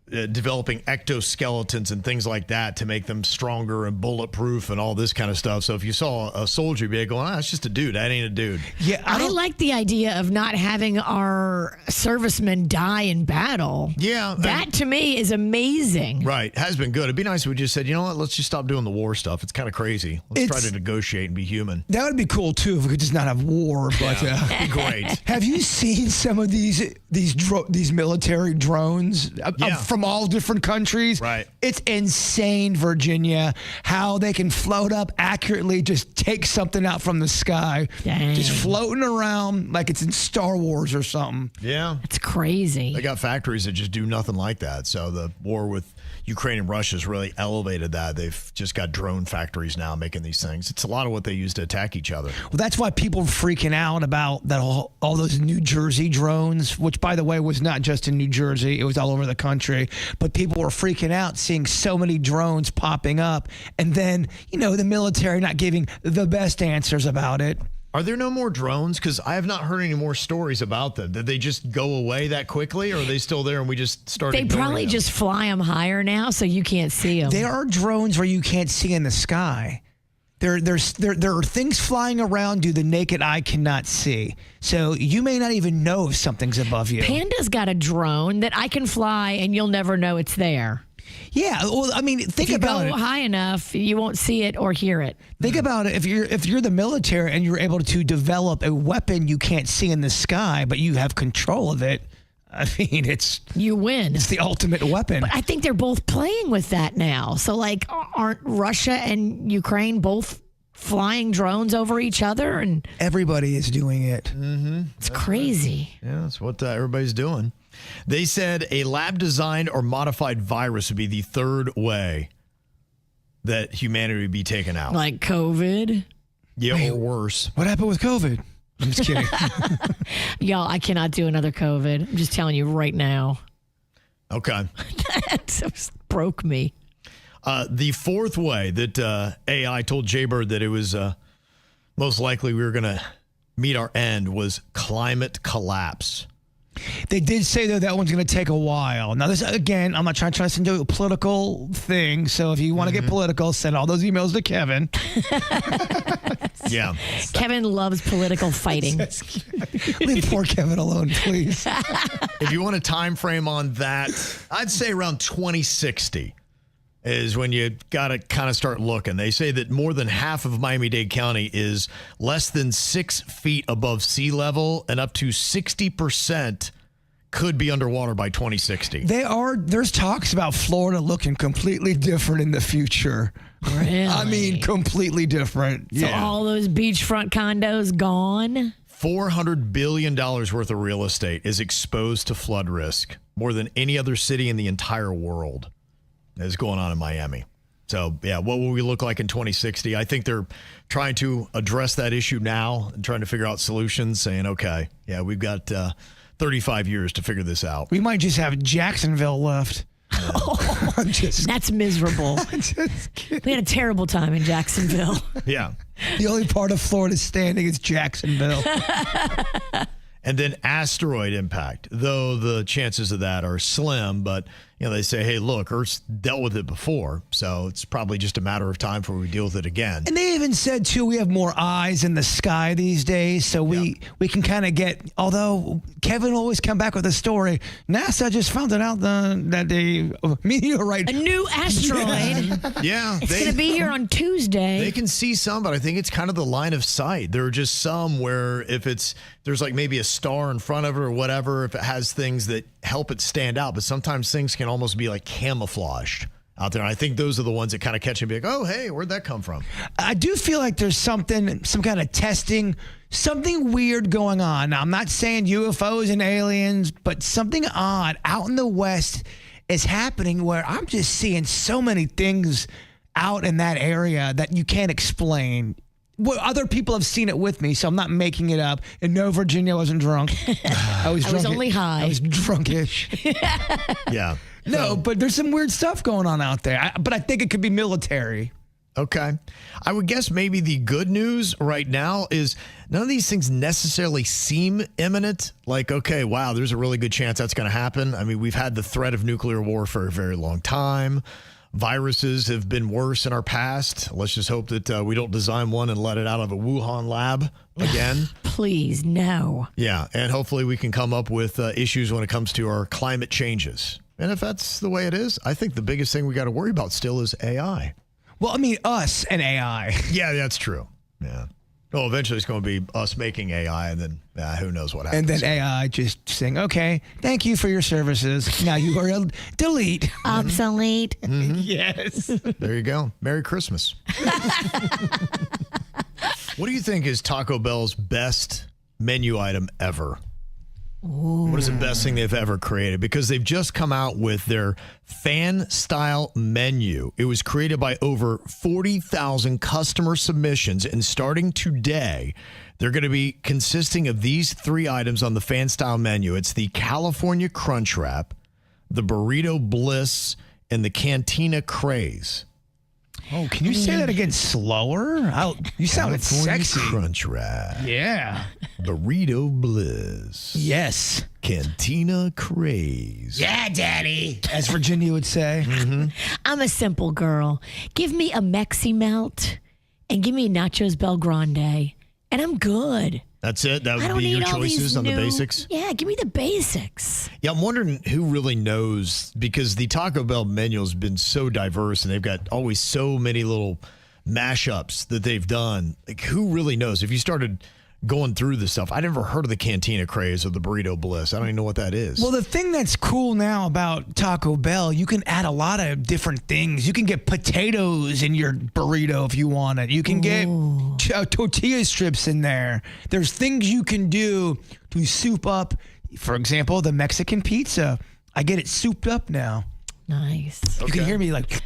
developing exoskeletons and things like that to make them stronger and bulletproof and all this kind of stuff. So if you saw a soldier, you'd be going, it's just a dude. That ain't a dude. Yeah, I like the idea of not having our servicemen die in battle. Yeah. That to me is amazing. Right. Has been good. It'd be nice if we just said, you know what, let's just stop doing the war stuff. It's kind of crazy. Let's try to negotiate and be human. That would be cool, too, if we could just not have war. But it'd be great. Have you seen some of these military drones from all different countries? Right. It's insane, Virginia, how they can float up accurately, just take something out from the sky. Dang. Just floating around like it's in Star Wars or something. Yeah. It's crazy. They got factories that just do nothing like that. So the war with Ukraine and Russia has really elevated that. They've just got drone factories now making these things. It's a lot of what they use to attack each other. Well, that's why people are freaking out about that all those New Jersey drones, which, by the way, was not just in New Jersey. It was all over the country. But people were freaking out seeing so many drones popping up. And then, the military not giving the best answers about it. Are there no more drones? Because I have not heard any more stories about them. Did they just go away that quickly, or are they still there and we just started? They probably just fly them higher now, so you can't see them. There are drones where you can't see in the sky. There are things flying around you the naked eye cannot see. So you may not even know if something's above you. Panda's got a drone that I can fly and you'll never know it's there. Yeah, well, I mean, think if you about go it. high enough, you won't see it or hear it. Think about it. If you're the military and you're able to develop a weapon you can't see in the sky, but you have control of it, I mean, you win. It's the ultimate weapon. But I think they're both playing with that now. So, like, aren't Russia and Ukraine both flying drones over each other? And everybody is doing it. It's crazy. Yeah, that's what everybody's doing. They said a lab-designed or modified virus would be the third way that humanity would be taken out. Like COVID? Yeah, or worse. What happened with COVID? I'm just kidding. Y'all, I cannot do another COVID. I'm just telling you right now. Okay. That just broke me. The fourth way that AI told Jbird that it was most likely we were going to meet our end was climate collapse. They did say, though, that one's going to take a while. Now, this, again, I'm not trying to send you a political thing. So if you want to get political, send all those emails to Kevin. Yeah. Kevin loves political fighting. Leave poor Kevin alone, please. If you want a time frame on that, I'd say around 2060 is when you got to kind of start looking. They say that more than half of Miami-Dade County is less than 6 feet above sea level, and up to 60% could be underwater by 2060. There's talks about Florida looking completely different in the future. Really? I mean, completely different. So all those beachfront condos gone? $400 billion worth of real estate is exposed to flood risk, more than any other city in the entire world. Is going on in Miami. So, yeah, what will we look like in 2060? I think they're trying to address that issue now and trying to figure out solutions, saying, okay, yeah, we've got 35 years to figure this out. We might just have Jacksonville left. That's miserable. We had a terrible time in Jacksonville. Yeah. The only part of Florida standing is Jacksonville. And then asteroid impact, though the chances of that are slim, but they say, hey, look, Earth's dealt with it before, so it's probably just a matter of time before we deal with it again. And they even said, too, we have more eyes in the sky these days, so we can kind of get, although Kevin will always come back with a story, NASA just found it out that a meteorite. A new asteroid. Yeah. It's going to be here on Tuesday. They can see some, but I think it's kind of the line of sight. There are just some where if there's like maybe a star in front of it or whatever, if it has things that help it stand out, but sometimes things can almost be like camouflaged out there. And I think those are the ones that kind of catch and be like, oh, hey, where'd that come from? I do feel like there's some kind of testing, something weird going on. Now, I'm not saying UFOs and aliens, but something odd out in the West is happening where I'm just seeing so many things out in that area that you can't explain. Well, other people have seen it with me, so I'm not making it up. And no, Virginia, I wasn't drunk. I was only high. I was drunkish. Yeah. No, but there's some weird stuff going on out there. But I think it could be military. Okay. I would guess maybe the good news right now is none of these things necessarily seem imminent. Like, okay, wow, there's a really good chance that's going to happen. I mean, we've had the threat of nuclear war for a very long time. Viruses have been worse in our past. Let's just hope that we don't design one and let it out of a Wuhan lab again. Please, no. Yeah, and hopefully we can come up with issues when it comes to our climate changes. And if that's the way it is, I think the biggest thing we got to worry about still is AI. Well, I mean, us and AI. Yeah, that's true. Yeah. Well, eventually it's going to be us making AI, and then who knows what happens. And then AI just saying, okay, thank you for your services. Now you are delete. Obsolete. Mm-hmm. Yes. There you go. Merry Christmas. What do you think is Taco Bell's best menu item ever? Ooh. What is the best thing they've ever created? Because they've just come out with their fan-style menu. It was created by over 40,000 customer submissions, and starting today, they're going to be consisting of these 3 items on the fan-style menu. It's the California Crunch Wrap, the Burrito Bliss, and the Cantina Craze. Oh, can you say that again slower? You sounded sexy. Crunch Wrap. Yeah. Burrito Bliss. Yes. Cantina Craze. Yeah, Daddy. As Virginia would say. Mm-hmm. I'm a simple girl. Give me a Mexi Melt and give me Nachos Bel Grande, and I'm good. That's it? That I would don't be your need all these choices on the new- basics? Yeah, give me the basics. Yeah, I'm wondering who really knows, because the Taco Bell menu has been so diverse and they've got always so many little mashups that they've done. Like, who really knows? If you started going through this stuff, I never heard of the Cantina Craze or the Burrito Bliss. I don't even know what that is. Well, the thing that's cool now about Taco Bell, you can add a lot of different things. You can get potatoes in your burrito if you want it. You can get tortilla strips in there. There's things you can do to soup up, for example, the Mexican pizza. I get it souped up now. Nice. You can hear me like...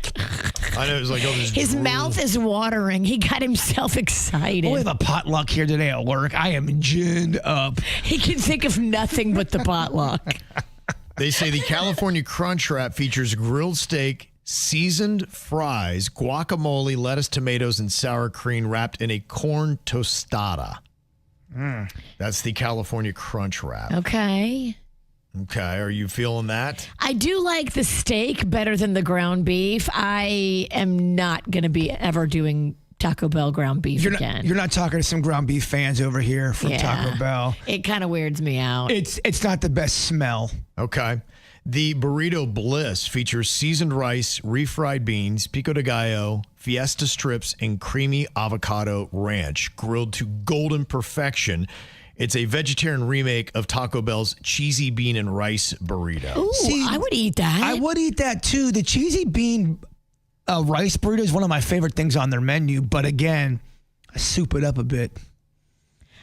I know, it was like, oh, this His drool. mouth is watering. He got himself excited. We have a potluck here today at work. I am ginned up. He can think of nothing but the potluck. They say the California Crunch Wrap features grilled steak, seasoned fries, guacamole, lettuce, tomatoes, and sour cream wrapped in a corn tostada. That's the California Crunch Wrap. Okay. Okay, are you feeling that? I do like the steak better than the ground beef. I am not going to be ever doing Taco Bell ground beef again. You're not talking to some ground beef fans over here from Taco Bell. It kind of weirds me out. It's not the best smell. Okay. The Burrito Bliss features seasoned rice, refried beans, pico de gallo, fiesta strips, and creamy avocado ranch, grilled to golden perfection. It's a vegetarian remake of Taco Bell's cheesy bean and rice burrito. Ooh, I would eat that. I would eat that too. The cheesy bean rice burrito is one of my favorite things on their menu. But again, I soup it up a bit.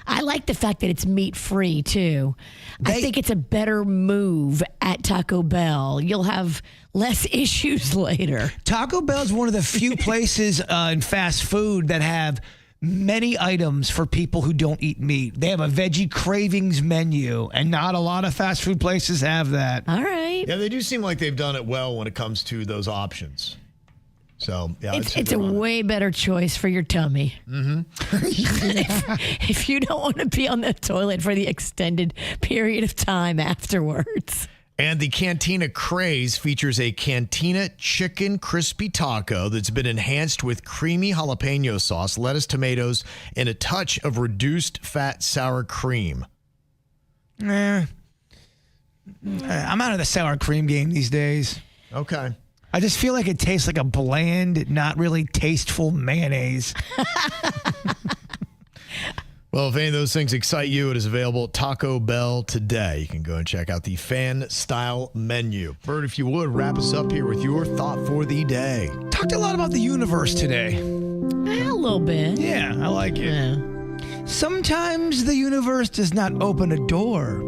I like the fact that it's meat-free, too. I think it's a better move at Taco Bell. You'll have less issues later. Taco Bell is one of the few places in fast food that have many items for people who don't eat meat. They have a veggie cravings menu, and not a lot of fast food places have that. All right. Yeah, they do seem like they've done it well when it comes to those options. So, yeah. It's a way better choice for your tummy. Mm-hmm. if you don't want to be on the toilet for the extended period of time afterwards. And the Cantina Craze features a Cantina chicken crispy taco that's been enhanced with creamy jalapeno sauce, lettuce, tomatoes, and a touch of reduced fat sour cream. I'm out of the sour cream game these days. Okay. I just feel like it tastes like a bland, not really tasteful mayonnaise. Well, if any of those things excite you, it is available at Taco Bell today. You can go and check out the fan-style menu. Bird, if you would, wrap us up here with your thought for the day. Talked a lot about the universe today. A little bit. Yeah, I like it. Yeah. Sometimes the universe does not open a door.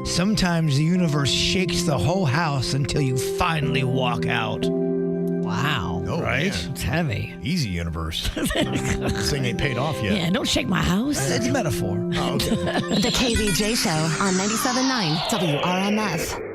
Sometimes the universe shakes the whole house until you finally walk out. Wow. Oh, right? man. It's heavy. Easy universe. This thing ain't paid off yet. Yeah, don't shake my house. It's a metaphor. Oh, okay. The KVJ Show on 97.9 WRMF.